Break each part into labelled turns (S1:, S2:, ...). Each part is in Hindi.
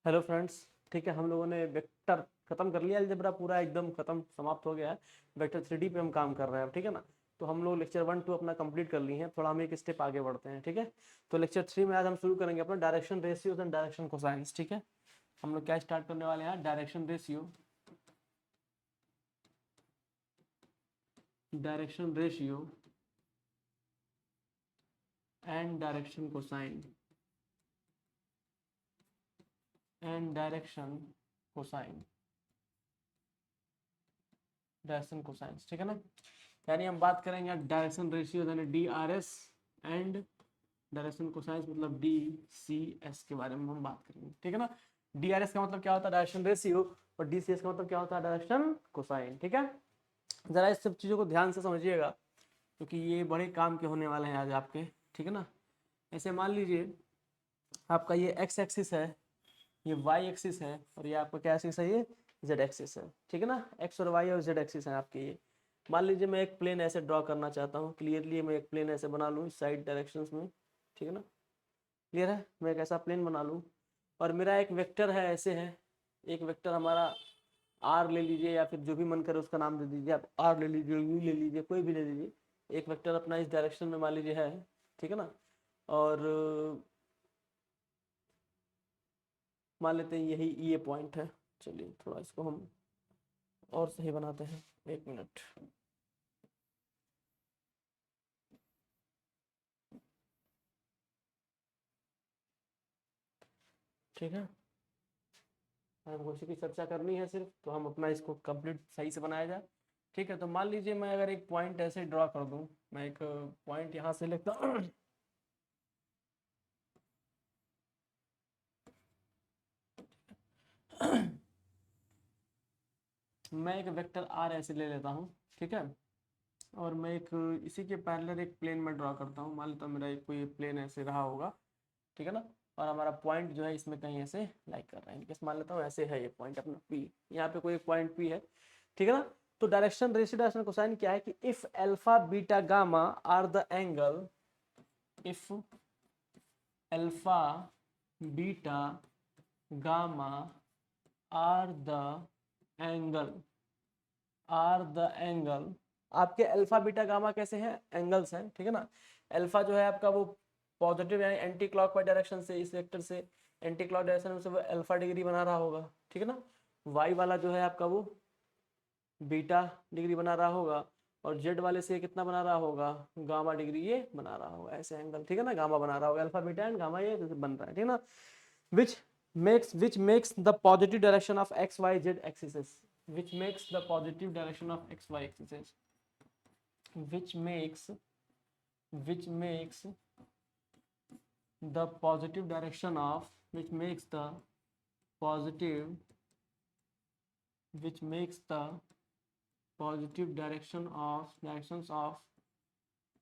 S1: Hello friends. ठीक है, हम लोगों ने वेक्टर खत्म कर लिया, अलजेब्रा पूरा एकदम खत्म समाप्त हो गया है। वेक्टर 3D पे हम काम कर रहे हैं, ठीक है ना। तो हम लोग लेक्चर 1 2 अपना कंप्लीट कर लिए हैं, थोड़ा हम एक स्टेप आगे बढ़ते हैं, ठीक है। तो लेक्चर 3 में आज हम शुरू करेंगे अपना direction ratios and direction cosines, ठीक है। हम लोग क्या स्टार्ट करने वाले हैं? Direction ratio and direction cosine and direction cosines, ठीक है ना। यानी हम बात करेंगे डायरेक्शन रेशियो यानी DRS एंड डायरेक्शन कोसाइंस मतलब DCS के बारे में हम बात करेंगे, ठीक है ना। DRS का मतलब क्या होता है? Direction ratio. और DCS का मतलब क्या होता है? डायरेक्शन कोसाइन, ठीक है। जरा इस सब चीज़ों को ध्यान से समझिएगा, क्योंकि ये बड़े काम के होने वाले हैं आज आपके, ठीक है ना। ऐसे मान लीजिए आपका ये x एक्सिस है, ये y एक्सिस है, और ये आपका क्या एक्सिस है? ये z एक्सिस है, ठीक है ना। x और y और z एक्सिस है आपके ये। मान लीजिए मैं एक प्लेन ऐसे ड्रॉ करना चाहता हूँ, क्लियरली मैं एक प्लेन ऐसे बना लूँ साइड डायरेक्शंस में, ठीक है ना। क्लियर है, मैं एक ऐसा प्लेन बना लूँ और मेरा एक वेक्टर है, ऐसे है एक वेक्टर हमारा r ले लीजिए, या फिर जो भी मन करे उसका नाम दे दीजिए आप, r ले लीजिए, u ले लीजिए, कोई भी ले लीजिए। एक वेक्टर अपना इस डायरेक्शन में मान लीजिए है, ठीक है ना। और मान लेते हैं यही ये पॉइंट है। चलिए थोड़ा इसको हम और सही बनाते हैं, एक मिनट। ठीक है, हमको इसी की चर्चा करनी है सिर्फ, तो हम अपना इसको कंप्लीट सही से बनाया जाए, ठीक है। तो मान लीजिए मैं अगर एक पॉइंट ऐसे ड्रॉ कर दूं, मैं एक पॉइंट यहाँ से लेता हूँ मैं एक वेक्टर r ऐसे ले लेता हूँ, ठीक है। और मैं एक इसी के पैरेलल एक प्लेन में ड्रॉ करता हूँ, मान लेता हूँ मेरा एक कोई प्लेन ऐसे रहा होगा, ठीक है ना। और हमारा पॉइंट जो है इसमें कहीं ऐसे लाइक कर रहा है, इनकेस मान लेता हूँ ऐसे है ये पॉइंट अपना P, यहाँ पे कोई एक पॉइंट P है, ठीक है ना। तो डायरेक्शन रेशियो डायरेक्शन कोसाइन क्या है कि if alpha beta gamma are the angle, if alpha beta gamma are the angle, आपके अल्फा बीटा गामा कैसे हैं? एंगल्स हैं, ठीक है ना। अल्फा जो है आपका वो पॉजिटिव यानी एंटी क्लॉकवाइज डायरेक्शन से, इस वेक्टर से एंटी क्लॉक डायरेक्शन से वो अल्फा डिग्री बना रहा होगा, ठीक है ना। वाई वाला जो है आपका वो बीटा डिग्री बना रहा होगा, और जेड वाले से कितना बना रहा होगा? गामा डिग्री ये बना रहा होगा, ऐसे एंगल, ठीक है ना। गामा बना रहा होगा, अल्फा बीटा एंड गामा ये बन रहा है, ठीक है ना। विच makes the positive direction of x y z axes, which makes the positive direction of x y axis, which makes which makes the positive direction of which makes the positive which makes the positive directions of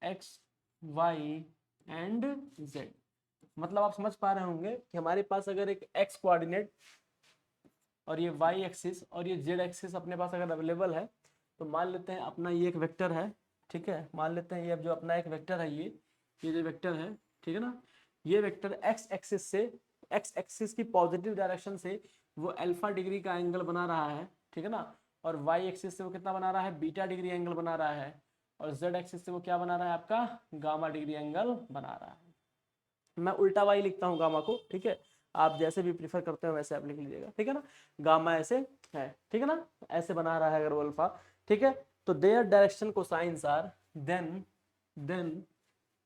S1: x y and z। मतलब आप समझ पा रहे होंगे कि हमारे पास अगर एक x कोऑर्डिनेट और ये y एक्सिस और ये z एक्सिस अपने पास अगर अवेलेबल है, तो मान लेते हैं अपना ये एक वेक्टर है, ठीक है। मान लेते हैं ये जो अपना एक वेक्टर है, ये जो वेक्टर है, ठीक है ना। ये वेक्टर x एक्सिस की पॉजिटिव डायरेक्शन से वो अल्फा डिग्री का एंगल बना रहा है, ठीक है ना। और y एक्सिस से वो कितना बना रहा है? बीटा डिग्री एंगल बना रहा है। और z एक्सिस से वो क्या बना रहा है? आपका गामा डिग्री एंगल बना रहा है। मैं उल्टा वाई लिखता हूँ गामा को, ठीक है। आप जैसे भी प्रीफर करते हो वैसे आप लिख लीजिएगा, ठीक है ना। गामा ऐसे है, ठीक है ना, ऐसे बना रहा है अगर वो अल्फा, ठीक है। तो their direction cosines are then then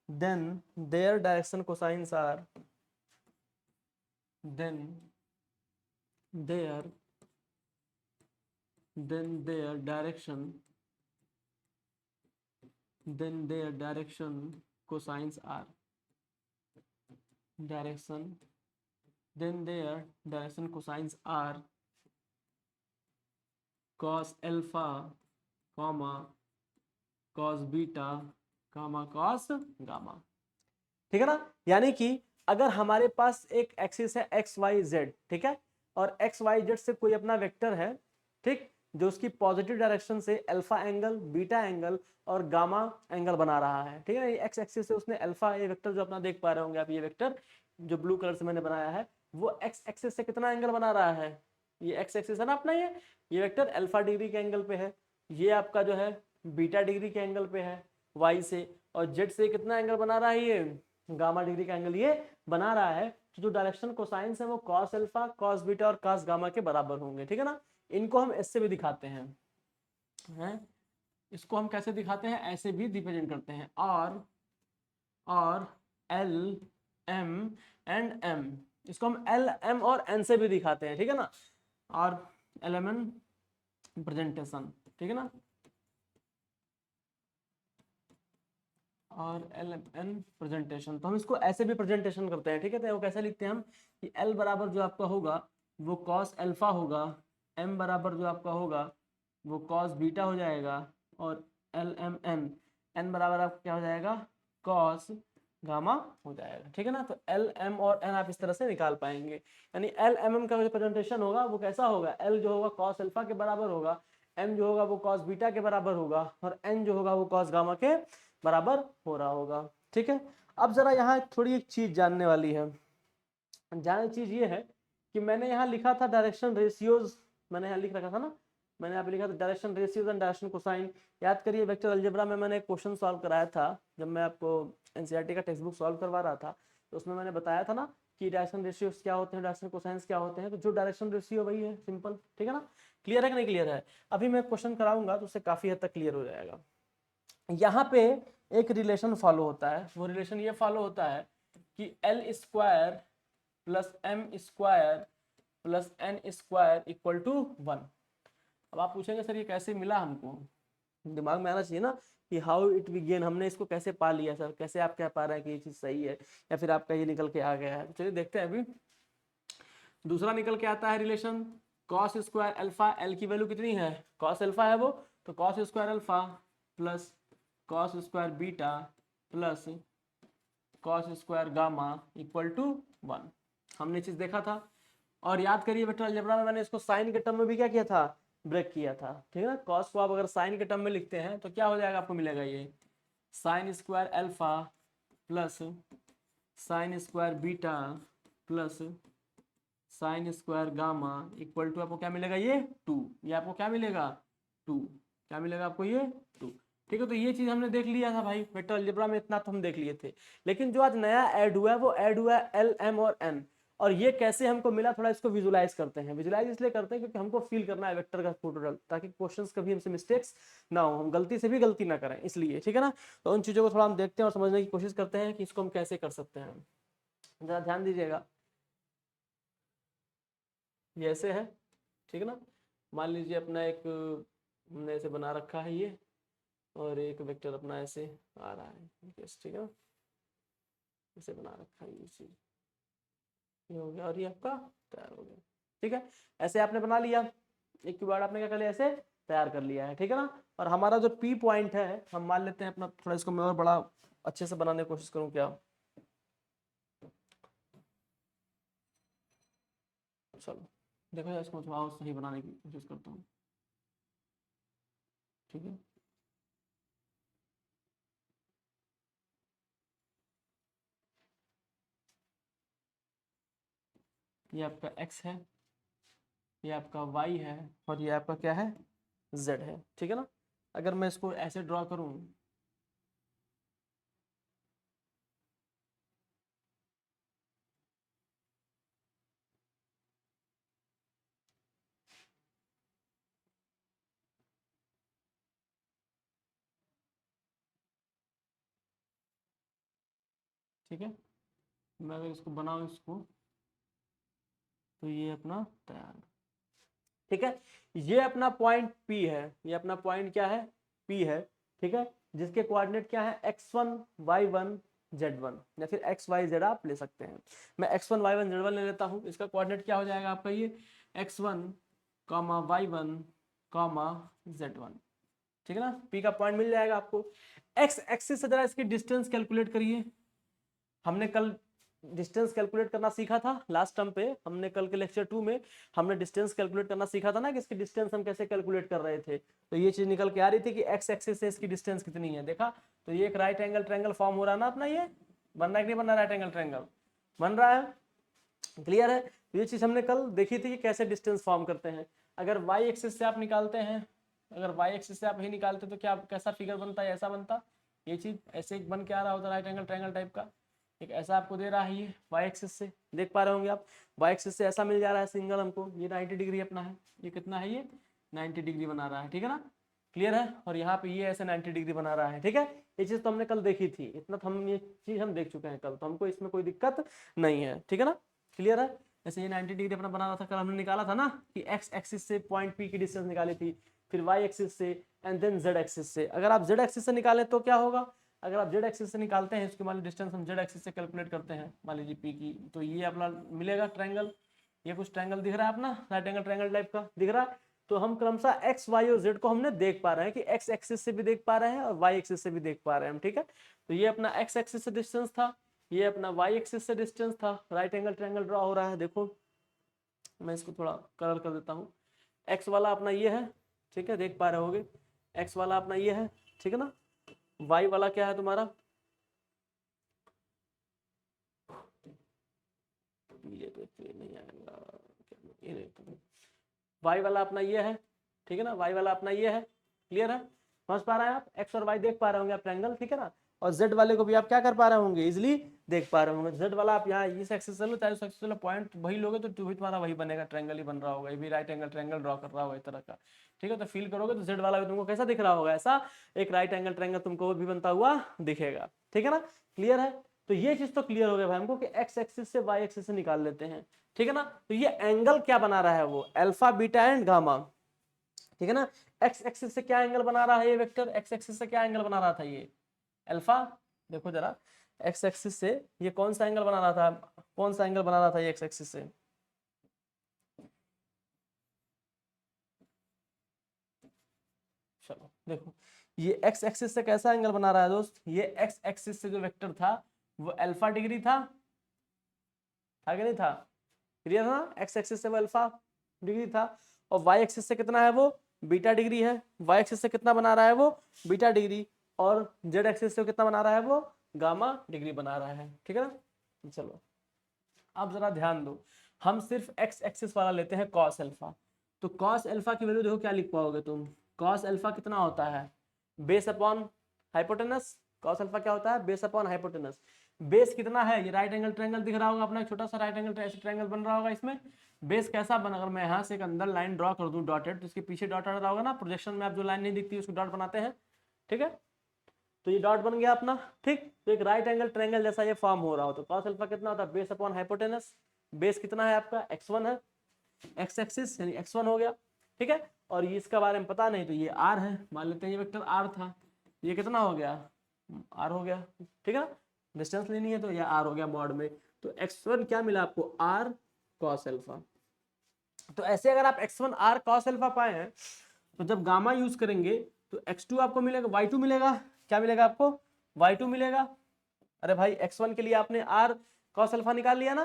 S1: then their direction cosines are then their then their direction cosines are direction then their direction cosines are cos alpha comma cos beta gamma cos gamma, ठीक है ना। यानी कि अगर हमारे पास एक एक्सिस है एक्स वाई जेड, ठीक है, और एक्स वाई जेड से कोई अपना वेक्टर है, ठीक, जो उसकी पॉजिटिव डायरेक्शन से अल्फा एंगल बीटा एंगल और गामा एंगल बना रहा है, ठीक है ना। ये एक्स एक्सिस से उसने अल्फा, ये वेक्टर जो अपना देख पा रहे होंगे आप, ये वेक्टर जो ब्लू कलर से मैंने बनाया है, वो एक्स एक्सिस से कितना एंगल बना रहा है, ये एक्स एक्सिस है ना अपना, ये वेक्टर अल्फा डिग्री के एंगल पे है, ये आपका जो है बीटा डिग्री के एंगल पे है वाई से, और जेड से कितना एंगल बना रहा है, ये गामा डिग्री का एंगल ये बना रहा है। तो जो डायरेक्शन कोसाइंस है वो कॉस अल्फा, कॉस बीटा और कॉस गामा के बराबर होंगे, ठीक है ना। इनको हम ऐसे भी दिखाते हैं, इसको हम कैसे दिखाते हैं, ऐसे भी रिप्रेजेंट करते हैं, और एल एम एंड एम, इसको हम एल एम और एन से भी दिखाते हैं, ठीक है ना, और एल एम एन प्रेजेंटेशन, ठीक है ना, और एल एन प्रेजेंटेशन, तो हम इसको ऐसे भी प्रेजेंटेशन करते हैं, ठीक है। तो वो कैसे लिखते हैं हम कि एल बराबर जो आपका होगा वो कॉस अल्फा होगा, एम बराबर जो आपका होगा वो कॉस बीटा हो जाएगा, और एल एम एन, एन बराबर आपका क्या हो जाएगा, कॉस गामा हो जाएगा, ठीक है ना। तो एल एम और एन आप इस तरह से निकाल पाएंगे, यानी एल एम एम का जो प्रेजेंटेशन होगा वो कैसा होगा, एल जो होगा कॉस अल्फा के बराबर होगा, एम जो होगा वो कॉस बीटा के बराबर होगा, और एन जो होगा वो कॉस गामा के बराबर हो रहा होगा, ठीक है। अब जरा यहाँ थोड़ी एक चीज जानने वाली है, जानने चीज ये है कि मैंने यहाँ लिखा था डायरेक्शन रेशियोज, मैंने यहाँ लिख रखा था ना, मैंने यहाँ पे लिखा था direction ratios and direction cosine. याद करिए वेक्टर अलजेब्रा में मैंने एक क्वेश्चन सॉल्व कराया था, जब मैं आपको एनसीईआरटी का टेक्स्ट बुक सॉल्व करवा रहा था, तो उसमें मैंने बताया था ना कि डायरेक्शन रेशियोज क्या होते हैं, डायरेक्शन कोसाइंस क्या होते हैं। तो जो डायरेक्शन रेशियो वही है, सिंपल, ठीक है ना। क्लियर है कि नहीं क्लियर है, अभी मैं क्वेश्चन कराऊंगा तो उससे काफी हद तक क्लियर हो जाएगा। यहाँ पे एक रिलेशन फॉलो होता है, वो रिलेशन ये फॉलो होता है कि L square plus M square plus N square equal to 1। अब आप पूछेंगे सर ये कैसे मिला हमको, दिमाग में आना चाहिए ना कि हाउ इट बिगेन, हमने इसको कैसे पा लिया सर, कैसे आप कह पा रहे हैं कि ये चीज सही है, या फिर आपका ये निकल के आ गया है। तो चलिए देखते हैं। अभी दूसरा निकल के आता है relation cos square alpha, L की वैल्यू कितनी है, कॉस अल्फा है वो, तो cos square alpha plus cos square beta plus cos square gamma equal to 1। हमने चीज देखा था, और याद करिए वेक्टर अलजेब्रा में मैंने इसको साइन के टर्म में भी क्या किया था, ब्रेक किया था, ठीक है ना। कॉस को आप अगर साइन के टर्म में लिखते हैं तो क्या हो जाएगा, आपको मिलेगा ये sine square alpha plus sine square beta plus sine square gamma equal to आपको क्या मिलेगा, ये 2, ये आपको क्या मिलेगा 2, क्या मिलेगा आपको ये 2, ठीक है। तो ये चीज हमने देख लिया था भाई, वेक्टर अलजेब्रा में इतना तो हम देख लिए थे। लेकिन जो आज नया ऐड हुआ है वो ऐड हुआ है एल एम और एन, और ये कैसे हमको मिला, थोड़ा इसको विजुलाइज करते हैं। विजुलाइज इसलिए करते हैं क्योंकि हमको फील करना है वेक्टर का टोटल, ताकि क्वेश्चंस कभी हमसे मिस्टेक्स ना हो, हम गलती से भी गलती ना करें, इसलिए, ठीक है ना। तो उन चीजों को थोड़ा हम देखते हैं और समझने की कोशिश करते हैं कि इसको हम कैसे कर सकते हैं। जरा ध्यान दीजिएगा, ये ऐसे है, ठीक है ना। मान लीजिए अपना एक हमने ऐसे बना रखा है ये, और एक वेक्टर अपना ऐसे आ रहा है, ठीक है ना, ऐसे बना रखा है ये चीज, ये हो गया, और ये आपका तैयार हो गया, ठीक है। ऐसे आपने बना लिया, एक बार आपने क्या कर लिया, ऐसे तैयार कर लिया है, ठीक है ना। और हमारा जो पी पॉइंट है, हम मान लेते हैं अपना, थोड़ा इसको मैं और बड़ा अच्छे से बनाने की कोशिश करूँ क्या, चलो देखो यार, इसको थोड़ा और सही बनाने की कोशिश करता हूँ, ठीक है। ये आपका x है, ये आपका y है, और ये आपका क्या है, z है, ठीक है ना। अगर मैं इसको ऐसे ड्रॉ करूं, ठीक है, मैं अगर इसको बनाऊं इसको, तो ये अपना तैयार, ठीक है। ये अपना पॉइंट P है, ये अपना पॉइंट क्या है, P है, ठीक है। जिसके कोऑर्डिनेट क्या है, x1 y1 z1, या फिर x y z आप ले सकते हैं। मैं x1 y1 z1 ले लेता हूँ, इसका कोऑर्डिनेट क्या हो जाएगा आपका, ये x1 y1 z1, ठीक है ना। P का पॉइंट मिल जाएगा आपको। x एक्सिस से जरा इसकी डिस्टेंस कैलकुलेट करिए। हमने कल डिस्टेंस कैलकुलेट करना सीखा था, लास्ट टर्म पे हमने कल के लेक्चर 2 में हमने डिस्टेंस कैलकुलेट करना सीखा था ना, कि इसकी डिस्टेंस हम कैसे कैलकुलेट कर रहे थे। तो ये चीज निकल के आ रही थी कि एक्स एक्सिस से इसकी डिस्टेंस कितनी है, देखा। तो ये एक राइट एंगल ट्रायंगल फॉर्म हो रहा है ना अपना, ये बन रहा है कि नहीं बन रहा, राइट एंगल ट्रायंगल बन रहा है। क्लियर है? तो ये चीज हमने कल देखी थी कि कैसे डिस्टेंस फॉर्म करते हैं। अगर y एक्सिस से आप निकालते हैं, अगर y एक्सिस से आप ही निकालते तो क्या कैसा फिगर बनता है? ऐसा बनता। ये चीज ऐसे एक बन के आ रहा होता राइट एंगल ट्रायंगल टाइप का, एक ऐसा आपको दे रहा है ये y एक्सिस से, देख पा रहे होंगे आप, y एक्सिस से ऐसा मिल जा रहा है सिंगल हमको, ये 90 डिग्री अपना है, ये कितना है, ये 90 डिग्री बना रहा है, ठीक है ना? क्लियर है? और यहाँ पे ये ऐसे 90 डिग्री बना रहा है, ठीक है? ये चीज तो हमने कल देखी थी, इतना तो हम ये चीज हम देख चुके हैं कल, तो हमको इसमें कोई दिक्कत नहीं है, ठीक है ना? क्लियर है? जैसे ये 90 डिग्री अपना बना रहा था, कल हमने निकाला था ना कि x एक्सिस से पॉइंट P की डिस्टेंस निकाली थी, फिर y एक्सिस से एंड देन z एक्सिस से। अगर आप z एक्सिस से निकालें तो क्या होगा? अगर आप z एक्सिस से निकालते हैं इसके मान लीजिए डिस्टेंस हम z एक्सिस से कैलकुलेट करते हैं मान लीजिए P की, तो ये अपना मिलेगा ट्रायंगल, ये कुछ ट्रायंगल दिख रहा है अपना राइट एंगल ट्रायंगल टाइप का दिख रहा है। तो हम क्रमशः x y और z को हमने देख पा रहे हैं कि x एक्सिस से भी देख पा रहे हैं और y एक्सिस से भी देख पा रहे हैं हम, ठीक है? तो ये अपना x एक्सिस से डिस्टेंस था, ये अपना y एक्सिस से डिस्टेंस था, राइट एंगल ट्रायंगल ड्रॉ हो रहा है। देखो मैं इसको थोड़ा कलर कर देता हूँ। x वाला अपना ये है, ठीक है, देख पा रहे होगे, x वाला अपना ये है, ठीक है ना? y वाला क्या है तुम्हारा, ये तो नहीं आएगा, y वाला अपना ये है, ठीक है ना? y वाला अपना ये है, क्लियर है? समझ पा रहे हैं आप? x और y देख पा रहे होंगे आप ट्रायंगल, ठीक है ना? और z वाले को भी आप क्या कर पा रहे होंगे, इजिली देख पा रहे होंगे। z वाला आप यहाँ इस एक्सिस चलो चाहे उस एक्सिस चलो, पॉइंट वही लोगे तो भी तुम्हारा वही बनेगा, ट्रायंगल ही बन रहा होगा, ये भी राइट एंगल ट्रायंगल ड्रॉ कर रहा होगा इस तरह का, ठीक है? तो फील करोगे तो z वाला भी तुमको कैसा दिख रहा होगा, ऐसा एक राइट एंगल ट्रायंगल तुमको भी बनता हुआ दिखेगा, ठीक है ना? क्लियर है? तो ये चीज तो क्लियर हो गया भाई हमको कि x एक्सिस से y एक्सिस से निकाल लेते हैं, ठीक है ना? तो ये एंगल क्या बना रहा है, वो अल्फा बीटा एंड गामा, ठीक है ना? x एक्सिस से क्या एंगल बना रहा है ये वेक्टर, x एक्सिस से क्या एंगल बना रहा था ये अल्फा, देखो जरा x एक्सिस से ये कौन सा एंगल बना रहा था, कौन सा एंगल बना रहा था ये x एक्सिस से, चलो देखो ये x एक्सिस से कैसा एंगल बना रहा है दोस्त, ये x एक्सिस से जो वेक्टर था वो अल्फा डिग्री था कि नहीं था? क्लियर है ना? x एक्सिस से वो अल्फा डिग्री था और y एक्सिस से कितना है, वो बीटा डिग्री है। y एक्सिस से कितना बना रहा है, वो बीटा डिग्री, और z एक्सिस से कितना बना रहा है, वो गामा डिग्री बना रहा है, ठीक है ना? चलो अब जरा ध्यान दो, हम सिर्फ x एक्सिस वाला लेते हैं cos अल्फा, तो cos अल्फा की वैल्यू देखो क्या लिख पाओगे तुम, cos अल्फा कितना होता है, base upon hypotenuse. cos alpha क्या होता है, बेस अपॉन हाइपोटेनस। बेस कितना है, ये राइट एंगल ट्रायंगल दिख रहा होगा अपना, एक छोटा सा राइट एंगल ट्रायंगल बन रहा होगा इसमें। बेस कैसा बना, अगर मैं यहाँ से एक अंदर लाइन ड्रॉ कर दूं डॉटेड, तो इसके पीछे डॉट आ रहा होगा ना, प्रोजेक्शन में आप जो लाइन नहीं दिखती उसको डॉट बनाते हैं, ठीक है? तो ये डॉट बन गया अपना, ठीक? तो एक राइट एंगल ट्रायंगल जैसा ये फॉर्म हो रहा हो, तो cos अल्फा कितना होता है, बेस अपॉन हाइपोटेनस। बेस कितना है आपका, x1 है, x एक्सिस यानी x1 हो गया, ठीक है? और ये इसका बारे में पता नहीं तो ये r है, मान लेते हैं ये वेक्टर r था, ये कितना हो गया, r हो गया, ठीक है ना? डिस्टेंस लेनी है तो ये r हो गया मॉड में, तो x1 क्या मिला आपको, r cos अल्फा। तो ऐसे अगर आप x1 r cos अल्फा पाए हैं तो जब गामा यूज करेंगे तो x2 आपको मिलेगा, y2 मिलेगा, क्या मिलेगा आपको, y2 मिलेगा। अरे भाई x1 के लिए आपने r cos अल्फा निकाल लिया ना,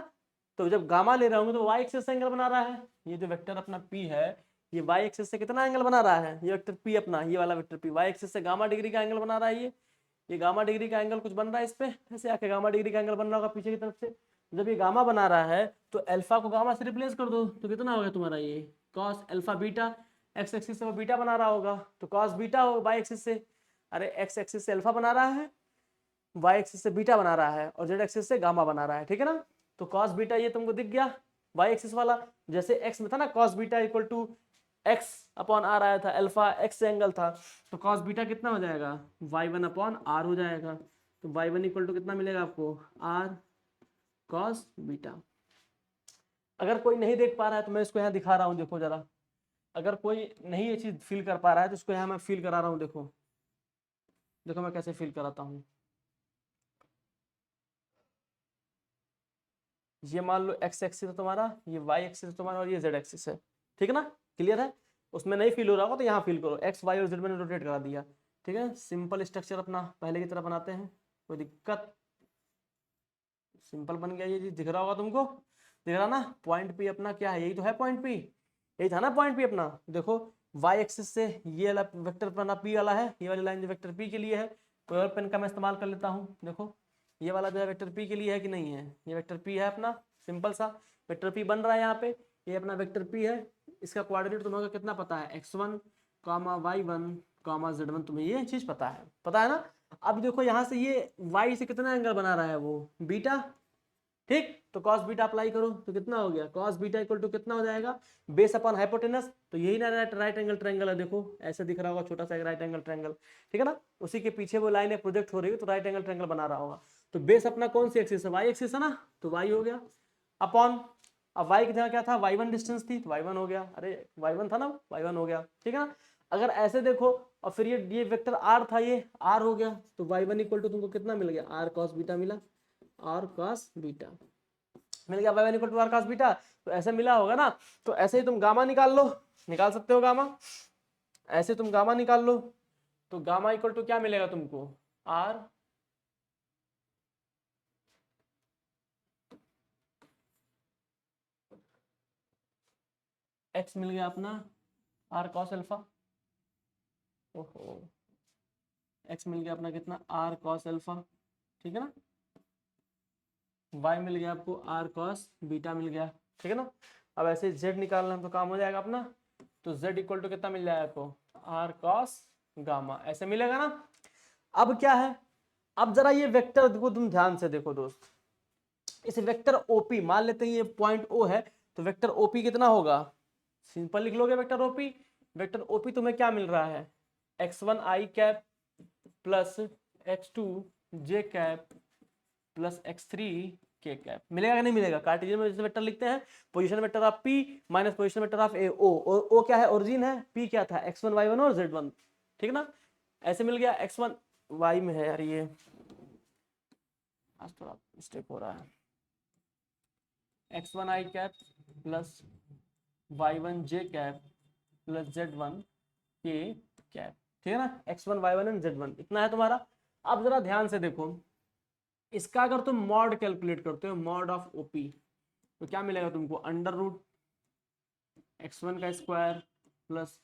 S1: तो जब गामा ले रहे होंगे तो y एक्सिस से एंगल बना रहा है, ये जो वेक्टर अपना p है ये y एक्सिस से कितना एंगल बना रहा है, ये वेक्टर p अपना, ये वाला वेक्टर p y एक्सिस से गामा डिग्री का एंगल बना रहा है, ये गामा डिग्री का एंगल कुछ बन रहा है इस पे, ऐसे आके गामा डिग्री का एंगल बन रहा होगा पीछे की तरफ से। जब ये गामा बना रहा है तो अल्फा को गामा से रिप्लेस कर दो, तो कितना हो गया तुम्हारा ये cos alpha beta, x axis से वो बीटा बना रहा होगा तो cos बीटा हो y एक्सिस से, अरे x एक्सिस से अल्फा बना रहा है, y एक्सिस से बीटा बना रहा है और z एक्सिस से गामा बना रहा है, ठीक है ना? तो cos बीटा ये तुमको दिख गया y एक्सिस वाला, जैसे x में था ना cos beta equal to x upon r आया था, अल्फा x से एंगल था, तो cos बीटा कितना हो जाएगा, y1 अपॉन r हो जाएगा, तो y1 इक्वल टू कितना मिलेगा आपको, r cos बीटा। अगर कोई नहीं देख पा रहा है तो मैं इसको यहाँ दिखा रहा हूँ, देखो जरा, अगर कोई नहीं ये चीज फील कर पा रहा है तो इसको यहाँ मैं फील करा रहा हूँ, देखो देखो मैं कैसे फील कराता हूँ। ये मान लो x एक्सिस है तुम्हारा, ये y एक्सिस है तुम्हारा और ये z एक्सिस है, ठीक है ना? क्लियर है? उसमें नहीं फील हो रहा होगा तो यहाँ फील करो, x y और z मैंने रोटेट करा दिया, ठीक है? सिंपल स्ट्रक्चर अपना पहले की तरह बनाते हैं, कोई दिक्कत, सिंपल बन गया, ये चीज दिख रहा होगा तुमको, दिख रहा ना? पॉइंट पी अपना क्या है, यही तो है पॉइंट पी, यही था ना पॉइंट पी अपना। देखो y एक्सिस से ये वाला वेक्टर अपना p वाला है, ये वाली लाइन जो वेक्टर p के लिए है, कोई और पेन का मैं इस्तेमाल कर लेता हूँ, देखो ये वाला जो है वेक्टर p के लिए है कि नहीं है, ये वेक्टर p है अपना, सिंपल सा, वेक्टर पी बन रहा है यहाँ पे, ये अपना वेक्टर पी है, इसका कोऑर्डिनेट तुम्हें कितना पता है, x1 y1 z1, तुम्हें ये चीज पता है ना। अब देखो यहाँ से ये y से कितना एंगल बना रहा है वो बीटा, ठीक, तो cos बीटा अप्लाई करो तो कितना हो गया, cos बीटा इक्वल टू कितना हो जाएगा, बेस अपॉन हाइपोटेनस, तो यही ना राइट एंगल ट्रायंगल है, देखो ऐसे दिख रहा होगा छोटा सा राइट एंगल ट्रायंगल, ठीक है ना, उसी के पीछे वो लाइन प्रोजेक्ट हो रही है तो राइट एंगल ट्रायंगल बना रहा होगा। तो बेस अपना कौन सी एक्सिस है, वाई एक्सिस है ना, तो वाई हो गया अपॉन, अब वाई की जगह क्या था, y1 डिस्टेंस थी तो y1 हो गया, अरे y1 था ना, y1 हो गया, ठीक है ना। अगर ऐसे देखो और फिर ये वेक्टर r था, ये r हो गया, तो y1 इक्वल टू तुमको कितना मिल गया, r cos बीटा मिला, r cos बीटा मिल गया, y1 equal to r cos beta, तो ऐसे मिला होगा ना। तो ऐसे ही तुम गामा निकाल लो, निकाल सकते हो गामा, ऐसे तुम गामा निकाल लो, तो गामा इक्वल टू क्या मिलेगा तुमको, r x मिल गया अपना r cos अल्फा, ओहो x मिल गया अपना कितना, r cos अल्फा, ठीक है ना, y मिल गया आपको r cos बीटा मिल गया, ठीक है ना। अब ऐसे z निकालना तो काम हो जाएगा अपना, तो z इक्वल टू कितना मिल जाएगा आपको, r cos गामा, ऐसे मिलेगा ना। अब क्या है, अब जरा ये वेक्टर देखो, तुम ध्यान से देखो दोस्त, इस वेक्टर OP मान लेते हैं ये पॉइंट O है, तो वेक्टर OP कितना होगा, सिंपल लिख लोगे वेक्टर OP तुम्हें क्या मिल रहा है, x1 i cap plus x2 j cap plus x3 k cap, मिलेगा कि नहीं मिलेगा। कार्टेशियन में जैसे वेक्टर लिखते हैं, position vector of p minus position vector of a, o क्या है, ओरिजिन है, p क्या था, x1 y1 और z1, ठीक है ना। ऐसे मिल गया, x1 y में है यार, ये आज थोड़ा मिस्टेक हो रहा है, x1 i cap plus y1 j cap plus z1 k cap, ठीक है ना, x1 y1 एंड z1 इतना है तुम्हारा। अब जरा ध्यान से देखो, इसका अगर तुम मॉड कैलकुलेट करते हो, मॉड ऑफ ओपी, तो क्या मिलेगा तुमको, अंडर रूट x1 का स्क्वायर प्लस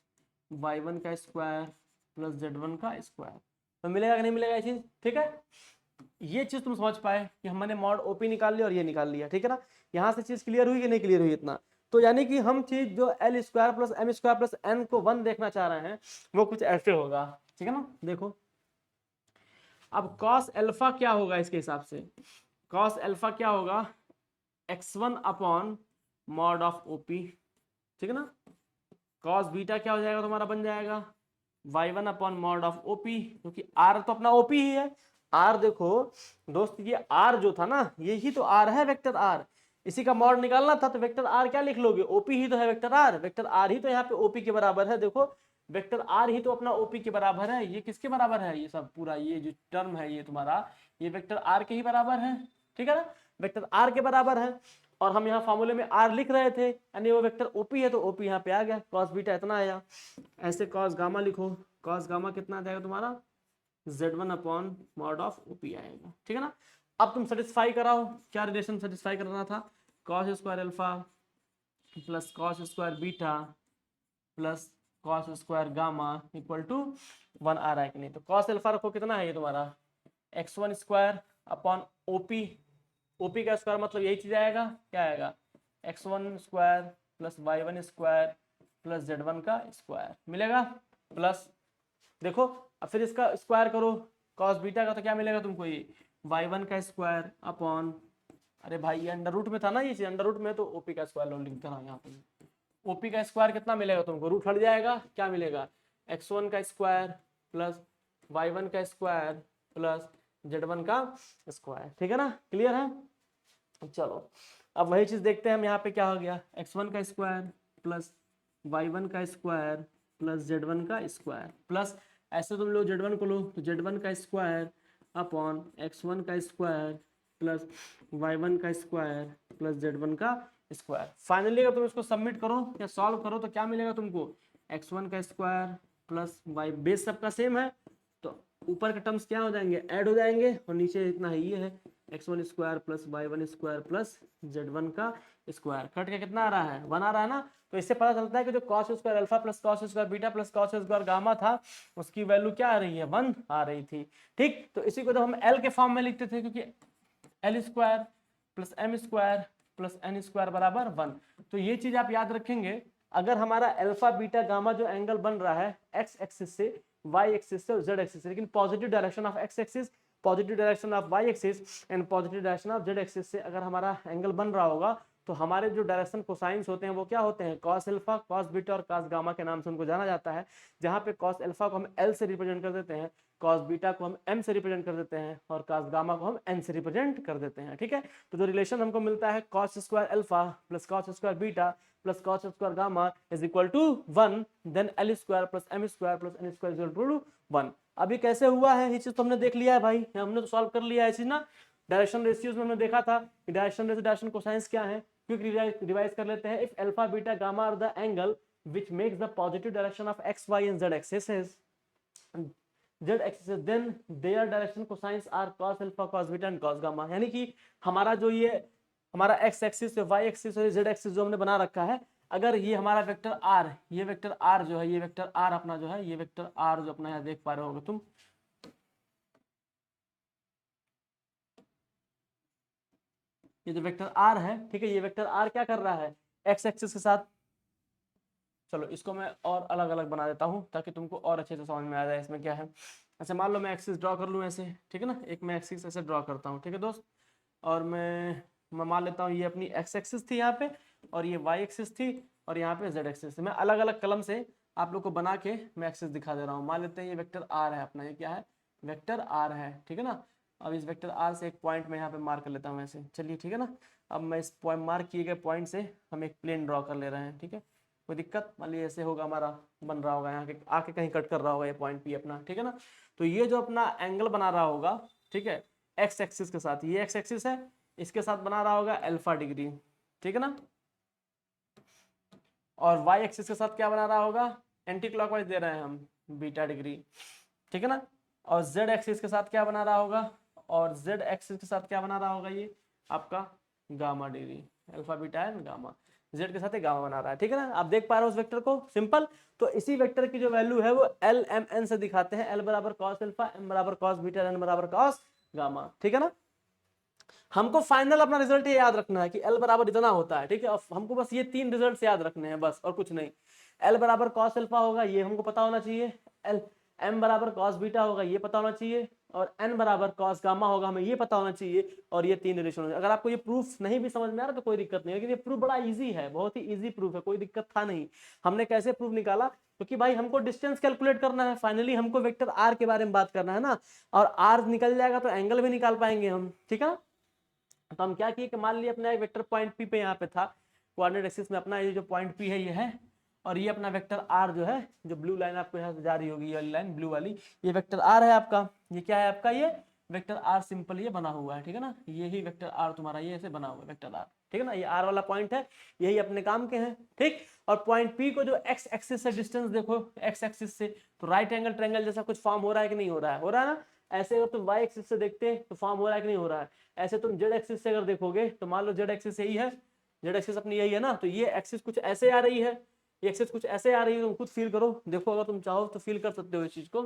S1: y1 का स्क्वायर प्लस z1 का स्क्वायर, तो मिलेगा कि नहीं मिलेगा ये चीज, ठीक है। ये चीज तुम समझ पाए कि हमने मॉड ओपी निकाल लिया और ये निकाल लिया, ठीक है ना। यहाँ से चीज क्लियर हुई कि नहीं क्लियर हुई इतना, तो यानी कि हम चीज जो L square plus M square plus N को 1 देखना चाह रहे हैं, वो कुछ ऐसे होगा, ठीक है ना। देखो अब cos अल्फा क्या होगा, इसके हिसाब से cos अल्फा क्या होगा, x1 upon mod of OP, ठीक है ना। cos बीटा क्या हो जाएगा तुम्हारा, बन जाएगा y1 upon mod of OP, क्योंकि r तो अपना ओपी ही है। r देखो दोस्त, ये r जो था ना, यही तो r है, वेक्टर r, इसी का मॉड निकालना था, तो वेक्टर r क्या लिख लोगे, ओपी ही तो है वेक्टर r ही तो यहाँ पे ओपी के बराबर है। देखो वेक्टर r ही तो अपना ओपी के बराबर है, ये किसके बराबर है, ये सब पूरा ये जो टर्म है ये तुम्हारा, ये वेक्टर r के ही बराबर है, ठीक है ना, वेक्टर r के बराबर है। और हम यहाँ फॉर्मूले में r लिख रहे थे, यानी वो वेक्टर ओपी है, तो ओपी यहाँ पे आ गया, cos बीटा इतना आया। ऐसे cos गामा लिखो, cos गामा कितना आ जाएगा तुम्हारा, z1 upon mod of OP आएगा, ठीक है ना। अब तुम सेटिस्फाई कराओ, क्या रिलेशन सेटिस्फाई करना था, cos square alpha plus cos square beta plus cos square gamma equal to 1 आ रहा है कि नहीं। तो cos अल्फा रखो, कितना है ये तुम्हारा, x1 square upon OP, OP का स्क्वायर मतलब यही चीज आएगा, क्या आएगा, x1 square plus y1 square plus z1 का स्क्वायर मिलेगा, प्लस देखो अब फिर इसका स्क्वायर करो, cos बीटा का तो क्या मिलेगा तुमको, ये y1 का स्क्वायर अपॉन, अरे भाई ये अंडर रूट में था ना, ये अंडर रूट में, तो ओपी का स्क्वायर लिख देना यहाँ पे, ओपी का स्क्वायर कितना मिलेगा तुमको, रूट हट जाएगा, क्या मिलेगा, x1 का स्क्वायर प्लस y1 का स्क्वायर प्लस z1 का स्क्वायर, ठीक है ना, क्लियर है। चलो अब वही चीज देखते हैं हम, यहाँ पे क्या हो गया, x1 का स्क्वायर प्लस y1 का स्क्वायर प्लस z1 का स्क्वायर, प्लस ऐसे तुम लोग z1 को लो, तो z1 का स्क्वायर अपॉन x1 का स्क्वायर प्लस y1 का स्क्वायर प्लस z1 का स्क्वायर। फाइनली अगर तुम इसको सबमिट करो या सॉल्व करो तो क्या मिलेगा तुमको, x1 का स्क्वायर प्लस y, बेस सबका सेम है, तो ऊपर के टर्म्स क्या हो जाएंगे, ऐड हो जाएंगे, और नीचे इतना है, ये है x1 square plus y1 square plus z1 का स्क्वायर, कट के कितना आ रहा है, 1 आ रहा है ना। तो इससे पता चलता है कि जो cos square alpha plus cos square beta plus cos square gamma था, उसकी वैल्यू क्या आ रही है, 1 आ रही थी, ठीक। तो इसी को जब हम L के फॉर्म में लिखते थे, क्योंकि L square plus m square plus N square बराबर 1। तो ये चीज आप याद रखेंगे, अगर हमारा अल्फा बीटा गामा जो एंगल बन रहा है एक्स एक्सिस से, वाई एक्सिस से और जेड एक्सिस से, लेकिन positive direction of x axis, positive direction of Y axis and positive direction of Z axis से अगर हमारा एंगल बन रहा होगा, तो हमारे जो डायरेक्शन कोसाइंस होते हैं वो क्या होते हैं, कॉस अल्फा, कॉस बीटा और कॉस गामा के नाम से उनको जाना जाता है। जहाँ पे कॉस अल्फा को हम एल से रिप्रेजेंट कर देते हैं, कॉस बीटा को हम एम से रिप्रेजेंट कर देते हैं और कॉस गामा को हम एन से रिप्रेजेंट कर देते हैं। ठीक है, तो जो रिलेशन हमको मिलता है cos square alpha plus cos square beta plus cos square gamma is equal to 1, then L square plus M square plus N square is equal to 1। अभी कैसे हुआ है ये चीज तो हमने देख लिया है भाई, हमने तो सॉल्व कर लिया है चीज ना। डायरेक्शन रेशियोज में हमने देखा था कि डायरेक्शन रेशियो डायरेक्शन कोसाइंस क्या है, क्विक रिवाइज कर लेते हैं। If alpha beta gamma are the angle which makes the positive direction of x y and z axis, z axis, then their direction cosines are cos alpha cos beta and cos gamma. यानी कि हमारा जो ये हमारा एक्स एक्सिस वाई एक्सिस और जेड एक्सिस जो हमने बना रखा है, अगर ये हमारा वेक्टर आर, ये वेक्टर आर जो है, ये वेक्टर आर अपना जो है, ये वेक्टर आर जो अपना यहाँ देख पा रहे होगे तुम, ये जो वेक्टर आर है, ठीक है, ये वेक्टर आर क्या कर रहा है एक्स एक्सिस के साथ। चलो इसको मैं और अलग अलग बना देता हूँ ताकि तुमको और अच्छे से समझ में आ जाए इसमें क्या है। अच्छा मान लो मैं एक्सिस ड्रॉ कर लूँ ऐसे, ठीक है ना, एक मैं एक्सिस ऐसे ड्रॉ करता हूँ, ठीक है दोस्त, और मैं मान लेता हूँ ये अपनी एक्स एक्सिस थी यहाँ पे, और ये वाई एक्सिस थी, और यहाँ पे जेड एक्सिस थी। मैं अलग अलग कलम से आप लोग को बना के मैं एक्सिस दिखा दे रहा हूँ। मान लेते हैं ये वेक्टर आर है अपना, ये क्या है, वेक्टर आर है, ठीक है ना। अब इस वेक्टर आर से एक पॉइंट मैं यहाँ पे मार्क कर लेता हूँ ऐसे, चलिए ठीक है ना। अब मैं इस पॉइंट मार्क किए गए पॉइंट से हम एक प्लेन ड्रॉ कर ले रहे हैं, ठीक है, कोई दिक्कत, मान लीजिए ऐसे होगा हमारा, बन रहा होगा यहाँ के आके कहीं कट कर रहा होगा ये पॉइंट पी अपना, ठीक है ना। तो ये जो अपना एंगल बना रहा होगा, ठीक है, एक्स एक्सिस के साथ, ये एक्स एक्सिस है, इसके साथ बना रहा होगा अल्फा डिग्री, ठीक है ना, और वाई एक्सिस के साथ क्या बना रहा होगा, एंटी क्लॉकवाइज दे रहे हैं हम, बीटा डिग्री, ठीक है ना, और जेड एक्सिस के साथ क्या बना रहा होगा, और जेड एक्सिस के साथ क्या बना रहा होगा, ये आपका gamma degree, alpha beta and gamma, Z के साथ एक गामा बना रहा है, ठीक है ना। आप देख पा रहे हो उस वेक्टर को, सिंपल। तो इसी वेक्टर की जो वैल्यू है वो एल एम एन से दिखाते हैं, एल बराबर कॉस अल्फा, एम बराबर कॉस बीटा, एन बराबर कॉस गामा, ठीक है ना। हमको फाइनल अपना रिजल्ट ये याद रखना है कि एल बराबर इतना होता है, ठीक है, और हमको बस ये 3 रिजल्ट याद रखने हैं बस, और कुछ नहीं। एल बराबर कॉस अल्फा होगा, ये हमको पता होना चाहिए, एल एम बराबर कॉस बीटा होगा, ये पता होना चाहिए, और एन बराबर कॉस गामा होगा, हमें ये पता होना चाहिए, और ये 3 रिलेशन। अगर आपको ये प्रूफ नहीं भी समझ में आ रहा तो कोई दिक्कत नहीं, लेकिन ये प्रूफ बड़ा इजी है, बहुत ही इजी प्रूफ है, कोई दिक्कत था नहीं। हमने कैसे प्रूफ निकाला, क्योंकि भाई हमको डिस्टेंस कैलकुलेट करना है, फाइनली हमको वेक्टर आर के बारे में बात करना है ना, और आर निकल जाएगा तो एंगल भी निकाल पाएंगे हम, ठीक है। तो हम क्या किए कि मान लिया अपना एक वेक्टर पॉइंट पी पे यहाँ पे था, कोऑर्डिनेट एक्सिस में अपना ये जो पॉइंट पी है ये है, और ये अपना वेक्टर आर जो है, जो ब्लू लाइन आपको यहाँ से जा रही होगी, ये वाली लाइन ब्लू वाली, ये वेक्टर आर है आपका, ये क्या है आपका, ये वेक्टर आर सिंपल ये बना हुआ है, ठीक है ना, यही वेक्टर आर तुम्हारा ये ऐसे बना हुआ है वेक्टर आर, ठीक है ना, ये आर वाला पॉइंट है, यही अपने काम के हैं, ठीक। और पॉइंट पी को जो एक्स एक्सिस से डिस्टेंस देखो, एक्स एक्सिस से, तो राइट एंगल ट्रायंगल जैसा कुछ फॉर्म हो रहा है कि नहीं हो रहा है, हो रहा है ना। ऐसे अगर तुम वाई एक्सिस से देखते हैं तो फॉर्म हो रहा है कि नहीं हो रहा है। ऐसे तुम जेड एक्सिस से अगर देखोगे तो मान लो जेड एक्सिस यही है, जेड एक्सिस अपनी यही है ना, तो ये एक्सिस कुछ ऐसे आ रही है, ये एक्सिस कुछ ऐसे आ रही है, तुम खुद फील करो, देखो अगर तुम चाहो तो फील कर सकते हो इस चीज को।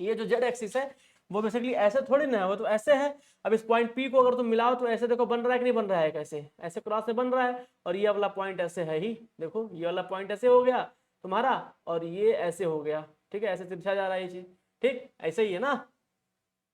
S1: ये जो जेड एक्सिस है वो बेसिकली ऐसे थोड़ी ना है, वो तो ऐसे है। अब इस पॉइंट पी को अगर तुम मिलाओ तो ऐसे देखो बन रहा है कि नहीं बन रहा है, कैसे ऐसे क्रॉस से बन रहा है, और ये वाला पॉइंट ऐसे है ही, देखो ये वाला पॉइंट ऐसे हो गया तुम्हारा, और ये ऐसे हो गया, ठीक है, ऐसे तिरछा जा रहा है ये चीज, ठीक, ऐसे ही है ना।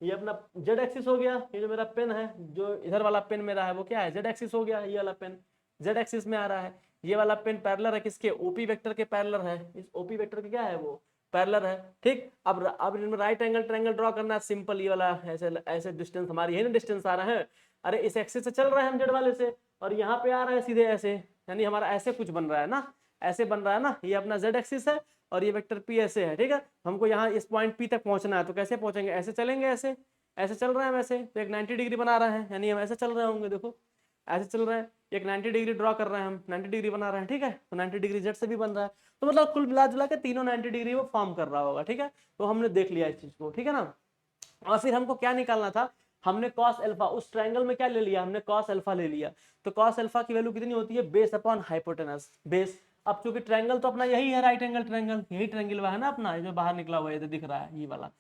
S1: ये अपना जेड एक्सिस हो गया, ये जो मेरा पेन है, जो इधर वाला पेन मेरा है वो क्या है, जेड एक्सिस हो गया, ये वाला पेन जेड एक्सिस में आ रहा है। ये वाला पेन पैरेलल है किसके, ओपी वेक्टर के पैरेलल है, इस ओपी वेक्टर के क्या है वो पैरेलल है, ठीक। अब इनमें राइट एंगल ट्रायंगल ड्रॉ करना है, सिंपल, ये वाला ऐसे ऐसे डिस्टेंस हमारी है ना, डिस्टेंस आ रहा है, अरे इस एक्सिस से चल रहे हैं हम जेड वाले से, और यहाँ पे आ रहा है सीधे ऐसे, यानी हमारा ऐसे कुछ बन रहा है ना, ऐसे बन रहा है ना, ये अपना जेड एक्सिस है, और ये वेक्टर पी ऐसे है, ठीक है। हमको यहाँ इस पॉइंट पी तक पहुंचना है, तो कैसे पहुंचेंगे, ऐसे चलेंगे, ऐसे ऐसे चल रहे हैं वैसे, तो एक 90 डिग्री बना रहे हैं, यानी हम ऐसे चल रहे होंगे, देखो ऐसे चल रहे हैं, एक 90 डिग्री ड्रॉ कर रहे हैं हम, 90 डिग्री बना रहे हैं, ठीक है, तो 90 डिग्री जेड से भी बन रहा है, तो मतलब कुल मिला जुला के तीनों 90 डिग्री वो फॉर्म कर रहा होगा, ठीक है। तो हमने देख लिया इस चीज को, ठीक है ना। और फिर हमको क्या निकालना था, हमने कॉस अल्फा, उस ट्रायंगल में क्या ले लिया, हमने कॉस अल्फा ले लिया, तो कॉस अल्फा की वैल्यू कितनी होती है, बेस अपॉन हाइपोटेनस, बेस। अब चूंकि ट्रायंगल तो अपना यही है, राइट एंगल ट्रायंगल, यही ट्रायंगल है ना अपना, जो बाहर निकला हुआ है दिख रहा है ये वाला।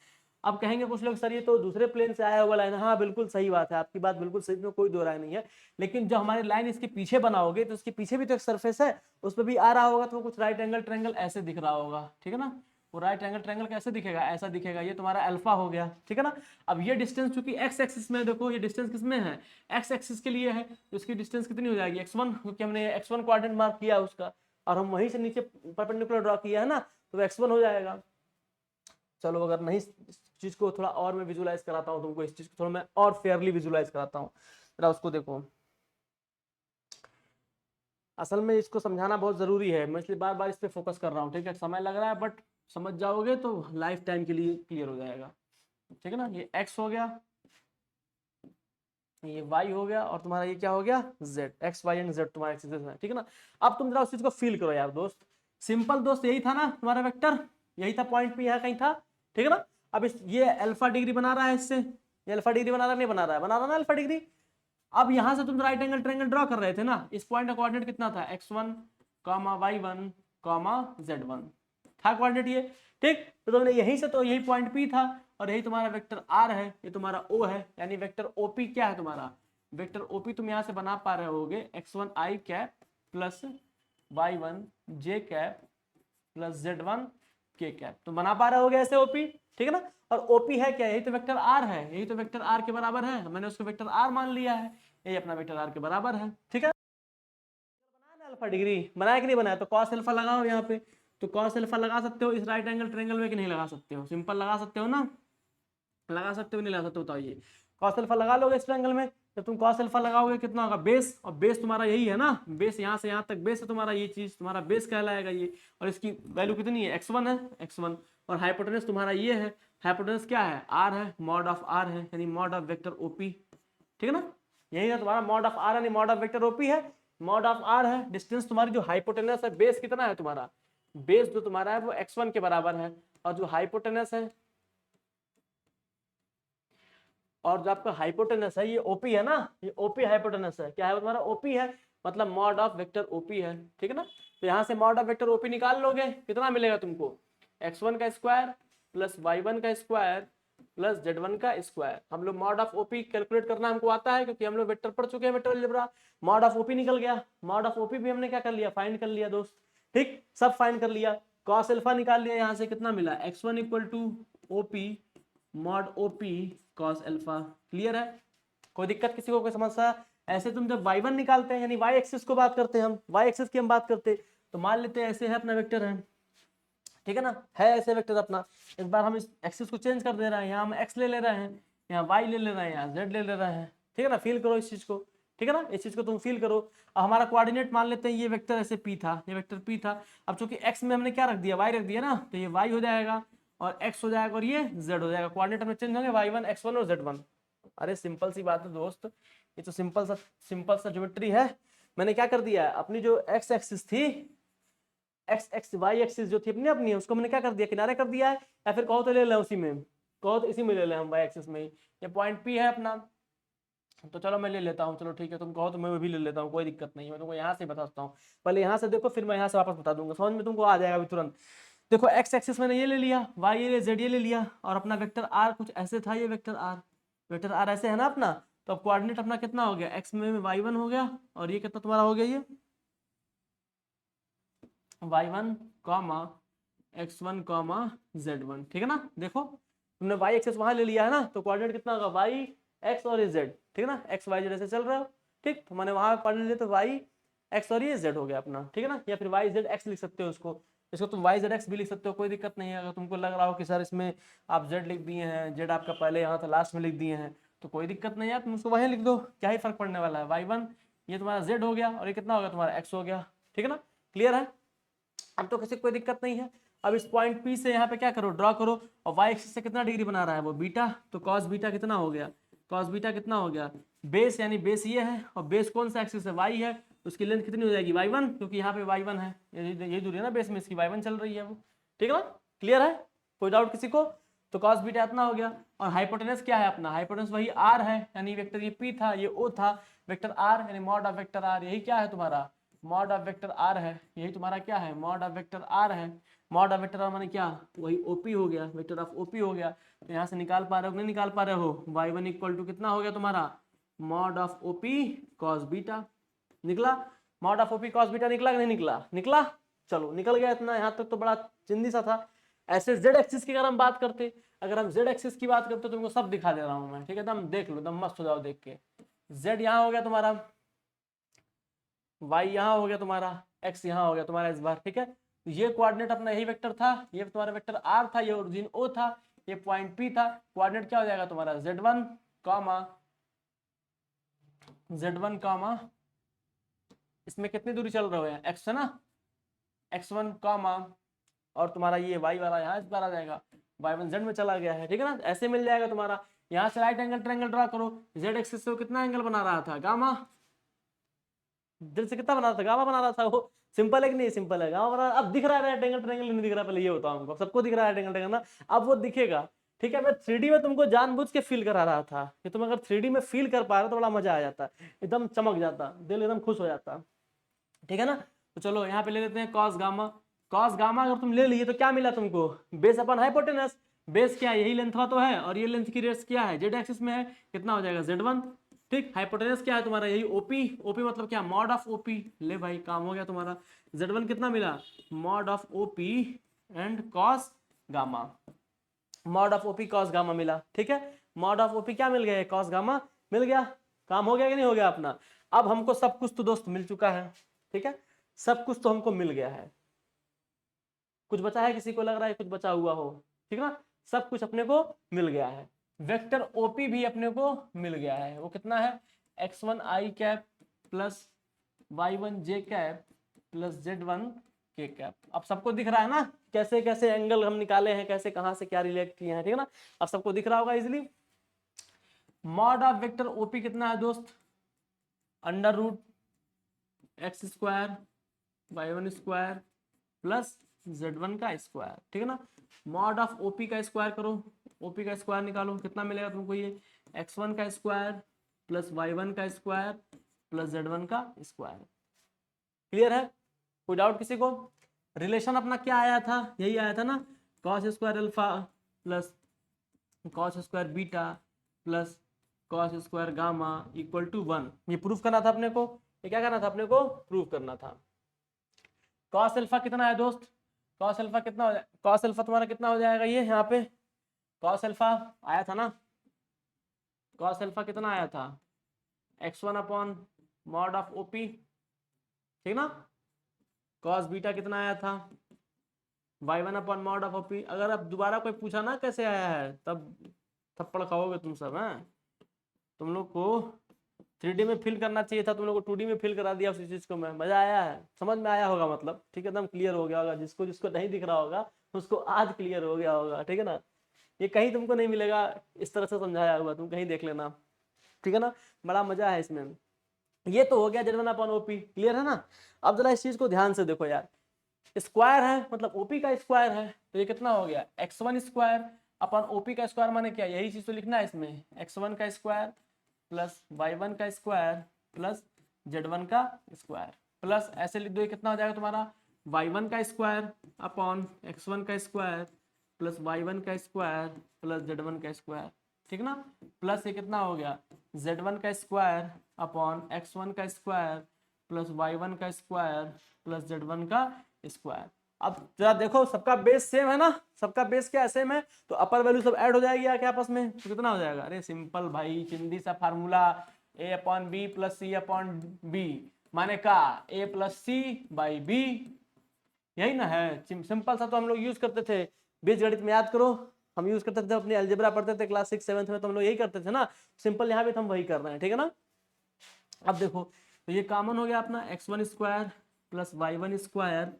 S1: अब कहेंगे कुछ लोग सर ये तो दूसरे प्लेन से आया हुआ लाइन है। हाँ बिल्कुल सही बात है, आपकी बात बिल्कुल सही, में कोई दो राय नहीं है। लेकिन जो हमारी लाइन इसके पीछे बनाओगे तो उसके पीछे भी तो एक सरफेस है, उस पर भी आ रहा होगा, तो कुछ राइट एंगल ट्रायंगल ऐसे दिख रहा होगा, ठीक है ना। वो राइट एंगल ट्रायंगल कैसे दिखेगा, ऐसा दिखेगा, ये तुम्हारा अल्फा हो गया, ठीक है ना। अब ये डिस्टेंस चूंकि एक्स एक्सिस में, देखो ये डिस्टेंस किसमें है, एक्स एक्सिस के लिए है, तो इसकी डिस्टेंस कितनी हो जाएगी x1, क्योंकि हमने x1 कोऑर्डिनेट मार्क किया उसका, और हम वहीं से नीचे परपेंडिकुलर ड्रॉ किया है ना, तो x1 हो जाएगा। चलो अगर नहीं, इस चीज को थोड़ा और मैं विजुलाइज कराता हूँ तुमको, इस चीज को थोड़ा मैं और फेयरली विजुलाइज कराता हूँ, जरा उसको देखो। असल में इसको समझाना बहुत जरूरी है, मैं इसलिए बार बार इस पे फोकस कर रहा हूँ, ठीक है। समय लग रहा है बट समझ जाओगे तो लाइफ टाइम के लिए क्लियर हो जाएगा, ठीक है ना। ये x हो गया, ये y हो गया, और तुम्हारा ये क्या हो गया z, x y and z तुम्हारा एक्सिस है, ठीक है ना। अब तुम जरा उस चीज को फील करो यार दोस्त, सिंपल दोस्त, यही था ना तुम्हारा वेक्टर, यही था, पॉइंट पे यहाँ कहीं था, ठीक है ना। अब इस ये अल्फा डिग्री बना रहा है इससे, ये अल्फा डिग्री बना रहा नहीं बना रहा है, बना रहा ना अल्फा डिग्री। अब यहां से तुम राइट एंगल ट्रायंगल ड्रॉ कर रहे थे ना, इस पॉइंट का कोऑर्डिनेट कितना था, x1 y1 z1 था कोऑर्डिनेट ये, ठीक। तो तुमने यहीं से, तो यही पॉइंट P था, और यही तुम्हारा वेक्टर R है, ये तुम्हारा O है, यानी वेक्टर OP क्या है तुम्हारा, वेक्टर OP तुम यहां से बना पा रहे होगे x1 i cap plus y1 j cap plus z1 k cap, तो बना पा रहे होगे ऐसे OP, ठीक है ना। और OP है क्या, यही तो वेक्टर R है, यही तो वेक्टर R के बराबर है, मैंने उसको वेक्टर R मान लिया है, यही अपना वेक्टर R के बराबर है, ठीक है। बनाया अल्फा डिग्री, बनाया कि नहीं बनाया, तो कॉस अल्फा लगाओ यहाँ पे, तो कॉस अल्फा लगा सकते हो इस राइट एंगल ट्रायंगल में कि नहीं लगा सकते हो, सिंपल लगा सकते हो ना, लगा सकते हो नहीं लगा सकते हो, बताइए। कॉस अल्फा लगा लोगे इस ट्रायंगल में, जब तुम कॉस अल्फा लगाओगे कितना होगा बेस, और बेस तुम्हारा यही है ना, बेस यहाँ से यहाँ तक बेस है तुम्हारा, ये चीज तुम्हारा बेस कहलाएगा ये, और इसकी वैल्यू कितनी है x1 है, x1, और हाइपोटेनस तुम्हारा ये है, हाइपोटेनस क्या है r है, मॉड ऑफ r है, यानी मॉड ऑफ वेक्टर OP, ठीक है ना। यही है तुम्हारा मॉड ऑफ r यानी मॉड ऑफ वेक्टर OP है, मॉड ऑफ r है, डिस्टेंस तुम्हारी जो हाइपोटेनस है, बेस कितना है तुम्हारा, बेस जो तुम्हारा है वो x1 के बराबर है, और जो हाइपोटेनस है, और जो आपका हाइपोटेनस है ये ओपी है ना, ये ओपी हाइपोटेनस है, क्या है तुम्हारा ओपी है, मतलब मॉड ऑफ वेक्टर ओपी है, ठीक है ना। तो यहाँ से मॉड ऑफ वेक्टर ओपी निकाल लोगे, कितना मिलेगा तुमको, x1 का स्क्वायर प्लस y1 का स्क्वायर प्लस z1 का स्क्वायर। हम लोग मॉड ऑफ ओपी कैलकुलेट करना हमको आता है, क्योंकि हम लोग वेक्टर पढ़ चुके हैं, vector algebra. Mod of OP निकल गया, मॉड ऑफ ओपी भी हमने क्या कर लिया, फाइंड कर लिया दोस्त, ठीक, सब फाइंड कर लिया। कॉस अल्फा निकाल लिया, यहाँ से कितना मिला, x1 equal to OP mod OP cos alpha, clear है, कोई दिक्कत किसी को, कोई समस्या। ऐसे तुम जब y1 निकालते हैं, यानी y एक्सिस को बात करते हैं हम, y एक्सिस की हम बात करते हैं, तो मान लेते हैं ऐसे है अपना वेक्टर है, ठीक है ना, है ऐसे वेक्टर अपना। इस बार हम इस एक्सिस को चेंज कर दे रहे हैं, यहाँ हम x ले ले रहे हैं, यहाँ y ले ले रहे हैं, यहाँ z ले ले रहे हैं, ठीक है ना। फील करो इस चीज को, ठीक है ना, इस चीज को तुम फील करो। अब हमारा कोऑर्डिनेट मान लेते हैं ये वेक्टर ऐसे p था, ये वेक्टर p था। अब चूंकि x में हमने क्या रख दिया, y रख दिया ना, तो ये y हो जाएगा और x हो जाएगा और ये z हो जाएगा, कोऑर्डिनेट हमें चेंज होंगे y1 x1 और z1। अरे सिंपल सी बात है दोस्त, ये तो सिंपल सा ज्योमेट्री है। मैंने क्या कर दिया, अपनी जो x एक्सिस थी, y एक्सिस जो थी अपनी अपनी, उसको मैंने क्या कर दिया, किनारे कर दिया है, या फिर कहो तो ले लें उसी में, कहो तो इसी में ले लें हम y एक्सिस में ही। ये पॉइंट P है अपना, तो चलो मैं ले लेता हूँ, चलो ठीक है, तुम कहो तो मैं भी ले लेता हूँ, कोई दिक्कत नहीं है, मैं तुमको यहाँ से बताता हूँ। पहले यहाँ से देखो, फिर मैं यहाँ से वापस बता दूंगा, समझ में तुमको आ जाएगा अभी तुरंत। देखो x एक्सिस मैंने ये ले लिया, y ये ले, z ये ले लिया, और अपना वेक्टर r कुछ ऐसे था, ये वेक्टर r ऐसे है ना अपना। तो अब कोऑर्डिनेट अपना कितना हो गया, x में y1 हो गया, और ये कितना तुम्हारा हो गया, ये y1 comma x1 comma z1, ठीक है ना। देखो तुमने y एक्सिस वहां ले लिया है ना, तो कोऑर्डिनेट कितना होगा, y x और ये z, ठीक है ना, x y z ऐसे चल रहा हो, ठीक। तो मैंने वहां कोऑर्डिनेट लिया, तो y x और ये z हो गया अपना, ठीक है ना। या फिर y z x लिख सकते हो उसको, इसको तुम y z x भी लिख सकते हो, कोई दिक्कत नहीं है। अगर तुमको लग रहा हो कि सर इसमें आप z लिख दिए हैं, z आपका पहले यहाँ था लास्ट में लिख दिए हैं, तो कोई दिक्कत नहीं है, तुम उसको वहीं लिख दो, क्या ही फर्क पड़ने वाला है। y1 ये तुम्हारा z हो गया, और ये कितना हो गया तुम्हारा x हो गया, ठीक है ना, क्लियर है। अब तो किसी कोई दिक्कत नहीं है। अब इस पॉइंट P से यहाँ पे क्या करो, ड्रॉ करो, और y एक्सिस से कितना डिग्री बना रहा है वो बीटा, तो कॉस बीटा कितना हो गया, कॉस बीटा कितना हो गया, बेस यानी बेस ये है, और बेस कौन सा एक्सिस है, y है, उसकी लेंथ कितनी हो जाएगी y1, क्योंकि यहाँ पे y1 है, ये दूरी है ना बेस में, इसकी y1 चल रही है वो, ठीक है ना, क्लियर है, कोई डाउट किसी को। तो कॉस बीटा इतना हो गया, और हाइपोटेनस क्या है अपना, हाइपोटेनस वही r है, यानी वेक्टर ये P था, ये O था, वेक्टर r यानी मॉड ऑफ वेक्टर r, यही क्या है तुम्हारा मॉड ऑफ वेक्टर आर है, यही तुम्हारा क्या है, मॉड ऑफ वेक्टर आर है। मॉड ऑफ वेक्टर आर माने क्या, वही ओपी हो गया, वेक्टर ऑफ ओपी हो गया। तो यहाँ से निकाल पा रहे हो नहीं निकाल पा रहे हो, y1 इक्वल टू कितना हो गया तुम्हारा, mod of OP cos beta. निकला, mod of OP cos beta निकला कि नहीं निकला, निकला। चलो निकल गया इतना, यहाँ तक तो बड़ा चिंदी सा था। ऐसे जेड एक्सिस की अगर हम बात करते, अगर हम जेड एक्सिस की बात करते तो तुमको सब दिखा दे रहा हूँ मैं, ठीक है, एकदम देख लो, एकदम मस्त हो जाओ देख के। जेड यहाँ हो गया तुम्हारा, y यहाँ हो गया तुम्हारा, x यहाँ हो गया तुम्हारा इस बार, ठीक है। तो ये कोऑर्डिनेट अपना यही वेक्टर था, ये तुम्हारा वेक्टर r था, ये ओरिजिन o था, ये पॉइंट p था। कोऑर्डिनेट क्या हो जाएगा तुम्हारा z1 कॉमा z1 कॉमा, इसमें कितनी दूरी चल रहे हैं x है ना, x1 कॉमा, और तुम्हारा ये y वाला यहाँ इस बार आ जाएगा, y1 z में चला गया है, ठीक है ना। ऐसे मिल जाएगा तुम्हारा। यहाँ से राइट एंगल ट्रायंगल ड्रा करो, z एक्सिस से वो कितना एंगल बना रहा था, गामा, दिल से कितना बना रहा था, गामा बना रहा था वो। सिंपल है कि नहीं, सिंपल है, गामा बना। अब दिख रहा है राइट एंगल ट्रायंगल नहीं दिख रहा, पहले ये बताओ हमको, सबको दिख रहा है राइट एंगल ट्रायंगल ना, अब वो दिखेगा, ठीक है। मैं 3D में तुमको जानबूझ के फील करा रहा था कि तुम अगर 3D में फील कर पा रहे हो तो बड़ा मजा आ जाता, एकदम चमक जाता, दिल एकदम खुश हो जाता, ठीक है ना। तो चलो यहाँ पे ले लेते हैं कॉस गामा। कॉस गामा अगर तुम ले लिए तो क्या मिला तुमको, बेस अपन हाइपोटेनस। बेस क्या है, यही लेंथ का तो है, और ये लेंथ की रेट्स क्या है, जेड एक्सिस में है, कितना हो जाएगा z1, ठीक। हाइपोटेनस क्या है तुम्हारा, यही ओपी, ओपी मतलब क्या, मॉड ऑफ ओपी। ले भाई काम हो गया तुम्हारा, z1 कितना मिला, mod of OP and cos gamma, mod of OP cos gamma मिला, ठीक है। मॉड ऑफ ओपी क्या मिल गया, कॉस गामा मिल गया, काम हो गया कि नहीं हो गया अपना। अब हमको सब कुछ तो दोस्त मिल चुका है, ठीक है, सब कुछ तो हमको मिल गया है। कुछ बचा है, किसी को लग रहा है कुछ बचा हुआ हो, ठीक ना। सब कुछ अपने को मिल गया है। वेक्टर ओपी भी अपने को मिल गया है, वो कितना है, x1 i cap plus y1 j cap plus z1 k cap. अब सबको दिख रहा है ना, कैसे कैसे एंगल हम निकाले हैं, कैसे कहां से क्या रिलेट किए हैं, ठीक है ना। अब सबको दिख रहा होगा easily. Mod of vector OP कितना है दोस्त, under root x square y1 square plus z1 का स्क्वायर, ठीक है ना। मॉड ऑफ ओपी का स्क्वायर करो, ओपी का स्क्वायर निकालो, कितना मिलेगा तुमको, ये x1 का स्क्वायर प्लस y1 का स्क्वायर प्लस z1 का स्क्वायर। क्लियर है, कोई डाउट किसी को। रिलेशन अपना क्या आया था, यही आया था ना, cos square alpha plus cos square beta plus cos square gamma equal to 1। ये प्रूफ करना था अपने को, ये क्या करना था अपने को, प्रूफ करना था। कॉस अल्फा कितना है दोस्त, कॉस अल्फा कितना हो जाएगा, कॉस अल्फा तुम्हारा कितना हो जाएगा, ये यहाँ पे कॉस अल्फा आया था ना, कॉस अल्फा कितना आया था, x1 upon mod of OP, ठीक ना। कॉस बीटा कितना आया था, y1 upon mod of OP. अगर अब दोबारा कोई पूछा ना कैसे आया है, तब थप्पड़ खाओगे तुम सब हैं। तुम लोग को 3D में फिल करना चाहिए था, तुम लोग को 2D में फिल करा दिया उसी चीज को। मैं मजा आया है, समझ में आया होगा मतलब, ठीक है, एकदम क्लियर हो गया होगा। जिसको जिसको नहीं दिख रहा होगा उसको आज क्लियर हो गया होगा, ठीक है ना। ये कहीं तुमको नहीं मिलेगा इस तरह से समझाया हुआ, तुम कहीं देख लेना, ठीक है ना। बड़ा मजा है इसमें। ये तो हो गया z1 अपॉन ओपी, क्लियर है ना। अब जरा इस चीज को ध्यान से देखो यार, स्क्वायर है मतलब ओपी का स्क्वायर है, तो ये कितना हो गया, x1 स्क्वायर अपॉन ओपी का स्क्वायर माने क्या, यही चीज तो लिखना है इसमें, x1 का स्क्वायर प्लस y1 का स्क्वायर प्लस z1 का स्क्वायर, प्लस ऐसे लिख दो, ये कितना हो जाएगा तुम्हारा, y1 का स्क्वायर अपॉन x1 का स्क्वायर प्लस y1 का स्क्वायर प्लस z1 का स्क्वायर, ठीक ना। प्लस ये कितना हो गया, z1 का स्क्वायर अपॉन x1 का स्क्वायर प्लस y1 का स्क्वायर प्लस z1 का स्क्वायर। अब जरा देखो, सबका बेस सेम है ना, सबका बेस क्या है, सेम है, तो अपर वैल्यू सब ऐड हो जाएगी आके आपस में, तो कितना हो जाएगा, अरे सिंपल भाई, चिंदी सा formula, a upon b plus c upon b माने का a plus c by b, यही ना है। सिंपल सा तो हम लोग यूज करते थे बीजगणित में, याद करो, हम यूज करते थे अपनी अलजेब्रा पढ़ते थे क्लास 6-7 में, तो हम लोग यही करते थे ना। सिंपल यहाँ पे तो हम वही कर रहे हैं, ठीक है ना। अब देखो, तो ये कॉमन हो गया अपना, x1 square plus y1 square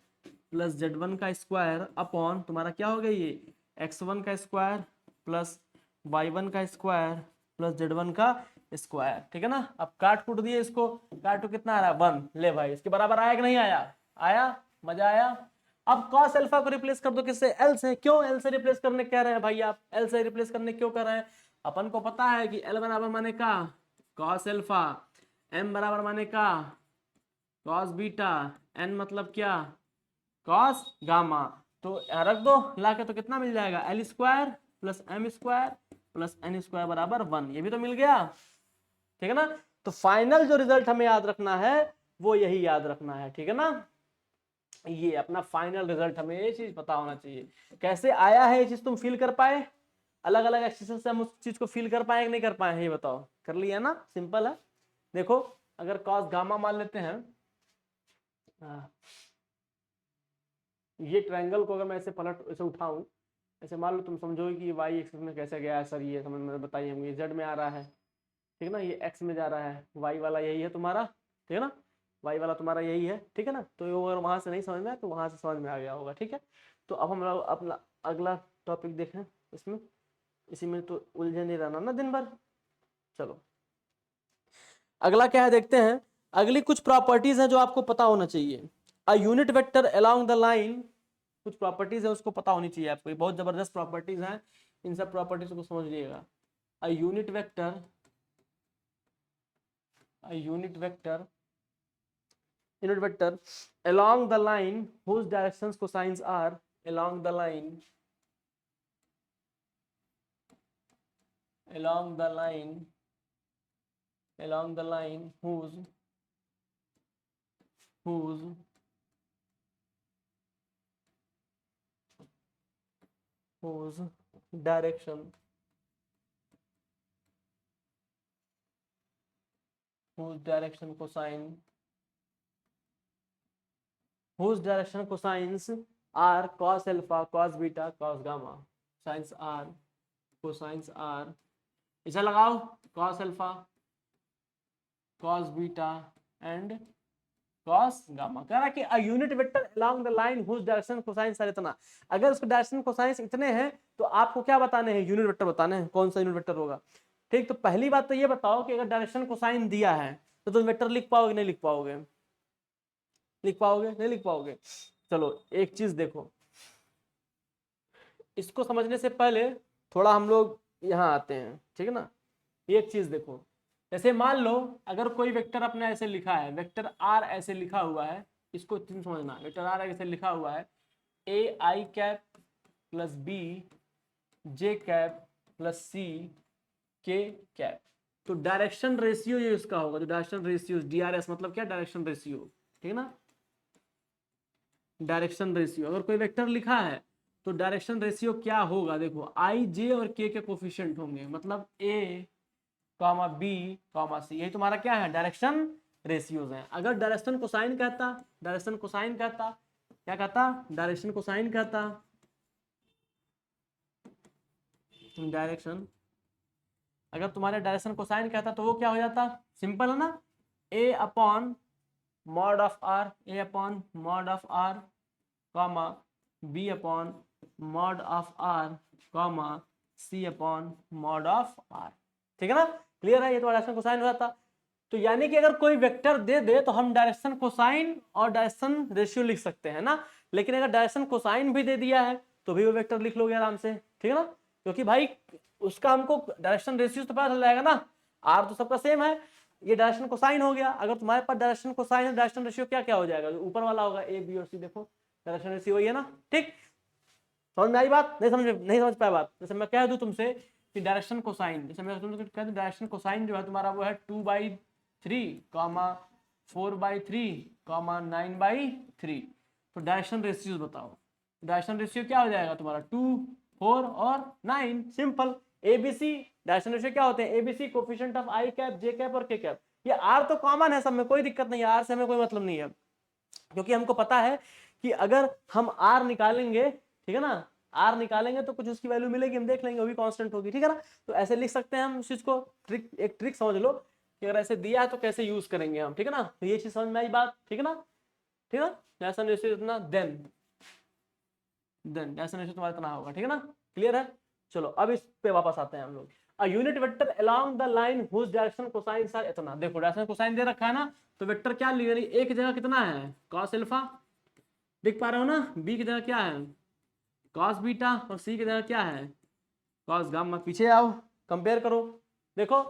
S1: plus z1 का स्क्वायर अपॉन तुम्हारा क्या हो गया, ये x1 का स्क्वायर प्लस y1 का स्क्वायर प्लस z1 का स्क्वायर, ठीक है ना। अब काट कूट दिए इसको, काटो कितना आ रहा है 1, ले भाई इसके बराबर आया कि नहीं आया, आया, मजा आया। अब cos अल्फा को रिप्लेस कर दो किससे, l से। क्यों l से रिप्लेस करने कह रहे हैं भाई आप, l से रिप्लेस करने क्यों कर रहे हैं, अपन को पता है कि l बराबर माने का cos अल्फा, m बराबर माने का कॉस बीटा, एन मतलब क्या, कॉस गामा। तो यहाँ रख दो ला के, तो कितना मिल जाएगा, l square plus M square plus N square बराबर 1, ये भी तो मिल गया, ठीक है ना। तो फाइनल जो रिजल्ट हमें याद रखना है वो यही याद रखना है, ठीक है ना। ये अपना फाइनल रिजल्ट, हमें ये चीज पता होना चाहिए। कैसे आया है ये चीज तुम फील कर पाए, अलग अलग एक्सरसाइज से हम उस चीज को फील कर पाए कि नहीं कर पाए, ये बताओ। कर लिया ना, सिंपल है। देखो अगर कॉस गामा मान लेते हैं, ये ट्रायंगल को अगर मैं ऐसे पलट ऐसे उठाऊं, ऐसे मान लो, तुम समझोगे कि वाई एक्सिस में कैसे गया है सर, ये समझ में बताइए हमको, ये जेड में आ रहा है, ठीक है ना, ये एक्स में जा रहा है, वाई वाला यही है तुम्हारा, ठीक है ना, वाई वाला तुम्हारा यही है, ठीक है ना। तो अगर वहां से नहीं समझ में आया तो वहां से समझ में आ गया होगा, ठीक है। तो अब हम लोग अपना अगला टॉपिक देखें, इसमें इसी में तो उलझे नहीं रहना ना दिन भर। चलो अगला क्या है देखते हैं। अगली कुछ प्रॉपर्टीज हैं जो आपको पता होना चाहिए। अ unit vector along the line, कुछ प्रॉपर्टीज है उसको पता होनी चाहिए आपको, ये बहुत जबरदस्त प्रॉपर्टीज हैं, इन सब प्रॉपर्टीज को समझ लीजिएगा। अ unit vector, a unit vector, unit vector along the line whose directions cosines are, along the line, along the line, along the line whose whose direction, whose direction cosine, whose direction cosines are cos alpha, cos beta, cos gamma, sines are, cosines are, इसे लगाओ, cos alpha, cos beta and cos gamma. कह रहा कि a unit vector along the line whose direction cosines are इतना, अगर उसके डायरेक्शन कोसाइंस इतने हैं तो आपको क्या बताने हैं, यूनिट वेक्टर बताने हैं, कौन सा यूनिट वेक्टर होगा। ठीक, तो पहली बात तो ये बताओ कि अगर डायरेक्शन कोसाइन दिया है तो तुम वेक्टर लिख पाओगे नहीं लिख पाओगे, लिख पाओगे नहीं लिख पाओगे। चलो एक चीज देखो, इसको समझने से पहले थोड़ा हम लोग यहाँ आते हैं, ठीक है ना। एक चीज देखो, जैसे मान लो अगर कोई वेक्टर अपने ऐसे लिखा है, वेक्टर आर ऐसे लिखा हुआ है, इसको तुम समझना, वेक्टर आर ऐसे लिखा हुआ है, A I cap plus B J cap plus C के कैप। तो डायरेक्शन रेशियो ये इसका होगा, जो डायरेक्शन रेशियो डीआरएस मतलब क्या, डायरेक्शन रेशियो, ठीक है ना। डायरेक्शन रेशियो अगर कोई वेक्टर लिखा है तो डायरेक्शन रेशियो क्या होगा, देखो आई जे और के कोफिशिएंट होंगे, मतलब ए कॉमा बी कॉमा सी, यही तुम्हारा क्या है, डायरेक्शन रेशियोज हैं। अगर डायरेक्शन कोसाइन कहता, डायरेक्शन कोसाइन कहता, क्या कहता, डायरेक्शन कोसाइन कहता, डायरेक्शन, अगर तुम्हारे डायरेक्शन कोसाइन कहता तो वो क्या हो जाता, सिंपल है ना, A upon mod of R, A upon mod of R comma B upon mod of R comma C upon mod of R, ठीक है ना। क्लियर है, ये तो डायरेक्शन कोसाइन हो जाता। तो यानी कि अगर कोई वेक्टर दे दे तो हम डायरेक्शन कोसाइन और डायरेक्शन रेशियो लिख सकते हैं ना, लेकिन अगर डायरेक्शन कोसाइन भी दे दिया है तो भी वो वेक्टर लिख लोगे आराम से, ठीक है ना। क्योंकि भाई उसका हमको डायरेक्शन रेशियो तो पता चल जाएगा ना, आर तो सबका सेम है, ये डायरेक्शन कोसाइन हो गया। अगर तुम्हारे पास डायरेक्शन कोसाइन है, डायरेक्शन रेशियो क्या क्या हो जाएगा, जो ऊपर वाला होगा ए बी और सी, देखो डायरेक्शन रेशियो वही है ना, ठीक। समझ में आई बात, नहीं समझ पाया बात। जैसे मैं कह दूं तुमसे कि डायरेक्शन कोसाइन, जैसे मैं तुमसे कह दूं डायरेक्शन कोसाइन जो है तुम्हारा वो है 2/3 कॉमा 4/3 कॉमा 9/3। तो डायरेक्शन रेशियो बताओ, डायरेक्शन रेशियो क्या हो जाएगा तुम्हारा, 2 4 और 9, सिंपल। एबीसी डायरेक्शन रेशियो क्या होते हैं, ABC coefficient of I cap J cap और के कैप। ये आर तो कॉमन है सब में, कोई दिक्कत नहीं है, आर से हमें कोई मतलब नहीं है, क्योंकि हमको पता है कि अगर हम आर निकालेंगे, ठीक है ना, आर निकालेंगे तो कुछ उसकी वैल्यू मिलेगी, हम देख लेंगे वो भी कांस्टेंट होगी, ठीक है ना। तो ऐसे लिख सकते हैं हम इस चीज को, ट्रिक, एक ट्रिक समझ लो कि अगर ऐसे दिया है तो कैसे यूज करेंगे हम, ठीक है ना। तो ये चीज समझ में आई बात, ठीक है ना, ठीक है ना। डायरेक्शन रेशियो इतना, देन डायरेक्शन रेशियो तुम्हारा इतना होगा, ठीक है ना, क्लियर है। चलो अब इस पे वापस आते हैं हम लोग। A unit vector along the line whose direction cosine are इतना, देखो डायरेक्शन कोसाइन दे रखा है ना, तो वेक्टर क्या लिख रही, एक जगह कितना है cos अल्फा, देख पा रहे हो ना, बी की जगह क्या है cos बीटा और सी की जगह क्या है cos गामा। पीछे आओ, कंपेयर करो, देखो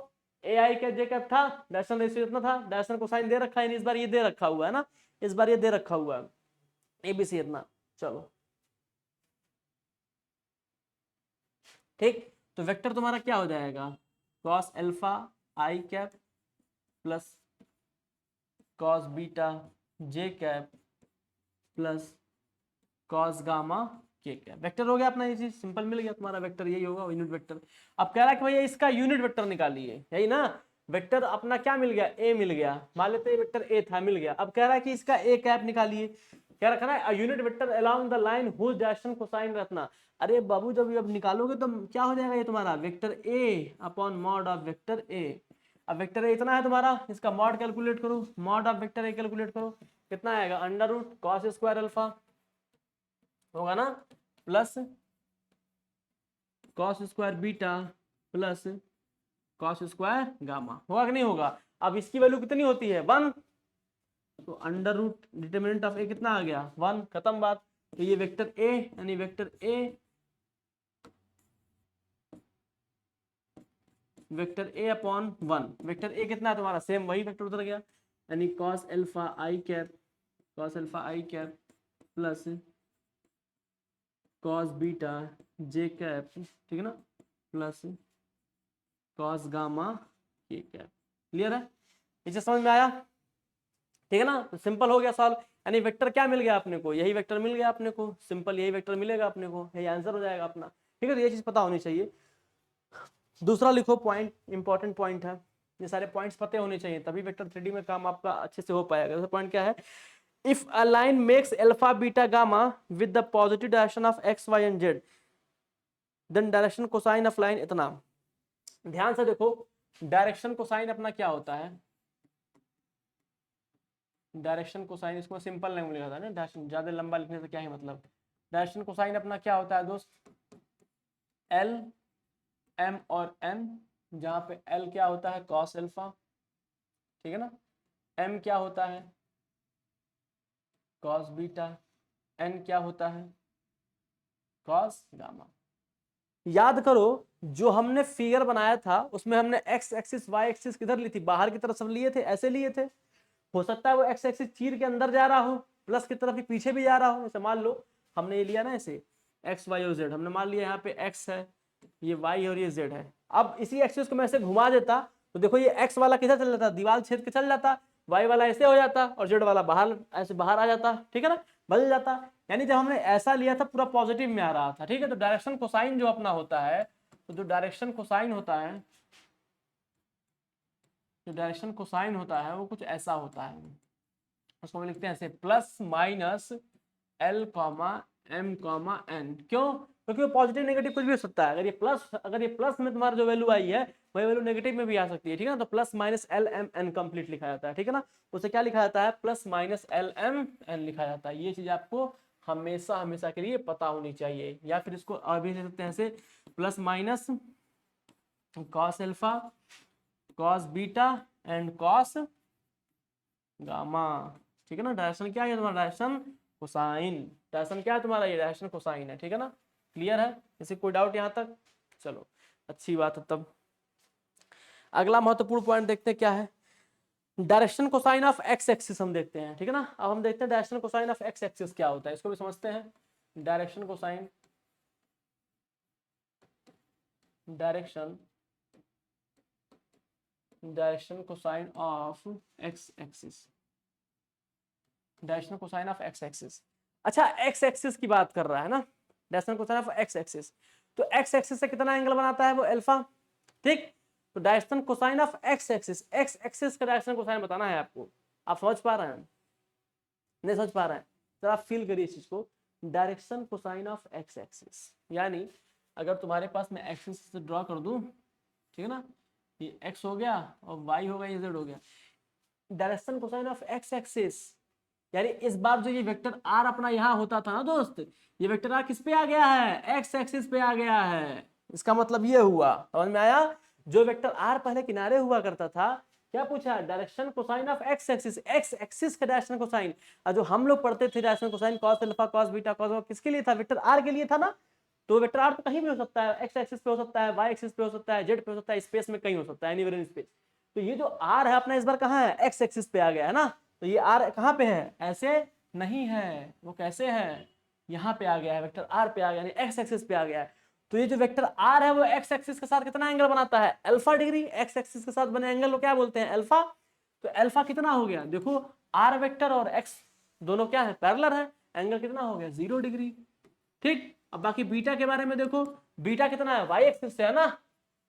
S1: ए आई कैप जे कैप था, डायरेक्शन रेशियो इतना था, डायरेक्शन कोसाइन दे रखा है, इस बार ये दे रखा हुआ है ना, इस बार ये दे रखा हुआ है एबीसी इतना। चलो ठीक, तो वेक्टर तुम्हारा क्या हो जाएगा, कॉस अल्फा आई कैप प्लस कॉस बीटा जे कैप प्लस कॉस गामा के कैप। वेक्टर हो गया अपना, ये चीज सिंपल मिल गया तुम्हारा, वेक्टर यही होगा यूनिट वेक्टर। अब कह रहा है कि भैया इसका यूनिट वेक्टर निकालिए, यही ना, वेक्टर अपना क्या मिल गया, ए मिल गया, मान लेते हैं वेक्टर ए था, मिल गया। अब कह रहा है कि इसका ए कैप निकालिए, क्या रखना है, unit vector along the line whose direction cosine रखना। अरे बाबू जब ये अब निकालोगे तो क्या हो जाएगा, ये तुम्हारा vector a upon mod of vector a. अब वेक्टर ए इतना है तुम्हारा, इसका मॉड कैलकुलेट करो, mod of vector a calculate करो, कितना आएगा, under root cos square alpha होगा ना, plus cos square beta plus cos square gamma, होगा कि नहीं होगा। अब इसकी वैल्यू कितनी होती है, 1, तो अंडर रूट डिटरमिनेंट ऑफ ए कितना आ गया, 1, खत्म बात। तो ये वेक्टर ए यानी vector A, vector a upon 1, vector A कितना है तुम्हारा, सेम वही वेक्टर उधर गया, यानी कॉस अल्फा आई कैप, कॉस अल्फा आई कैप प्लस कॉस बीटा जे कैप, ठीक है ना, प्लस कॉस गामा के कैप। क्लियर है, इसे समझ में आया, ठीक है ना, तो सिंपल हो गया सॉल्व। यानी वेक्टर क्या मिल गया अपने को, यही वेक्टर मिल गया अपने को, सिंपल यही वेक्टर मिलेगा अपने को, यही आंसर हो जाएगा अपना, ठीक है। तो ये चीज पता होनी चाहिए। दूसरा लिखो पॉइंट, इंपॉर्टेंट पॉइंट है, ये सारे पॉइंट्स पते होने चाहिए तभी वेक्टर 3D में काम आपका अच्छे से हो पाएगा। दूसरा पॉइंट क्या है, if a line makes alpha beta gamma with the positive direction of x y and z then direction cosine of line इतना। ध्यान से देखो, डायरेक्शन कोसाइन अपना क्या होता है, डायरेक्शन कोसाइन, इसको सिंपल नेम लिखा था ना, डायरेक्शन ज्यादा लंबा लिखने से क्या है मतलब। डायरेक्शन कोसाइन अपना क्या होता है दोस्त, एल एम और एन, जहां पे एल क्या होता है कॉस अल्फा, ठीक है ना, एम क्या होता है कॉस बीटा, एन क्या होता है कॉस गामा। याद करो जो हमने फिगर बनाया था उसमें हमने एक्स एक्सिस वाई एक्सिस किधर ली थी, बाहर की तरफ सब लिए थे, ऐसे लिए थे। हो सकता है वो एक्स एक्सिस चीर के अंदर जा रहा हो, प्लस की तरफ ही पीछे भी जा रहा हो। जैसे मान लो हमने ये लिया ना ऐसे एक्स वाई और जेड, हमने मान लिया यहाँ पे एक्स है, ये वाई और ये जेड है। अब इसी एक्सिस को मैं ऐसे घुमा देता तो देखो ये एक्स वाला किधर चल जाता, दीवार छेद के चल जाता, वाई वाला ऐसे हो जाता और जेड वाला बाहर ऐसे बाहर आ जाता, ठीक है ना, बदल जाता। यानी जब हमने ऐसा लिया था पूरा पॉजिटिव में आ रहा था, ठीक है। तो डायरेक्शन कोसाइन जो अपना होता है, तो जो डायरेक्शन कोसाइन होता है, जो डायरेक्शन कोसाइन होता है वो कुछ ऐसा होता है, उसको हम लिखते हैं ऐसे plus minus l comma m comma n. क्यों, क्योंकि वो पॉजिटिव नेगेटिव कुछ भी हो सकता है। अगर ये प्लस में तुम्हारा जो वैल्यू आई है वही वैल्यू नेगेटिव में भी आ सकती है, ठीक है ना। तो plus minus l m n complete लिखा जाता है, ठीक है ना। उसे क्या लिखा जाता है, plus minus l m n लिखा जाता है। ये चीज आपको हमेशा हमेशा के लिए पता होनी चाहिए। या फिर इसको और भी लिख सकते हैं ऐसे, plus minus cos alpha cos beta and cos gamma, ठीक है ना। डायरेक्शन क्या है तुम्हारा, डायरेक्शन कोसाइन, डायरेक्शन क्या है तुम्हारा, ये डायरेक्शन कोसाइन है, ठीक है ना। क्लियर है, इसे कोई डाउट यहाँ तक, चलो अच्छी बात है। तब अगला महत्वपूर्ण पॉइंट देखते हैं क्या है, direction cosine of x axis हम देखते हैं, ठीक है ना। अब हम देखते हैं direction cosine of x axis क्या होता है, इसको भी समझते हैं। Direction cosine, direction direction cosine of x axis, direction cosine of x axis. अच्छा एक्स एक्सिस की बात कर रहा है ना, direction cosine of x axis, तो एक्स एक्सिस से कितना एंगल बनाता है वो अल्फा, ठीक। तो direction cosine of x axis, x axis का डायरेक्शन कोसाइन बताना है आपको। आप समझ पा रहे हैं, नहीं समझ पा रहे हैं, तो आप फील करिए इस चीज को, direction cosine of x axis. यानी अगर तुम्हारे पास मैं एक्सिस से ड्रॉ कर दूं, ठीक है ना, ये एक्स हो गया और वाई हो गया, ये जेड हो गया। Direction cosine of x axis यानी इस बार जो ये वेक्टर आर अपना यहाँ होता था ना दोस्त, ये वेक्टर आर किस पे आ गया है, एक्स एक्सिस पे आ गया है। इसका मतलब ये हुआ, समझ में आया। जो वेक्टर आर पहले किनारे हुआ करता था, क्या पूछा, direction cosine of x axis, x axis का डायरेक्शन कोसाइन। और जो हम लोग पढ़ते थे direction cosine cos alpha cos beta cos, किसके लिए था, वेक्टर आर के लिए था ना। तो वेक्टर आर तो कहीं भी हो सकता है, एक्स एक्सिस पे हो सकता है, वाई एक्सिस पे हो सकता है, जेड पे हो सकता है, स्पेस में कहीं हो सकता है, एनीवेयर इन स्पेस। तो ये जो आर है अपना इस बार कहाँ है, एक्स एक्सिस पे आ गया है ना। तो ये आर कहाँ पे है, ऐसे नहीं है, वो कैसे है, यहाँ पे आ गया है, वेक्टर आर पे आ गया, यानी एक्स एक्सिस पे आ गया है। तो ये जो वेक्टर आर है वो एक्स एक्सिस के साथ कितना एंगल बनाता है, अल्फा डिग्री। एक्स एक्सिस के साथ बने एंगल को क्या बोलते हैं, अल्फा। तो अल्फा कितना हो गया, देखो आर वेक्टर और एक्स दोनों क्या है, पैरेलल है, एंगल कितना हो गया, 0 डिग्री। ठीक, अब बाकी बीटा के बारे में देखो, बीटा कितना है, वाई एक्सिस से है ना,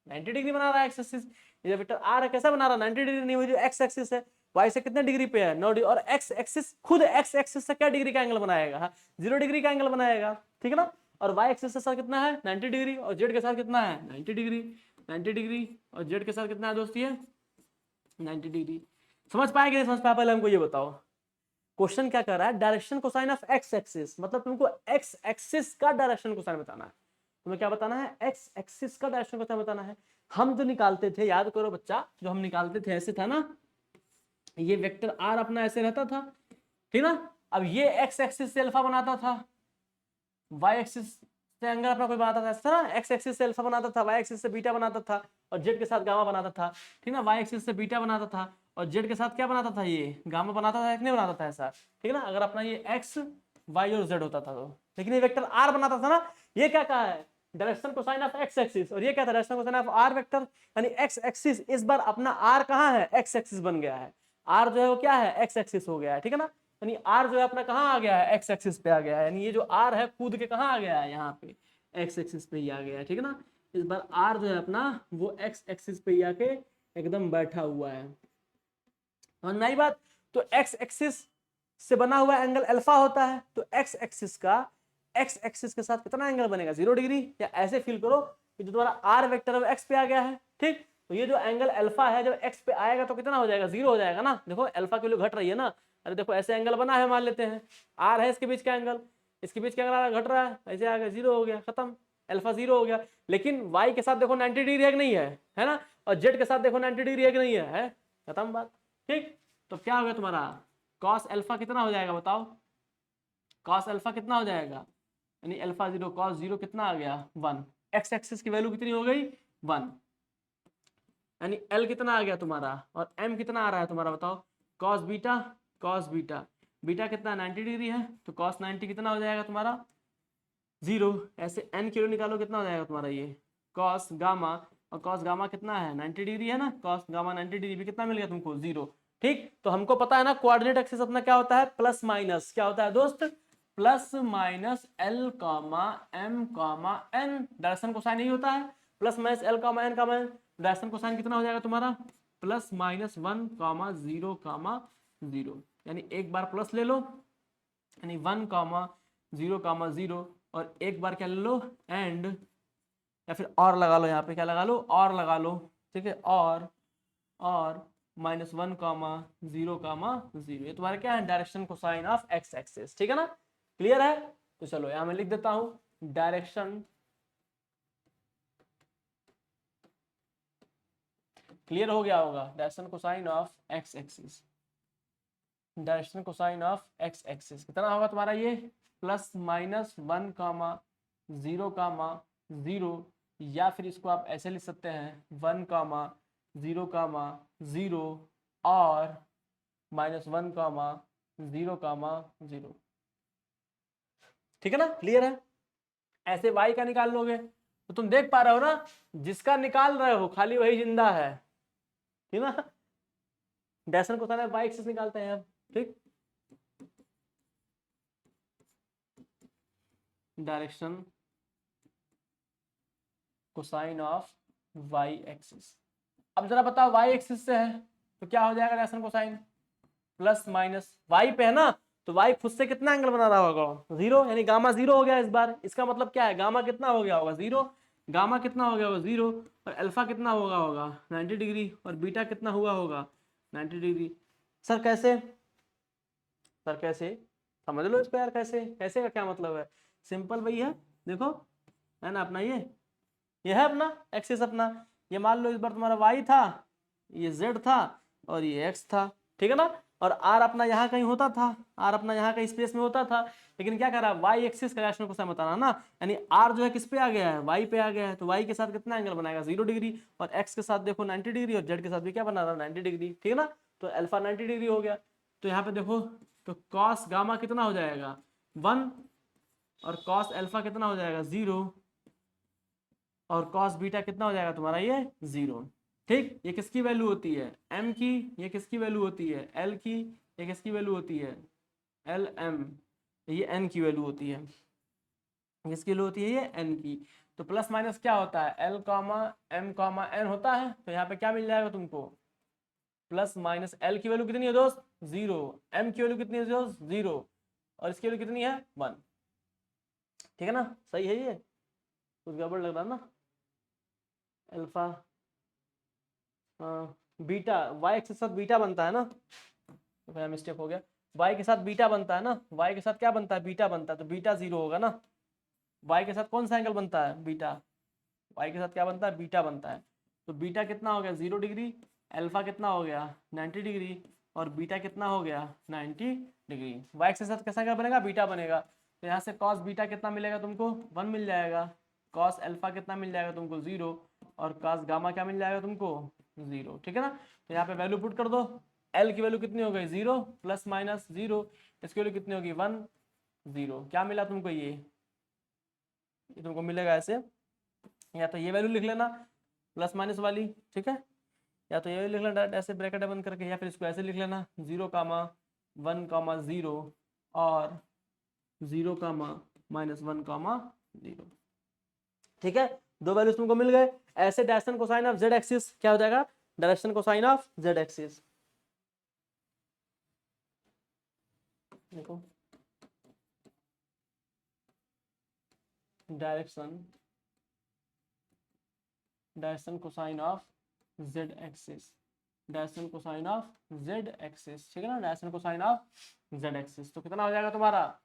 S1: 90 डिग्री बना रहा है एक्स एक्सिस। ये वेक्टर आर है कैसा बना रहा है, 90 डिग्री नहीं, वो जो एक्स एक्सिस है वाई से कितने डिग्री पे है, 9 डिग्री। और एक्स एक्सिस खुद एक्स एक्सिस से क्या डिग्री का एंगल बनाएगा, 0 डिग्री का एंगल बनाएगा, ठीक है ना। और वाई एक्सिस के साथ कितना है, 90 डिग्री, और जेड के साथ कितना है, 90 डिग्री, 90 डिग्री, और जेड के साथ कितना है दोस्त ये, 90 डिग्री। समझ पाएंगे नहीं समझ पाए, पहले हमको ये बताओ, क्वेश्चन क्या कर रहा है, direction cosine of x axis, मतलब तुमको एक्स एक्सिस का डायरेक्शन कोसाइन बताना है। तुम्हें क्या बताना है, एक्स एक्सिस का डायरेक्शन कोसाइन बताना है। हम जो निकालते थे, याद करो बच्चा, जो हम निकालते थे ऐसे था ना, ये वेक्टर आर अपना ऐसे रहता था, ठीक ना। अब ये एक्स एक्सिस से अल्फा बनाता था, वाई एक्सिस से एंगल अपना कोई बनाता था ऐसा ना, एक्स एक्सिस से अल्फा बनाता था, वाई एक्सिस से बीटा बनाता था, और जेड के साथ गामा बनाता था, ठीक ना। वाई एक्सिस से बीटा बनाता था और जेड के साथ क्या बनाता था, ये गामा बनाता था, नहीं बनाता था ऐसा, ठीक है ना। अगर अपना ये एक्स वाई और जेड होता था तो, लेकिन ये वेक्टर आर बनाता था ना। ये क्या कहा है, direction cosine of x axis, और ये क्या था, direction cosine of r vector, यानी एक्स एक्सिस। इस बार अपना आर कहाँ है, एक्स एक्सिस बन गया है, आर जो है वो क्या है, एक्स एक्सिस हो गया है, ठीक है ना। यानी आर जो है अपना कहाँ आ गया है, एक्स एक्सिस पे आ गया है, यानी ये जो आर है कूद के कहाँ आ गया है, यहाँ पे एक्स एक्सिस पे ही आ गया है, ठीक है ना। इस बार आर जो है अपना वो एक्स एक्सिस पे ही आके एकदम बैठा हुआ है, और नई बात। तो एक्स एक्सिस से बना हुआ एंगल अल्फा होता है, तो एक्स एक्सिस का एक्स एक्सिस के साथ कितना एंगल बनेगा, 0 डिग्री। या ऐसे फील करो कि जो तुम्हारा आर वेक्टर है वो एक्स पे आ गया है, ठीक। तो ये जो एंगल अल्फा है जब एक्स पे आएगा तो कितना हो जाएगा, 0 हो जाएगा ना। देखो अल्फा की वैल्यू घट रही है ना, अरे देखो ऐसे एंगल बना है, मान लेते हैं आर है इसके बीच का एंगल, इसके बीच का एंगल घट रहा है, ऐसे आ गया 0 हो गया, खत्म, अल्फा 0 हो गया। लेकिन वाई के साथ देखो 90 डिग्री है कि नहीं है ना, और जेड के साथ देखो 90 डिग्री है कि नहीं है, खत्म बात, ठीक। तो क्या हो गया तुम्हारा, कॉस अल्फा कितना हो जाएगा बताओ, कॉस अल्फा कितना हो जाएगा, यानी अल्फा 0 कॉस 0 कितना आ गया, 1। एक्स एक्सिस की वैल्यू कितनी हो गई, 1, यानी एल कितना आ गया तुम्हारा, और एम कितना आ रहा है तुम्हारा बताओ, cos beta, cos beta, beta कितना 90 डिग्री है, तो कॉस 90 कितना हो जाएगा तुम्हारा, 0। ऐसे एन किलो निकालो कितना हो जाएगा तुम्हारा ये, कॉस गामा, और कॉस गामा कितना है 90 डिग्री है ना, कॉस गामा 90 डिग्री भी कितना मिल गया तुमको, 0। ठीक, तो हमको पता है ना कोऑर्डिनेट एक्सिस अपना क्या होता है, प्लस माइनस, क्या होता है दोस्त, plus minus l comma M comma n, direction cosine यही होता है, प्लस माइनस एल कामा एन कामा एन। डायरेक्शन कोसाइन कितना हो जाएगा तुम्हारा, प्लस माइनस 1 कामा 0 कामा 0, यानी एक बार प्लस ले लो, यानी 1 कामा 0 कामा 0, और एक बार क्या ले लो एंड, या फिर और लगा लो, यहाँ पे क्या लगा लो, और लगा लो, ठीक है, और माइनस 1 कामा 0 कामा 0, ये तुम्हारा क्या है, direction cosine of x axis, ठीक है ना, क्लियर है। तो चलो यहाँ मैं लिख देता हूं, डायरेक्शन, क्लियर हो गया होगा, direction cosine of x axis, direction cosine of x axis कितना होगा तुम्हारा ये, प्लस माइनस 1 कामा 0 कामा 0, या फिर इसको आप ऐसे लिख सकते हैं 1 कामा 0 कामा 0 और माइनस 1 कामा 0 कामा 0, ठीक है ना, क्लियर है। ऐसे y का निकाल लोगे तो तुम देख पा रहे हो ना, जिसका निकाल रहे हो खाली वही जिंदा है, ठीक ना। Direction cosine of y axis निकालते हैं अब, ठीक, direction cosine of y axis. अब जरा बताओ y एक्सिस से है तो क्या हो जाएगा direction cosine, plus minus y पे है ना, तो y खुद से कितना एंगल बना रहा होगा, 0, यानी गामा 0 हो गया इस बार। इसका मतलब क्या है, गामा कितना हो गया होगा, 0, गामा कितना हो गया होगा 0, और अल्फा कितना होगा 90 डिग्री, और बीटा कितना हुआ होगा 90 डिग्री। सर कैसे, सर कैसे, समझ लो इसको यार, कैसे, कैसे का क्या मतलब है, सिंपल वही है, देखो है ना अपना ये है अपना एक्सिस अपना, ये मान लो इस बार तुम्हारा y था, ये z था, और ये x था, ठीक है ना। और आर अपना यहाँ कहीं होता था, आर अपना यहाँ कहीं स्पेस में होता था, लेकिन क्या कर रहा है वाई एक्सिस का डायरेक्शन कोसाइन बताना ना, यानी आर जो है किस पे आ गया है, वाई पे आ गया है, तो वाई के साथ कितना एंगल बनाएगा 0 डिग्री, और एक्स के साथ देखो 90 डिग्री, और जेड के साथ भी क्या बना रहा है 90 डिग्री, ठीक है ना। तो अल्फा 90 डिग्री हो गया, तो यहाँ पे देखो तो कॉस गामा कितना हो जाएगा 1, और कॉस अल्फा कितना हो जाएगा 0, और कॉस बीटा कितना हो जाएगा तुम्हारा ये 0। ठीक, ये किसकी वैल्यू होती है m की, ये किसकी वैल्यू होती है l की, ये किसकी वैल्यू होती है एल एम, ये n की वैल्यू होती है, किसकी वैल्यू होती है ये n की। तो प्लस माइनस क्या होता है l comma m comma n होता है, तो यहाँ पे क्या मिल जाएगा तुमको प्लस माइनस l की वैल्यू कितनी है दोस्त 0, m की वैल्यू कितनी है दोस्त 0, और इसकी वैल्यू कितनी है 1, ठीक है ना। सही है ये, कुछ गड़बड़ लग रहा है ना, अल्फा बीटा वाई के साथ बीटा बनता है ना, तो फिर मिस्टेक हो गया, वाई के साथ बीटा बनता है ना, वाई के साथ क्या बनता है बीटा बनता है, तो बीटा 0 होगा ना। वाई के साथ कौन सा एंगल बनता है बीटा, वाई के साथ क्या बनता है बीटा बनता है, तो बीटा कितना हो गया 0 डिग्री, अल्फा कितना हो गया 90 डिग्री, और बीटा कितना हो गया 90 डिग्री। वाई के साथ कैसा क्या बनेगा बीटा बनेगा, तो यहाँ से कॉस बीटा कितना मिलेगा तुमको 1 मिल जाएगा, कॉस अल्फा कितना मिल जाएगा तुमको 0, और कॉस गामा क्या मिल जाएगा तुमको 0, ठीक है ना। तो यहाँ पे वैल्यू पुट कर दो, एल की वैल्यू कितनी हो गई 0 प्लस माइनस 0, इसकी वैल्यू कितनी होगी 1 0, क्या मिला तुमको ये तुमको मिलेगा ऐसे, या तो ये वैल्यू लिख लेना प्लस माइनस वाली, ठीक है, या तो ये वैल्यू लिख लेना डायरेक्ट ऐसे ब्रैकेट बंद करके, या फिर इसको ऐसे लिख लेना 0 कामा 1 कामा 0 और 0 कामा माइनस 1 कामा 0, ठीक है। दो वैल्यूज तुमको मिल गए, ऐसे direction cosine of Z axis क्या हो जाएगा direction cosine of Z axis, देखो direction cosine of Z axis, direction cosine of Z axis, ठीक है ना, direction cosine of Z axis, तो कितना हो जाएगा तुम्हारा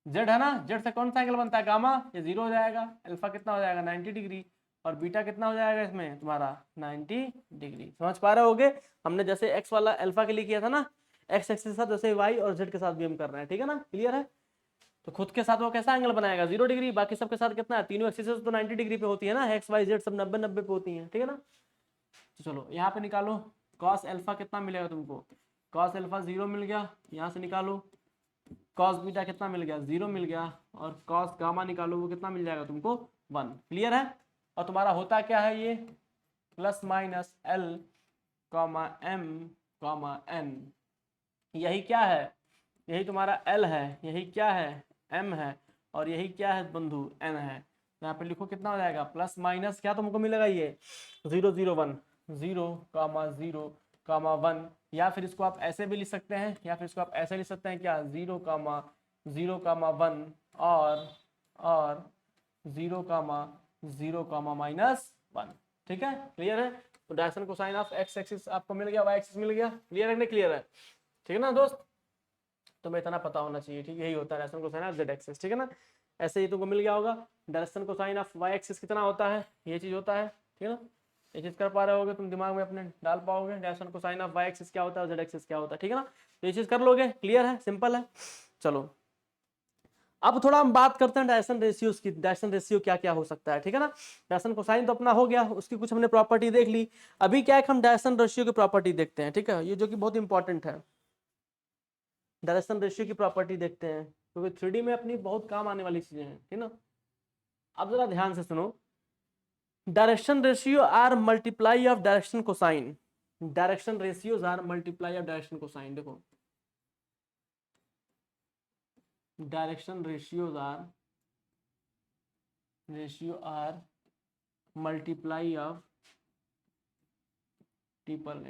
S1: जेड है ना, जेड से कौन सा एंगल बनता है गामा, ये 0 हो जाएगा, अल्फा कितना हो जाएगा 90 डिग्री, और बीटा कितना हो जाएगा इसमें तुम्हारा 90 डिग्री। समझ पा रहे होगे, हमने जैसे एक्स वाला अल्फा के लिए किया था ना, एक्स एक्सिस के साथ वैसे वाई और जेड के साथ भी हम कर रहे हैं, ठीक है ना, क्लियर है। तो खुद के साथ वो कैसा एंगल बनाएगा 0 डिग्री, बाकी सबके साथ कितना है, तीनों एक्सिस तो 90 डिग्री पे होती है ना, एक्स वाई जेड सब 90 पे होती है, ठीक है ना। तो चलो यहाँ पे निकालो कॉस अल्फा कितना मिलेगा तुमको, कॉस अल्फा 0 मिल गया, यहाँ से निकालो कॉस बीटा कितना मिल गया 0 मिल गया, और कॉस गामा निकालो वो कितना मिल जाएगा तुमको 1, क्लियर है। और तुम्हारा होता क्या है ये plus minus l comma m comma n, यही क्या है, यही तुम्हारा एल है, यही क्या है एम है, और यही क्या है बंधु एन है। यहाँ पे लिखो कितना हो जाएगा प्लस माइनस क्या तुमको मिलेगा ये 0 0 1 0 कामा 0 कामा 1, या फिर इसको आप ऐसे भी लिख सकते हैं, या फिर इसको आप ऐसे लिख सकते हैं क्या 0 कामा 1 और 0 कामा 0 कामा माइनस 1, ठीक है, क्लियर है। तो direction cosine of x axis आपको मिल गया, वाई एक्सिस मिल गया, क्लियर है नहीं क्लियर है, ठीक है ना दोस्त। तुम्हें इतना पता होना चाहिए, ठीक है, यही होता है direction cosine of Z axis, ठीक है ना। ऐसे ही तुमको मिल गया होगा direction cosine of Y axis कितना होता है, ये चीज होता है, ठीक है ना। ये चीज कर पा रहे होगे तुम दिमाग में अपने डाल पाओगे, direction cosine of Y axis क्या होता है, जेड एक्सिस क्या होता है, ठीक है ना। तो ये चीज कर लोगे, क्लियर है, सिंपल है। चलो अब थोड़ा हम बात करते हैं डायरेक्शन रेशियोज की, डायरेक्शन रेशियो क्या क्या हो सकता है, ठीक है ना। डायरेक्शन कोसाइन तो अपना हो गया, उसकी कुछ हमने प्रॉपर्टी देख ली, अभी क्या है हम डायरेक्शन रेशियो की प्रॉपर्टी देखते हैं, ठीक है, ये जो कि बहुत इंपॉर्टेंट है, डायरेक्शन रेशियो की प्रॉपर्टी देखते हैं, क्योंकि 3D में अपनी बहुत काम आने वाली चीजें हैं, ठीक ना। अब जरा ध्यान से सुनो, direction ratio are multiply of direction cosine, direction ratios are multiply of direction cosine, देखो direction ratios are multiply of multiple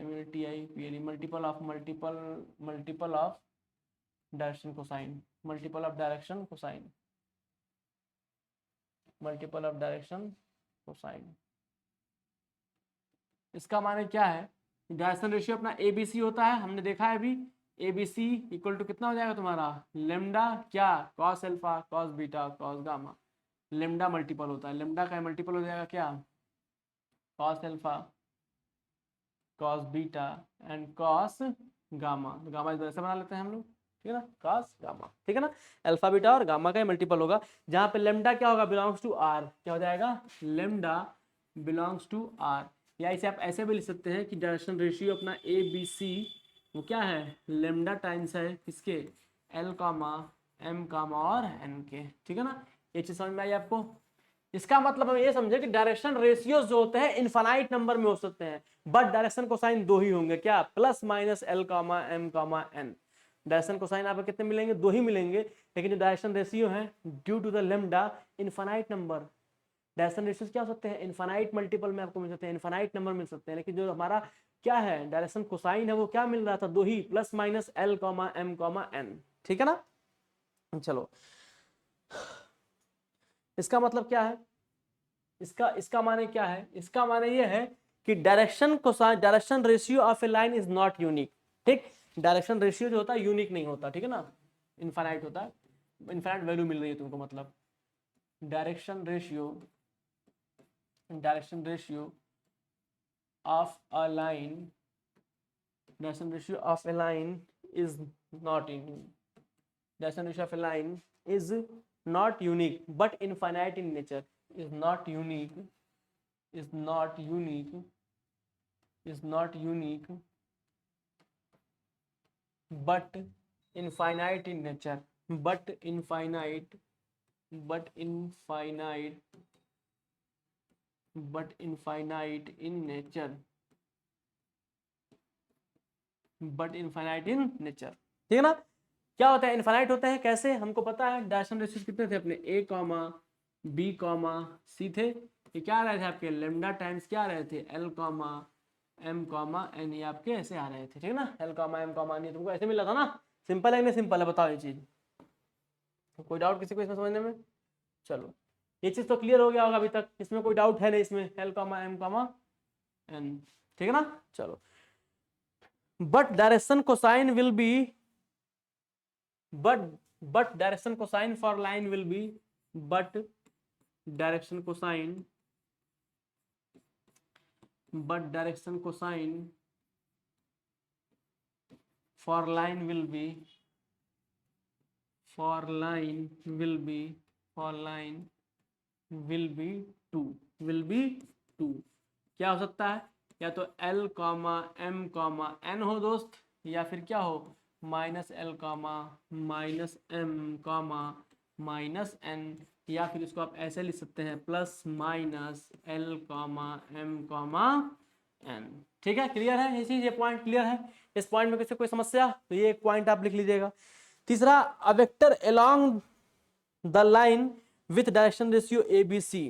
S1: of direction cosine, multiple of direction cosine, multiple of direction cosine. इसका माने क्या है, डायरेक्शन रेशियो अपना ABC होता है, हमने देखा है अभी, ABC इक्वल टू कितना हो जाएगा तुम्हारा लेमडा क्या cos alpha cos beta cos gamma, lambda multiple होता है, लेमडा का मल्टीपल हो जाएगा क्या cos alpha cos beta and cos gamma, तो गामा ऐसे बना लेते हैं हम लोग, ठीक है ना, cos गामा, ठीक है ना, अल्फा बीटा और गामा का मल्टीपल होगा, जहाँ पे लेमडा क्या होगा, बिलोंग्स टू आर, क्या हो जाएगा, लेमडा बिलोंग्स टू आर, या इसे आप ऐसे भी लिख सकते हैं कि डायरेक्शन रेशियो अपना ए बी सी वो क्या है, लेमडा टाइम्स है किसके, एल कामा एम कामा और एन के, ठीक है ना, ये चीज समझ में आई आपको। इसका मतलब हम ये समझे कि डायरेक्शन रेशियोज जो होते हैं इनफाइनाइट नंबर में हो सकते हैं, बट डायरेक्शन कोसाइन दो ही होंगे, क्या, plus minus l comma M comma n, direction cosine आपको कितने मिलेंगे, दो ही मिलेंगे, लेकिन जो डायरेक्शन रेशियो है due to the lambda infinite number, direction ratios क्या हो सकते हैं, इनफाइनाइट मल्टीपल में आपको मिल सकते हैं, इनफाइनाइट नंबर मिल सकते हैं, लेकिन जो हमारा क्या है डायरेक्शन कोसाइन है वो क्या मिल रहा था, दो ही, plus minus l comma M comma n, ठीक है ना। चलो इसका मतलब क्या है, इसका माने क्या है, इसका माने ये है कि direction cosine, direction ratio of A line is not unique, ठीक, डायरेक्शन रेशियो जो होता है यूनिक नहीं होता, ठीक है ना, इनफाइनाइट होता है, इनफाइनाइट वैल्यू मिल रही है तुमको, मतलब direction ratio of a line, direction ratio of A line is not in, direction ratio of A line is not unique but infinite in nature, is not unique, is not unique, is not unique but infinite in nature, but infinite, but infinite, but infinite in nature, but infinite in nature, ठीक है ना। क्या होता है इनफाइनाइट होते हैं कैसे, हमको पता है डायरेक्शन रेशियोज कितने थे अपने, ए कॉमा बी कॉमा सी थे, ये क्या आ रहे थे आपके, लेमडा टाइम्स क्या आ रहे थे, l comma m comma n, ये आपके ऐसे आ रहे थे, ठीक है ना, l comma m comma n, तुमको ऐसे मिला था ना, सिंपल है नहीं सिंपल है, बताओ ये चीज, कोई डाउट किसी को इसमें समझने में, चलो ये चीज तो क्लियर हो गया होगा अभी तक, इसमें कोई डाउट है नहीं, इसमें l comma m comma n, ठीक है ना। चलो but direction cosine will be, but direction cosine for line will be, but direction cosine, but direction cosine for line will be, for line will be, for line will be 2, will be 2, क्या हो सकता है, या तो L comma M comma N हो दोस्त, या फिर क्या हो minus l comma minus m comma minus n, या फिर इसको आप ऐसे लिख सकते हैं plus minus l comma M comma n, ठीक है, क्लियर है ये चीज, ये पॉइंट क्लियर है, इस पॉइंट में किसी कोई समस्या, तो ये एक पॉइंट आप लिख लीजिएगा। तीसरा, a vector along the line with direction ratio a b c,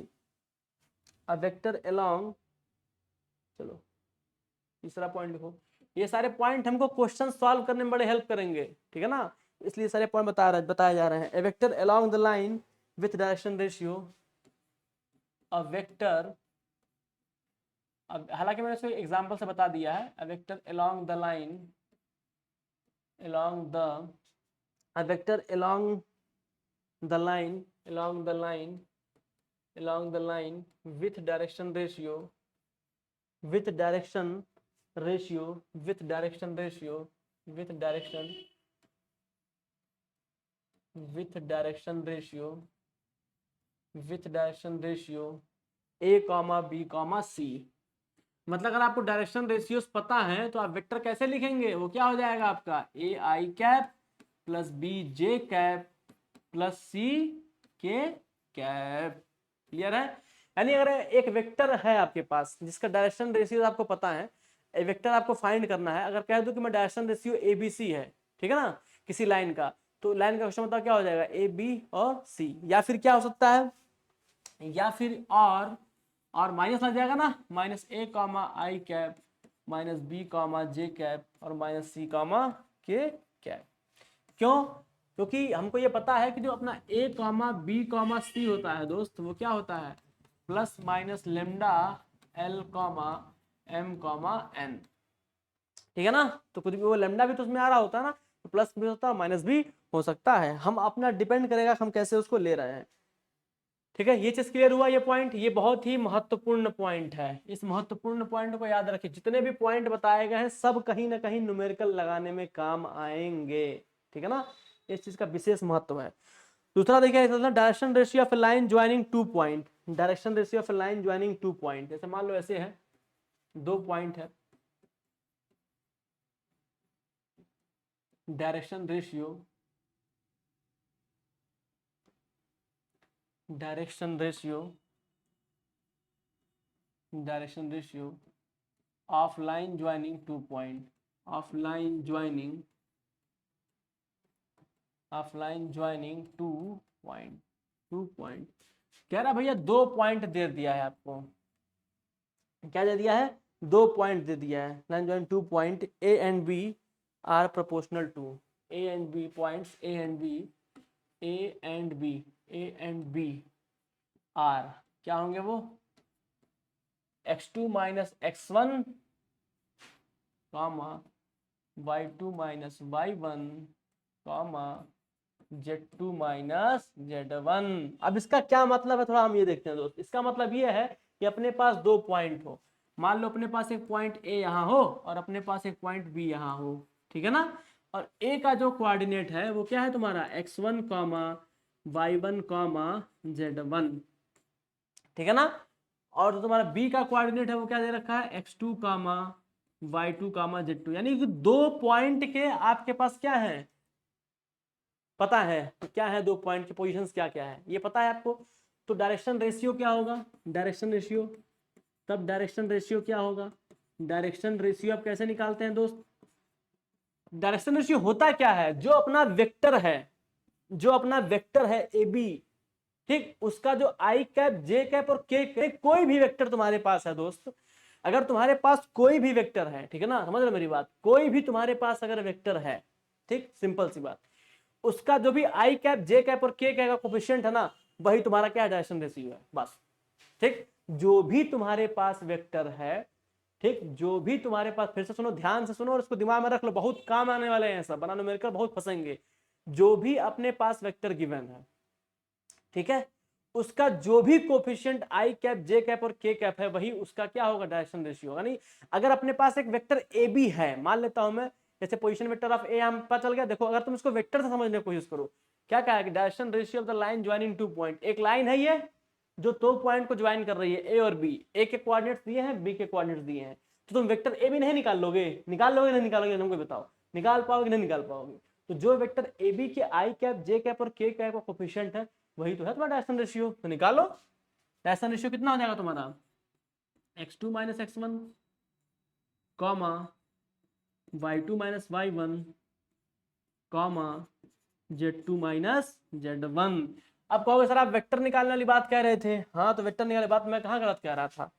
S1: a vector along, चलो तीसरा पॉइंट लिखो, ये सारे पॉइंट हमको क्वेश्चन सॉल्व करने में बड़े हेल्प करेंगे, ठीक है ना, इसलिए सारे पॉइंट बताए जा रहे हैं। A vector along the line with direction ratio, a vector, अब हालांकि मैंने इसको एग्जांपल से बता दिया है, a vector along the line, along the, a vector along the line, along the line, along the line with direction ratio, with direction ratio, with direction ratio, with direction, with direction ratio, with direction ratio a comma B comma C, मतलब अगर आपको डायरेक्शन रेशियोज पता है तो आप वेक्टर कैसे लिखेंगे, वो क्या हो जाएगा आपका A I cap plus B J cap plus C के कैप, क्लियर है। यानी अगर एक वेक्टर है आपके पास जिसका डायरेक्शन रेशियो आपको पता है, ए वेक्टर आपको फाइंड करना है, अगर कह दो कि मैं direction ratio a b c है, ठीक है ना, किसी लाइन का, तो लाइन का क्वेश्चन मतलब क्या हो जाएगा ए बी और सी, या फिर क्या हो सकता है, या फिर और माइनस लग जाएगा ना, minus a comma i cap minus b comma j cap और minus c comma k cap, क्यों, क्योंकि हमको ये पता है कि जो अपना a comma B comma c होता है दोस्त, वो क्या होता है plus minus lambda l comma m comma n, ठीक है ना, तो कुछ भी वो लेमडा भी तो उसमें आ रहा होता है ना, तो प्लस भी होता है माइनस भी हो सकता है, हम अपना डिपेंड करेगा हम कैसे उसको ले रहे हैं। ठीक है, ये चीज क्लियर हुआ। ये पॉइंट ये बहुत ही महत्वपूर्ण पॉइंट है। इस महत्वपूर्ण पॉइंट को याद रखिए, जितने भी पॉइंट बताए गए हैं सब कहीं ना कहीं न्यूमेरिकल लगाने में काम आएंगे। ठीक है ना, इस चीज का विशेष महत्व है। दूसरा देखिए, direction ratio of line joining two point. Direction ratio of line joining two point, जैसे मान लो ऐसे है, दो पॉइंट है, direction ratio direction ratio direction ratio of line joining two point, of line joining two point, two point. कह रहा भैया दो पॉइंट दे दिया है आपको, क्या दे दिया है, दो पॉइंट दे दिया है। Line join two point, a and b are proportional to, a and b points, a and b, a and b, a and b are क्या होंगे वो, x2 minus x1 comma y2 minus y1 comma z2 minus z1। अब इसका क्या मतलब है, थोड़ा हम ये देखते हैं दोस्त। इसका मतलब ये है कि अपने पास दो पॉइंट हो, मान लो अपने पास एक पॉइंट ए यहाँ हो और अपने पास एक पॉइंट बी यहाँ हो, ठीक है ना। और ए का जो कोऑर्डिनेट है वो क्या है तुम्हारा, x1 कामा y1 कामा z1, ठीक है ना। और जो तुम्हारा बी का कोऑर्डिनेट है वो क्या दे रखा है, x2 कामा y2 कामा z2। यानी कि दो पॉइंट के आपके पास क्या है, पता है तो क्या है, दो पॉइंट की पोजीशंस क्या क्या है ये पता है आपको। तो डायरेक्शन रेशियो क्या होगा, डायरेक्शन रेशियो, तब डायरेक्शन रेशियो क्या होगा, डायरेक्शन रेशियो आप कैसे निकालते हैं दोस्त। डायरेक्शन रेशियो होता क्या है, जो अपना वेक्टर है, जो अपना वेक्टर है ए बी, ठीक, उसका जो आई कैप जे कैप और के कैप, कोई भी वेक्टर तुम्हारे पास है दोस्त, अगर तुम्हारे पास कोई भी वेक्टर है, ठीक है ना, समझ रहे मेरी बात, कोई भी तुम्हारे पास अगर वेक्टर है, ठीक, सिंपल सी बात, उसका जो भी आई कैप जे कैप और के कैप का कोफिशिएंट है ना, वही तुम्हारा क्या डायरेक्शन रेशियो है, बस। ठीक, जो भी तुम्हारे पास वेक्टर है, ठीक, जो भी तुम्हारे पास, फिर से सुनो, ध्यान से सुनो और इसको दिमाग में रख लो, बहुत काम आने वाले हैं सब, बनाने मिलकर बहुत फंसेंगे। जो भी अपने पास वेक्टर गिवन है, ठीक है, उसका जो भी कोफिशिएंट आई कैप जे कैप और के कैप है वही उसका क्या होगा, डायरेक्शन रेशियो होगा। नहीं, अगर अपने पास एक वेक्टर ए बी है, मान लेता हूं मैं, जैसे पोजीशन वेक्टर ऑफ ए हम पता चल गया। देखो अगर तुम इसको वेक्टर से समझने की कोशिश करो, क्या कहा है कि direction ratio of the line joining two point, एक लाइन है ये जो दो पॉइंट को ज्वाइन कर रही है, ए और बी, ए के कोऑर्डिनेट्स दिए हैं, बी के कोऑर्डिनेट्स दिए हैं, तो तुम वेक्टर ए बी नहीं निकाल लोगे, नहीं निकालोगे, तुमको बताओ निकाल पाओगे नहीं निकाल पाओगे। तो जो वेक्टर ए बी के आई कैप जे कैप और के कैप का कोफिशिएंट है वही तो है तुम्हारा डायरेक्शन रेशियो। तो निकालो, डायरेक्शन रेशियो कितना हो जाएगा तुम्हारा, x2 minus x1 comma y2 minus y1 comma z2 minus z1। अब कहोगे सर आप वेक्टर निकालने वाली बात कह रहे थे, हाँ तो वेक्टर निकालने बात मैं कहाँ गलत कह रहा था,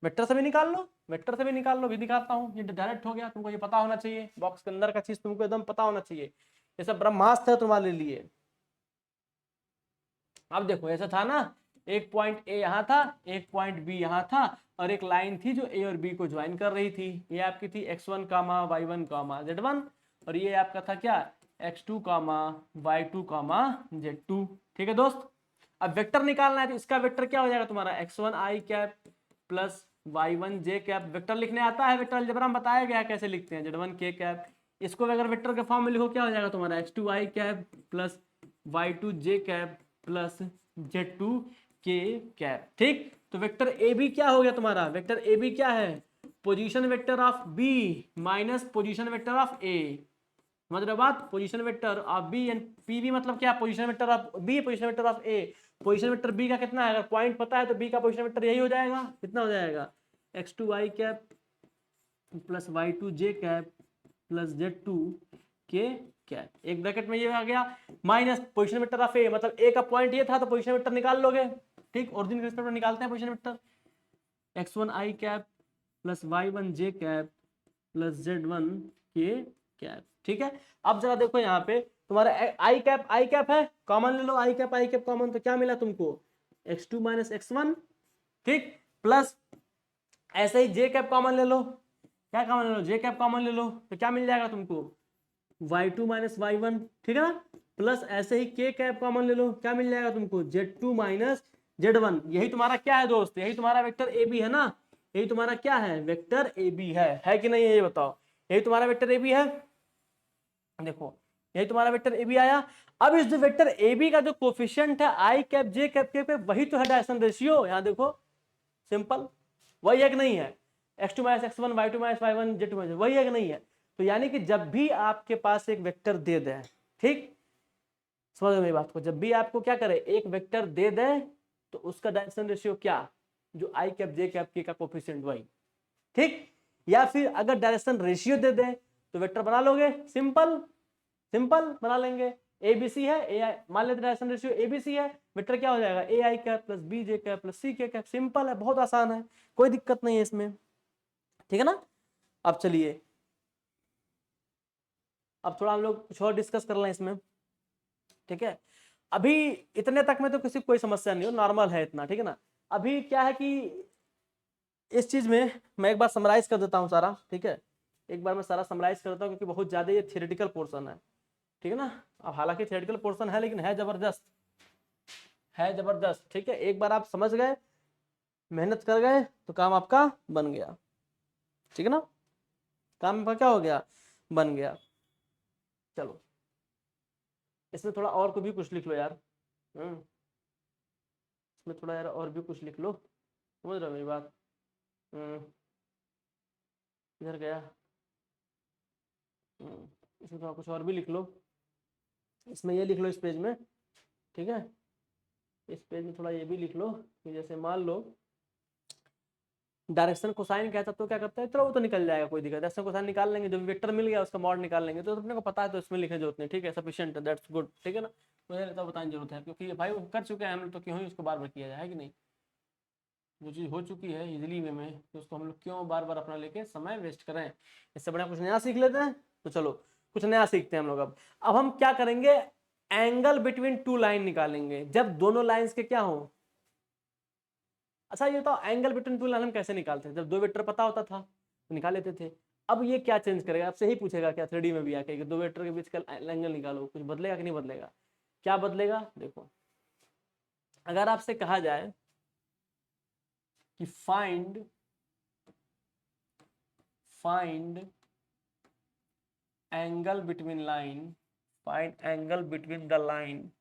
S1: वेक्टर से भी निकाल लो, वेक्टर से भी निकाल लो, भी दिखाता हूँ, ये डायरेक्ट हो गया। तुमको ये पता होना चाहिए, बॉक्स के अंदर का चीज तुमको एकदम पता होना चाहिए, ये सब ब्रह्मास्त्र है तुम्हारे लिए। अब देखो ऐसा था ना, एक पॉइंट ए यहाँ था, एक पॉइंट बी यहाँ था, और एक लाइन थी जो ए और बी को ज्वाइन कर रही थी, ये आपकी थी x1 कामा y1 कामा z1, और ये आपका था क्या, x2 कामा y2 कामा z2। ठीक है दोस्त, अब वेक्टर निकालना है तो इसका वेक्टर क्या हो जाएगा तुम्हारा, x1 i cap plus y1 j cap. Vector लिखने आता है, वेक्टर अलजेब्रा में बताया गया कैसे लिखते हैं, z1 k कैप। इसको अगर वेक्टर के फॉर्म में लिखो क्या हो जाएगा तुम्हारा, x2 i cap plus y2 j cap plus z2 k cap. ठीक, तो वेक्टर ए बी क्या हो गया तुम्हारा, वेक्टर ए बी क्या है, position vector of B minus position vector of A. समझ रहे हो बात, position vector of B and P B मतलब क्या, position vector of B position vector of A. Position vector B का कितना है, अगर पॉइंट पता है तो बी का पोजीशन वेक्टर यही हो जाएगा, कितना हो जाएगा, x2 i cap plus y2 j cap plus z2 k cap. एक ब्रैकेट में ये आ गया माइनस पोजीशन वेक्टर ऑफ ए, मतलब ए का पॉइंट ये था तो पोजीशन वेक्टर निकाल लोगे। ठीक, ओरिजिन के रिस्पेक्ट में निकालते हैं position vector, x1 i cap plus y1 j cap plus z1 k cap. ठीक है, अब जरा देखो यहाँ पे तुम्हारा आई कैप है, कॉमन ले लो, आई कैप कॉमन, तो क्या मिला तुमको, x2 माइनस x1, ठीक, प्लस ऐसे ही जे कैप कॉमन ले लो, क्या कॉमन ले लो, जे कैप कॉमन ले लो, तो क्या मिल जाएगा तुमको, y2 माइनस y1, ठीक है ना, प्लस ऐसे ही k कैप कॉमन ले लो, क्या मिल जाएगा तुमको, z2 माइनस Z1 यही तुम्हारा क्या है दोस्त, यही तुम्हारा वेक्टर ए बी है ना, यही तुम्हारा क्या है, वेक्टर ए बी है कि नहीं, ये बताओ, यही तुम्हारा वेक्टर ए बी है। देखो यही तुम्हारा वेक्टर ए बी आया। अब इस जो वेक्टर ए बी का जो कोफिशिएंट है आई कैप जे कैप के, वही तो है डायरेक्शन रेशियो, यहाँ देखो सिंपल, वही है कि नहीं है, x2 minus x1 y2 minus y1 z2 minus, वही है कि नहीं है। तो यानी कि जब भी आपके पास एक वेक्टर दे दे, ठीक, समझ मेरी बात को, जब भी आपको क्या करे, एक वेक्टर दे दे तो उसका डायरेक्शन रेशियो क्या, जो आई कैप जे कैप के का कोफिशिएंट वही, ठीक। या फिर अगर डायरेक्शन रेशियो दे दे तो वेक्टर बना लोगे, सिंपल सिंपल बना लेंगे। एबीसी है, ए आई मान लेते डायरेक्शन रेशियो एबीसी है, वेक्टर क्या हो जाएगा, A I cap plus B J cap plus C के कैप, सिंपल है, बहुत आसान है, कोई दिक्कत नहीं है इसमें, ठीक है ना। अब चलिए, अब थोड़ा हम लोग कुछ और डिस्कस कर लें इसमें, ठीक है। अभी इतने तक में तो किसी कोई समस्या नहीं हो, नॉर्मल है इतना, ठीक है ना। अभी क्या है कि इस चीज में मैं एक बार समराइज कर देता हूँ सारा, ठीक है, एक बार मैं सारा समराइज कर देता हूँ क्योंकि बहुत ज्यादा ये थियोरेटिकल पोर्शन है, ठीक है ना। अब हालांकि थियोरेटिकल पोर्शन है लेकिन है जबरदस्त, है जबरदस्त, ठीक है। एक बार आप समझ गए, मेहनत कर गए तो काम आपका बन गया, ठीक है ना, काम आपका क्या हो गया, बन गया। चलो इसमें थोड़ा और को भी कुछ लिख लो यार, इसमें थोड़ा यार और भी कुछ लिख लो, समझ रहे हो मेरी बात। इधर गया, इसमें थोड़ा कुछ और भी लिख लो, इसमें ये लिख लो इस पेज में, ठीक है, इस पेज में थोड़ा ये भी लिख लो कि जैसे मान लो डायरेक्शन कोसाइन कहता तो क्या करता है, चलो वो तो निकल जाएगा, कोई दिक्कत, डायरेक्शन कोसाइन निकाल लेंगे, जो वेक्टर मिल गया उसका मॉड निकाल लेंगे, तो अपने को पता है तो इसमें लिखने जरूरत नहीं, ठीक है, सफिशिएंट है, दैट्स गुड, ठीक है ना, मुझे तो बताने की जरूरत है क्योंकि भाई वो कर चुके हैं हम लोग, तो क्यों ही उसको बार बार किया जाए, कि नहीं, जो चीज़ हो चुकी है इजिली वे में तो उसको हम लोग क्यों बार बार अपना लेके समय वेस्ट करें, इससे बढ़िया कुछ नया सीख लेते हैं। तो चलो कुछ नया सीखते हैं हम लोग। अब हम क्या करेंगे, एंगल बिटवीन टू लाइन निकालेंगे जब दोनों लाइंस के क्या हो। अच्छा ये तो एंगल बिटवीन टू लाइन हम कैसे निकालते थे, जब दो वेक्टर पता होता था तो निकाल लेते थे। अब ये क्या चेंज करेगा, आपसे ही पूछेगा क्या 3D में भी आके कि दो वेक्टर के बीच का एंगल निकालो, कुछ बदलेगा कि नहीं बदलेगा, क्या बदलेगा, देखो अगर आपसे कहा जाए कि find angle between line, find angle between the line,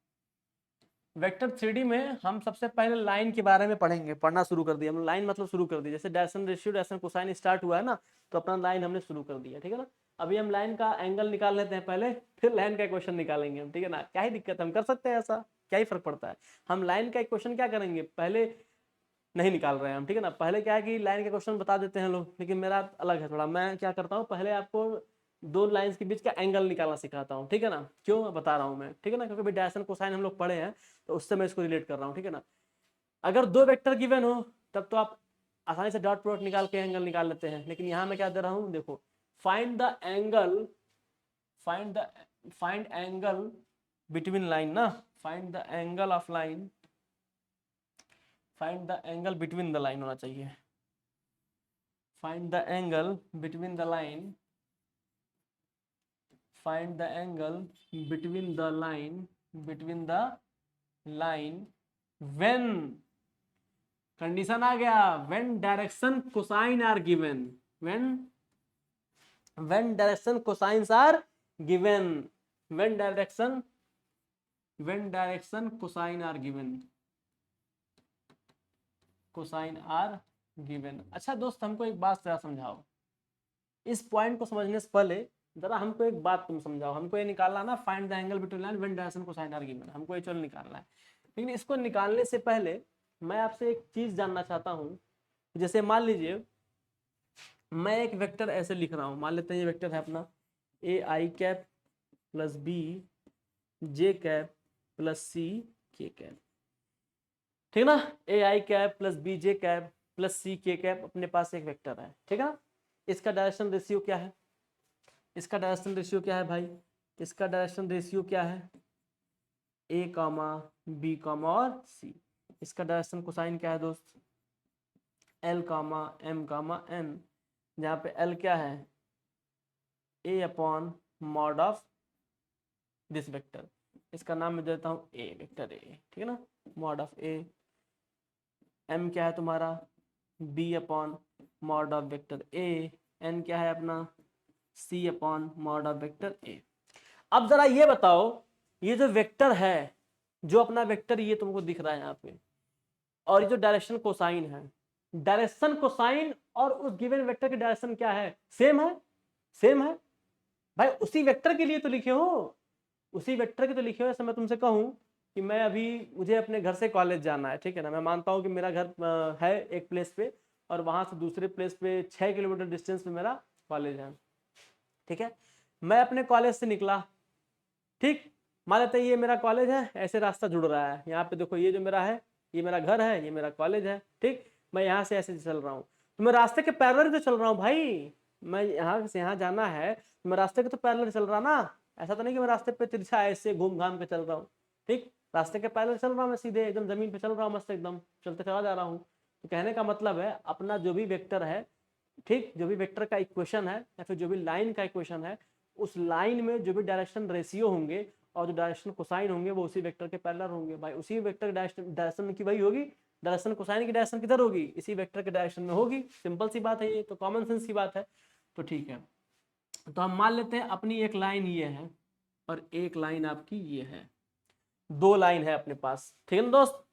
S1: vector 3D में हम सबसे पहले लाइन के बारे में पढ़ेंगे, पढ़ना शुरू कर दिया हम लाइन मतलब शुरू कर दी, जैसे direction ratio direction cosine start हुआ है ना, तो अपना लाइन हमने शुरू कर दिया, ठीक है ना। अभी हम लाइन का एंगल निकाल लेते हैं पहले, फिर लाइन का इक्वेशन निकालेंगे हम, ठीक है ना, क्या ही दिक्कत है, हम कर सकते हैं ऐसा, क्या ही फर्क पड़ता है। हम लाइन का इक्वेशन क्या करेंगे, पहले नहीं निकाल रहे हैं हम, ठीक है ना, पहले क्या है कि लाइन के क्वेश्चन बता देते हैं लोग, लेकिन मेरा अलग है थोड़ा, मैं क्या करता हूँ पहले आपको दो लाइंस के बीच का एंगल निकालना सिखाता हूँ, ठीक है ना, क्यों बता रहा हूँ मैं, ठीक है ना, क्योंकि डायरेक्शन कोसाइन हम लोग पढ़े हैं तो उससे मैं इसको रिलेट कर रहा हूँ, ठीक है ना। अगर दो वेक्टर गिवन हो तब तो आप आसानी से डॉट प्रोडक्ट निकाल के एंगल निकाल लेते हैं, लेकिन यहाँ मैं क्या दे रहा हूँ, देखो find the angle, find angle between line ना, find the angle of line, find the angle between the line होना चाहिए, find the angle between the line, find the angle between the line, between the line when, condition आ गया, when direction cosine are given, when direction cosines are given, when direction cosine are given, cosine are given. अच्छा दोस्त हमको एक बात जरा समझाओ, इस पॉइंट को समझने से पहले जरा हमको एक बात तुम समझाओ, हमको ये निकालना ना find the angle between line when direction cosine are given, हमको ये चल निकालना है, लेकिन इसको निकालने से पहले मैं आपसे एक चीज जानना चाहता हूँ। जैसे मान लीजिए मैं एक वेक्टर ऐसे लिख रहा हूँ, मान लेते हैं ये वेक्टर है अपना A I cap plus B J cap plus C के कैप, ठीक है ना, A I cap plus B J cap plus C के कैप अपने पास एक वेक्टर है, ठीक है ना। इसका डायरेक्शन रेशियो क्या है, इसका डायरेक्शन रेशियो क्या है भाई, इसका डायरेक्शन रेशियो क्या है, ए कामा बी कामा और सी। इसका डायरेक्शन कोसाइन क्या है दोस्त, L comma M comma N, जहाँ पे एल क्या है, A upon mod of this vector, इसका नाम मैं देता हूँ ए, वेक्टर ए, ठीक है ना, मॉड ऑफ ए m क्या है तुम्हारा b upon mod of vector a, n क्या है अपना c upon mod of vector a। अब जरा ये बताओ, ये जो वेक्टर है, जो अपना वेक्टर ये तुमको दिख रहा है यहाँ पे, और ये जो डायरेक्शन कोसाइन है, डायरेक्शन कोसाइन और उस गिवन वेक्टर की डायरेक्शन क्या है, सेम है, सेम है भाई। उसी वेक्टर के लिए तो लिखे हो, उसी वेक्टर के तो लिखे हो। ऐसे मैं तुमसे कहूँ कि मैं अभी, मुझे अपने घर से कॉलेज जाना है, ठीक है ना, मैं मानता हूँ कि मेरा घर है एक प्लेस पे और वहां से दूसरे प्लेस पे 6 किलोमीटर डिस्टेंस पे मेरा कॉलेज है, ठीक है। मैं अपने कॉलेज से निकला, ठीक, मान लेते हैं ये मेरा कॉलेज है, ऐसे रास्ता जुड़ रहा है, यहाँ पे देखो ये जो मेरा है, ये मेरा घर है, ये मेरा कॉलेज है, ठीक। मैं यहाँ से ऐसे चल रहा हूँ, तो मैं रास्ते के पैरेलल तो चल रहा हूँ भाई, मैं यहाँ से यहाँ जाना है तो मैं रास्ते के तो पैरेलल चल रहा ना। ऐसा तो नहीं कि मैं रास्ते पे तिरछा ऐसे घूम घाम के चल रहा हूँ, ठीक, रास्ते के पैरेलल चल रहा हूँ, मैं सीधे एकदम जमीन पे चल रहा हूँ, मस्त एकदम चलते चला जा रहा हूँ। तो कहने का मतलब है अपना जो भी वेक्टर है, ठीक, जो भी वेक्टर का इक्वेशन है या फिर जो भी लाइन का इक्वेशन है, उस लाइन में जो भी डायरेक्शन रेशियो होंगे और जो डायरेक्शन कोसाइन होंगे वो उसी वेक्टर के पैरेलल होंगे भाई। उसी वेक्टर डायरेक्शन की वही होगी, डायरेक्शन कोसाइन की डायरेक्शन किधर होगी, इसी वेक्टर के डायरेक्शन में होगी। सिंपल सी बात है, ये तो कॉमन सेंस की बात है। तो ठीक है, तो हम मान लेते हैं अपनी एक लाइन ये है और एक लाइन आपकी ये है, दो लाइन है अपने पास, ठीक है ना दोस्त।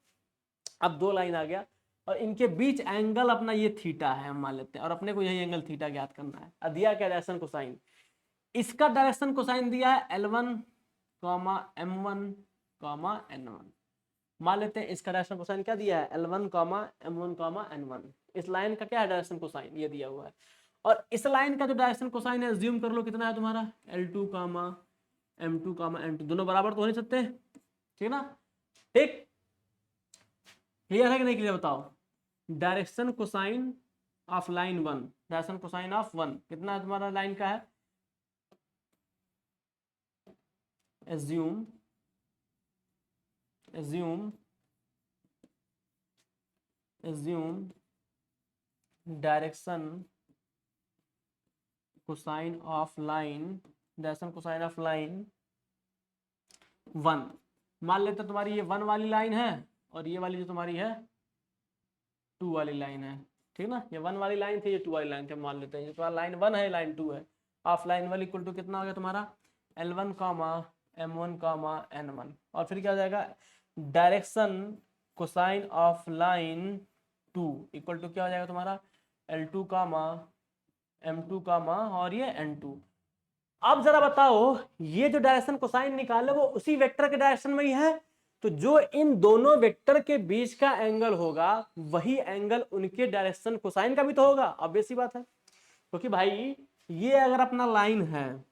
S1: अब दो लाइन आ गया और इनके बीच एंगल अपना ये थीटा है, हम मान लेते हैं, और अपने को यही एंगल थीटा ज्ञात करना है। अब दिया क्या डायरेक्शन कोसाइन, इसका डायरेक्शन कोसाइन दिया है L1, M1, N1। मान लेते हैं इसका डायरेक्शन कोसाइन क्या दिया है, L1, M1, N1। इस लाइन का क्या है डायरेक्शन कोसाइन, ये दिया हुआ है। और इस लाइन का जो डायरेक्शन कोसाइन है, अज्यूम कर लो कितना है तुम्हारा, L2, M2, N2, दोनों बराबर तो हो नहीं सकते, ठीक है ना, ठीक। क्लियर है कि नहीं क्लियर बताओ। Direction cosine of line 1, direction cosine of 1 कितना तुम्हारा लाइन का है, assume direction cosine of line, direction cosine of line 1। मान लेते तुम्हारी ये 1 वाली लाइन है और ये वाली जो तुम्हारी है 2 वाली लाइन है, ठीक ना। ये 1 वाली लाइन थी, ये 2 वाली लाइन थी। मान लेते हैं ये तुम्हारा लाइन 1 है, लाइन 2 है। ऑफ लाइन 1 इक्वल टू कितना हो गया तुम्हारा, L1, M1, N1। और फिर क्या हो जाएगा, direction cosine of line 2 equal to क्या हो जाएगा तुम्हारा, L2, M2, और ये N2। अब जरा बताओ, ये जो डायरेक्शन कोसाइन निकाले वो उसी वेक्टर के डायरेक्शन में ही है, तो जो इन दोनों वेक्टर के बीच का एंगल होगा वही एंगल उनके डायरेक्शन कोसाइन का भी तो होगा, ऑब्वियस सी बात है। क्योंकि भाई ये अगर अपना लाइन है,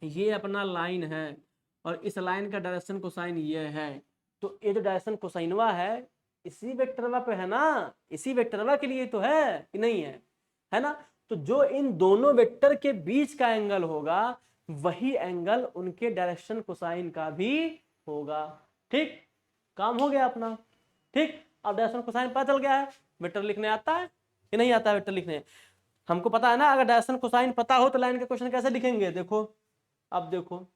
S1: ये अपना लाइन है और इस लाइन का डायरेक्शन कोसाइन ये है, तो ये जो डायरेक्शन कोसाइनवा है इसी वेक्टरवा पे है ना, इसी वेक्टरवा के लिए तो है कि नहीं है ना। तो जो इन दोनों वेक्टर के बीच का एंगल होगा वही एंगल उनके डायरेक्शन कोसाइन का भी होगा, ठीक। काम हो गया अपना, ठीक। अब डायरेक्शन कोसाइन पता चल गया है। वेक्टर लिखने आता है कि नहीं आता है, वेक्टर लिखने हमको पता है ना। अगर डायरेक्शन कोसाइन पता हो तो लाइन का क्वेश्चन कैसे लिखेंगे, देखो अब देखो,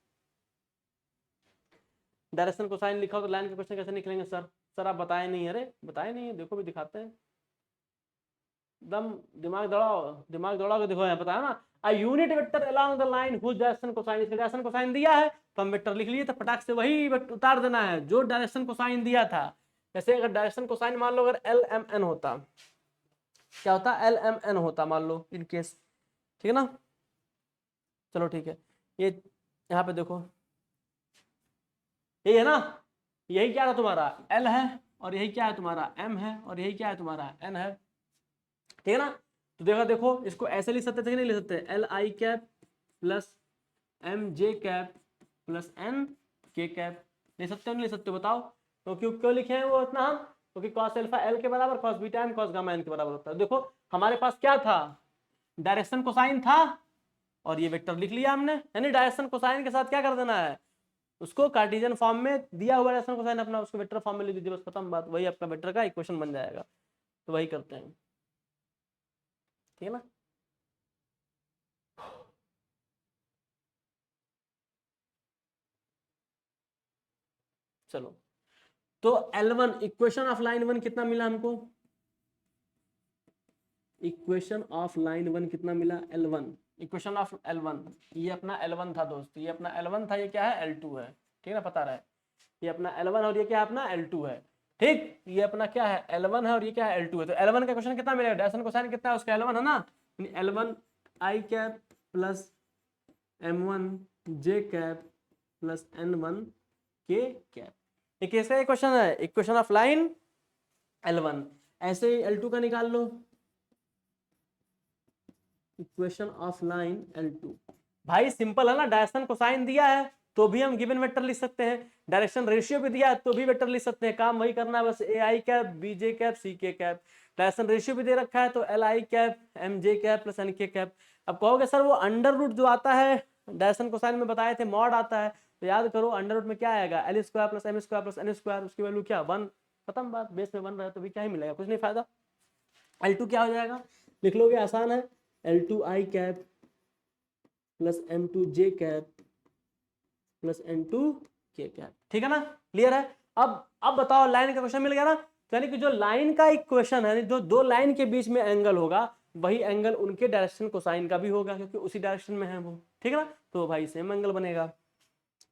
S1: डायरेक्शन कोसाइन लिखा हो तो लाइन का क्वेश्चन कैसे निकलेंगे सर। सर आप बताए नहीं, अरे बताए नहीं है, देखो भी दिखाते हैं, एकदम दिमाग दौड़ाओ देखो यहाँ पता है ना। A unit vector along the line whose direction cosine, इसका डायरेक्शन कोसाइन दिया है तो हम वेक्टर लिख लिए, तो फटाक से वही उतार देना है जो डायरेक्शन कोसाइन दिया था। जैसे अगर डायरेक्शन कोसाइन मान लो अगर LMN होता, क्या होता, LMN होता मान लो इन केस, ठीक है ना। चलो ठीक है, ये यहाँ पे देखो यही है ना, यही क्या था तुम्हारा L है और यही क्या है तुम्हारा M है और यही क्या है तुम्हारा N है, ठीक है ना। तो देखो देखो इसको ऐसे लिख सकते थे कि नहीं लिख सकते, LI cap plus MJ cap plus NK cap, लिख सकते हो नहीं लिख सकते बताओ। तो क्यों लिखे हैं वो इतना हम, क्योंकि कॉस अल्फा L के बराबर, cos beta M, cos gamma N के बराबर होता है। देखो हमारे पास क्या था, डायरेक्शन कोसाइन था और ये वेक्टर लिख लिया हमने, यानी डायरेक्शन कोसाइन के साथ क्या कर देना है, उसको कार्टेशियन फॉर्म में दिया हुआ डायरेक्शन कोसाइन अपना उसको वेक्टर फॉर्म में लिख दीजिए, बस खत्म बात, वही आपका वेक्टर का इक्वेशन बन जाएगा। तो वही करते हैं, ठीक है ना। चलो तो L1 इक्वेशन ऑफ लाइन 1 कितना मिला हमको, इक्वेशन ऑफ लाइन 1 कितना मिला, L1, इक्वेशन ऑफ L1, ये अपना L1 था दोस्त, ये अपना L1 था, ये क्या है L2 है, ठीक है ना, पता रहा है, ये अपना L1 और ये क्या है अपना L2 है, ठीक, ये अपना क्या है L1 है और ये क्या है L2 है। तो L1 का क्वेश्चन कितना मिलेगा, डायरेक्शन कोसाइन कितना है उसका, L1 है ना, L1 आई कैप प्लस M1 जे कैप प्लस N1 के कैप, ये किसका क्वेश्चन है, इक्वेशन ऑफ लाइन L1। ऐसे ही L2 का निकाल लो, इक्वेशन ऑफ लाइन L2, भाई सिंपल है ना, डायरेक्शन कोसाइन दिया है तो भी हम गिवन वेक्टर लिख सकते हैं, डायरेक्शन रेशियो भी दिया है तो भी वेक्टर लिख सकते हैं, काम वही करना है बस, A I cap B J cap C के कैप, डायरेक्शन रेशियो भी दे रखा है तो L I cap M J cap plus N K cap. अब कहोगे सर वो अंडर रूट जो आता है डायरेक्शन कोसाइन में बताए थे मॉड आता है, तो याद करो अंडर रूट में क्या आएगा, l square plus M square plus N square, उसकी वैल्यू क्या 1, खत्म बात, बेस में 1 रहा है तो भी क्या ही मिलेगा, कुछ नहीं फायदा। L2 क्या हो जाएगा, लिख लोगे आसान है, L2 आई कैप प्लस M2 जे कैप प्लस N2 के कैप, ठीक है ना, क्लियर है। अब बताओ लाइन का क्वेश्चन मिल गया ना, तो यानी कि जो लाइन का इक्वेशन है, जो दो लाइन के बीच में एंगल होगा वही एंगल उनके डायरेक्शन कोसाइन का भी होगा क्योंकि उसी डायरेक्शन में है वो, ठीक है ना, तो भाई सेम एंगल बनेगा।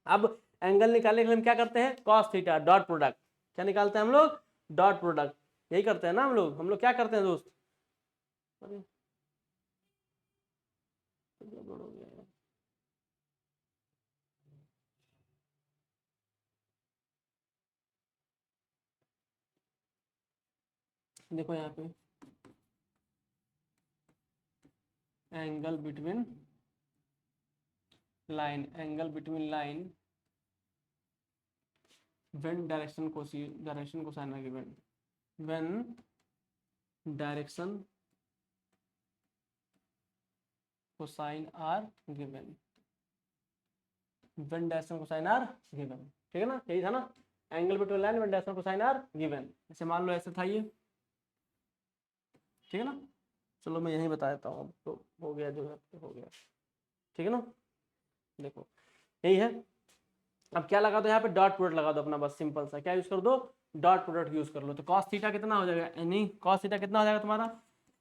S1: अब एंगल निकालने के लिए हम क्या करते हैं, कॉस थीटा डॉट प्रोडक्ट, क्या निकालते हैं हम लोग, डॉट प्रोडक्ट, यही करते हैं ना हम लोग क्या करते हैं दोस्त, अरे गड़बड़ हो गया, देखो यहाँ पे angle between line, angle between line when direction cosine are given, when direction cosine are given, when direction cosine are given, ठीक है ना, यही था ना, angle between line when direction cosine are given, ऐसे मान लो ऐसे था ये, ठीक है ना, चलो मैं यही बता देता हूँ, तो हो गया जो है हो गया, ठीक है ना, देखो यही है। अब क्या लगा दो यहाँ पे, डॉट प्रोडक्ट लगा दो अपना, बस सिंपल सा क्या यूज कर दो, डॉट प्रोडक्ट यूज कर लो, तो cos थीटा कितना हो जाएगा, यानी cos थीटा कितना हो जाएगा तुम्हारा,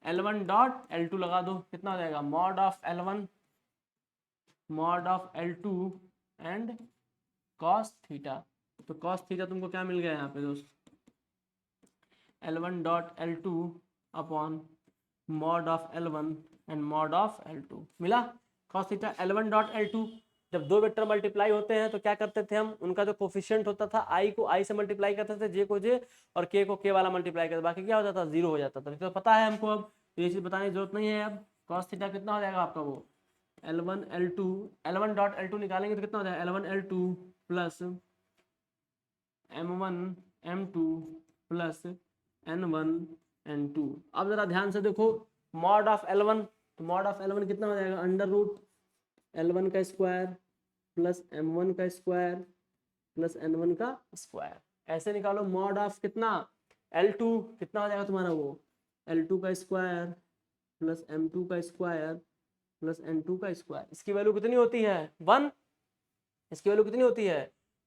S1: L1 डॉट L2 लगा दो, कितना हो जाएगा mod of L1 mod of L2 and cos theta, तो cos थीटा तुमको क्या मिल गया यहाँ पे दोस्त, L1 dot L2 upon mod of L1 and mod of L2 मिला, cos theta L1 dot L2। जब दो वेक्टर मल्टीप्लाई होते हैं तो क्या करते थे हम, उनका जो कोफिशिएंट होता था आई को आई से मल्टीप्लाई करते थे, जे को जे और के को के वाला मल्टीप्लाई करते, बाकी क्या हो जाता था, जीरो हो जाता था, तो पता है हमको, अब ये चीज बताने की जरूरत नहीं है। अब cos थीटा कितना हो जाएगा आपका, वो L1 L2, L1 dot L2 निकालेंगे तो कितना हो जाएगा, L1 L2 plus M1 M2 plus N1 N2। अब जरा ध्यान से देखो, मॉड ऑफ L1, तो मॉड ऑफ L1 कितना हो जाएगा, अंडर रूट L1 का स्क्वायर प्लस M1 का स्क्वायर प्लस N1 का स्क्वायर, ऐसे निकालो मॉड ऑफ कितना L2, कितना हो जाएगा तुम्हारा वो L2 का स्क्वायर प्लस M2 का स्क्वायर प्लस N2 का स्क्वायर, इसकी वैल्यू कितनी होती है 1, इसकी वैल्यू कितनी होती है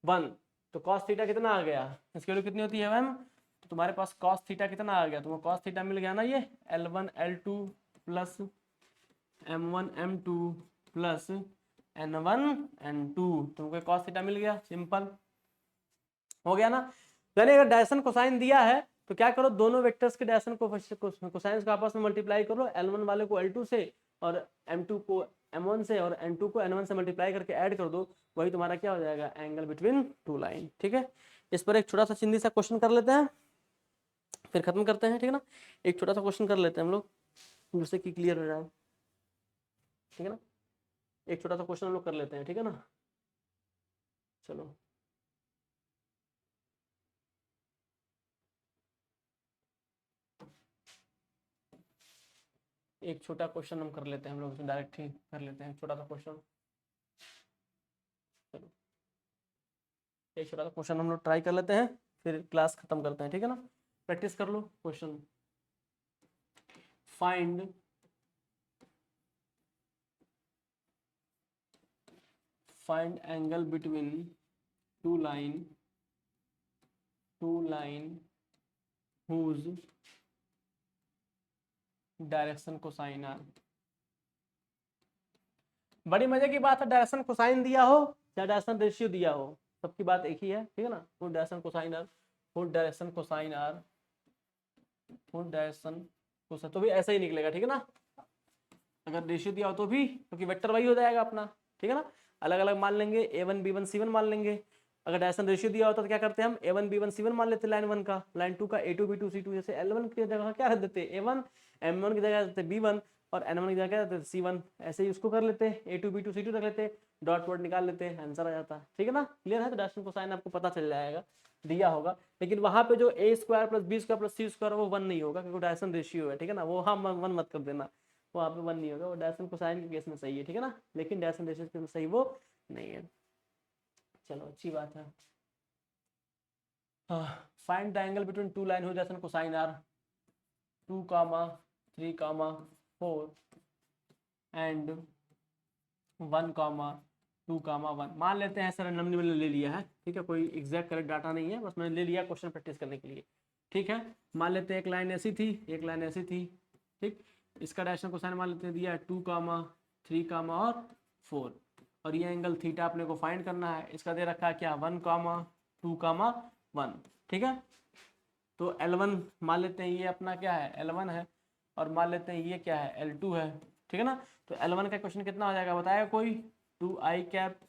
S1: 1, तो cos थीटा कितना आ गया, इसकी वैल्यू कितनी होती है 1, तो तुम्हारे पास cos थीटा कितना आ गया, तुमको cos थीटा मिल गया ना, ये L1 L2 plus M1 M2 plus N1 N2, तुमको cos थीटा मिल गया, सिंपल हो गया ना। यानी अगर डायरेक्शन कोसाइन दिया है तो क्या करो, दोनों वेक्टर्स के डायरेक्शन को कोसाइन को आपस में मल्टीप्लाई करो, L1 वाले को L2 से और M2 को M1 से और N2 को N1 से मल्टीप्लाई करके ऐड कर दो, वही तुम्हारा क्या हो जाएगा, एंगल बिटवीन टू लाइन, ठीक है। इस पर एक छोटा सा चिंदी सा क्वेश्चन कर लेते हैं फिर खत्म करते हैं, ठीक है ना, एक छोटा सा क्वेश्चन कर लेते हैं हम लोग जिससे कि क्लियर हो जाए, ठीक है ना, एक छोटा सा क्वेश्चन हम लोग कर लेते हैं, ठीक है ना, चलो एक छोटा क्वेश्चन हम कर लेते हैं, हम लोग डायरेक्ट ही कर लेते हैं छोटा सा क्वेश्चन, चलो एक छोटा सा क्वेश्चन हम लोग ट्राई कर लेते हैं फिर क्लास खत्म करते हैं, ठीक है ना, प्रैक्टिस कर लो question, find find angle between two line two line whose direction cosine are. बड़ी मजे की बात है, डायरेक्शन कोसाइन दिया हो या डायरेक्शन रेशियो दिया हो, सबकी बात एक ही है, ठीक है ना। Full direction cosine are, full direction cosine are, full direction cosine, तो भी ऐसा ही निकलेगा, ठीक है ना। अगर रेशियो दिया हो तो भी, क्योंकि वेक्टर वही हो जाएगा अपना, ठीक है ना। अलग अलग मान लेंगे, A1 B1 C1 मान लेंगे। अगर डायरेक्शन रेशियो दिया होता तो क्या करते हैं हम, A1 B1 C1 मान लेते लाइन 1 का, लाइन 2 का A2 B2 C2, जैसे L1 की जगह क्या रख देते A1, M1 की जगह देते B1 और N1 की जगह देते C1, ऐसे ही उसको कर लेते A2 B2 C2 रख लेते, डॉट वर्ड निकाल लेते, आंसर आ जाता, ठीक है ना। क्लियर है, तो डायरेक्शन कोसाइन आपको पता चल जाएगा, दिया होगा। लेकिन वहां पे जो A square plus B square plus C square वो 1 नहीं होगा, क्योंकि डायरेक्शन रेशियो है, ठीक है ना। वो हाँ 1 मत कर देना, वहाँ पे 1 नहीं होगा, वो डायरेक्शन कोसाइन के केस में सही है, ठीक है ना। लेकिन डायरेक्शन रेशियो के केस में सही वो नहीं है। चलो अच्छी बात है। Find the angle between two line हो डायरेक्शन कोसाइन आर 2, 3, 4 एंड 1, 2, 1। मान लेते हैं सर रैंडमली मैंने ले लिया है, ठीक है, कोई एग्जैक्ट करेक्ट डाटा नहीं है, बस मैंने ले लिया क्वेश्चन प्रैक्टिस करने के लिए, ठीक है। मान लेते हैं एक लाइन ऐसी थी, एक लाइन ऐसी थी, ठीक। इसका डायरेक्शन कोसाइन मान लेते हैं दिया 2, 3, और 4, और ये एंगल थीटा अपने को फाइंड करना है। इसका दे रखा है क्या 1, 2, 1, ठीक है। तो L1 मान लेते हैं ये अपना क्या है L1 है, और मान लेते हैं ये क्या है L2 है, ठीक है ना। तो L1 का क्वेश्चन कितना हो जाएगा बताया कोई, 2i cap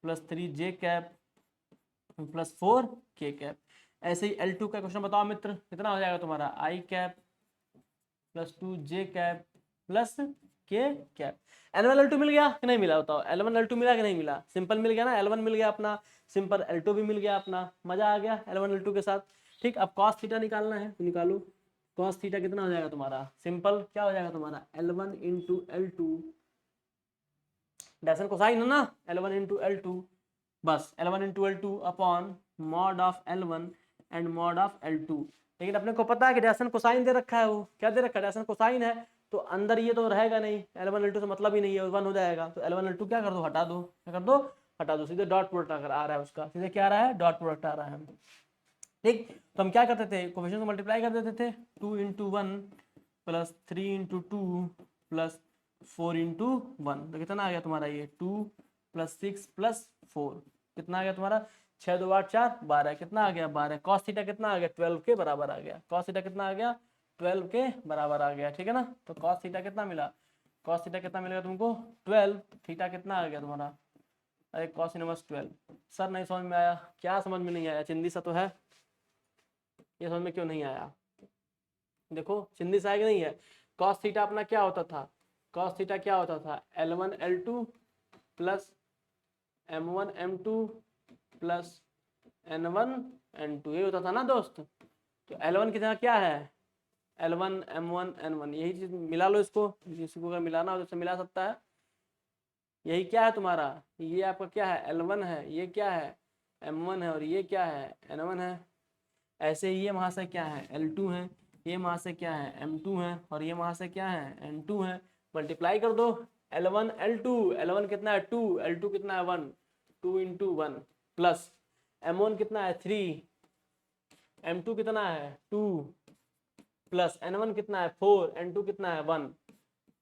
S1: plus 3j cap plus 4k cap. ऐसे ही L2 का क्वेश्चन बताओ मित्र, कितना हो जाएगा तुम्हारा i cap plus 2j cap plus k cap. L1 L2 मिल गया कि नहीं मिला बताओ, L1 L2 मिला कि नहीं मिला, सिंपल मिल गया ना, L1 मिल गया अपना, सिंपल L2 भी मिल गया अपना, मजा आ गया L1 L2 के साथ, ठीक। अब cos थीटा निकालना है तो निकालो, cos थीटा कितना हो जाएगा तुम्हारा, सिंपल क्या हो जाएगा तुम्हारा L1 into L2, direction cosine है ना, L1 इंटू L2, बस L1 into L2 upon mod of L1 and mod of L2। लेकिन अपने को पता है कि डायरेक्शन कोसाइन दे रखा है, वो क्या दे रखा है डायरेक्शन कोसाइन है, तो अंदर ये तो रहेगा नहीं, L1 L2 से मतलब ही नहीं है, 1 हो जाएगा। तो L1 L2 क्या कर दो, हटा दो, क्या कर दो, हटा दो, सीधे डॉट प्रोडक्ट आ रहा है उसका, सीधे क्या आ रहा है, डॉट प्रोडक्ट आ रहा है, ठीक। तो हम क्या करते थे, कोफिशिएंट को मल्टीप्लाई कर देते थे, 2 into 1 plus 3 into 2 plus 4 into 1, तो कितना आ गया तुम्हारा ये 2 प्लस 6 प्लस 4, कितना आ गया तुम्हारा 6 2 8 4 12, कितना आ गया 12। कॉस थीटा कितना आ गया 12 के बराबर आ गया, कॉस थीटा कितना आ गया 12 के बराबर आ गया, ठीक है ना। तो कॉस थीटा कितना मिला, कॉस थीटा कितना मिलेगा तुमको 12, थीटा कितना आ गया तुम्हारा, अरे कॉस इनवर्स 12। सर नहीं समझ में आया, क्या समझ में नहीं आया, चिंदी सा तो है, ये समझ में क्यों नहीं आया, देखो चिंदी सा है कि नहीं है। कॉस थीटा अपना क्या होता था, कॉस थीटा क्या होता था L1 L2 plus M1 M2 plus N1 N2, ये होता था ना दोस्त। तो L1 की जगह क्या है L1 M1 N1, यही चीज मिला लो इसको, जिसको अगर मिलाना हो तो मिला सकता है। यही क्या है तुम्हारा, ये आपका क्या है L1 है, ये क्या है M1 है, और ये क्या है N1 है। ऐसे ही ये वहाँ से क्या है L2 है, ये वहाँ से क्या है M2 है, और ये वहाँ से क्या है N2 है। मल्टीप्लाई कर दो L1 L2, L1 कितना है 2, L2 कितना है 1, 2 इंटू 1 प्लस M1 कितना है 3, M2 कितना है 2 प्लस N1 कितना है 4, N2 कितना है 1,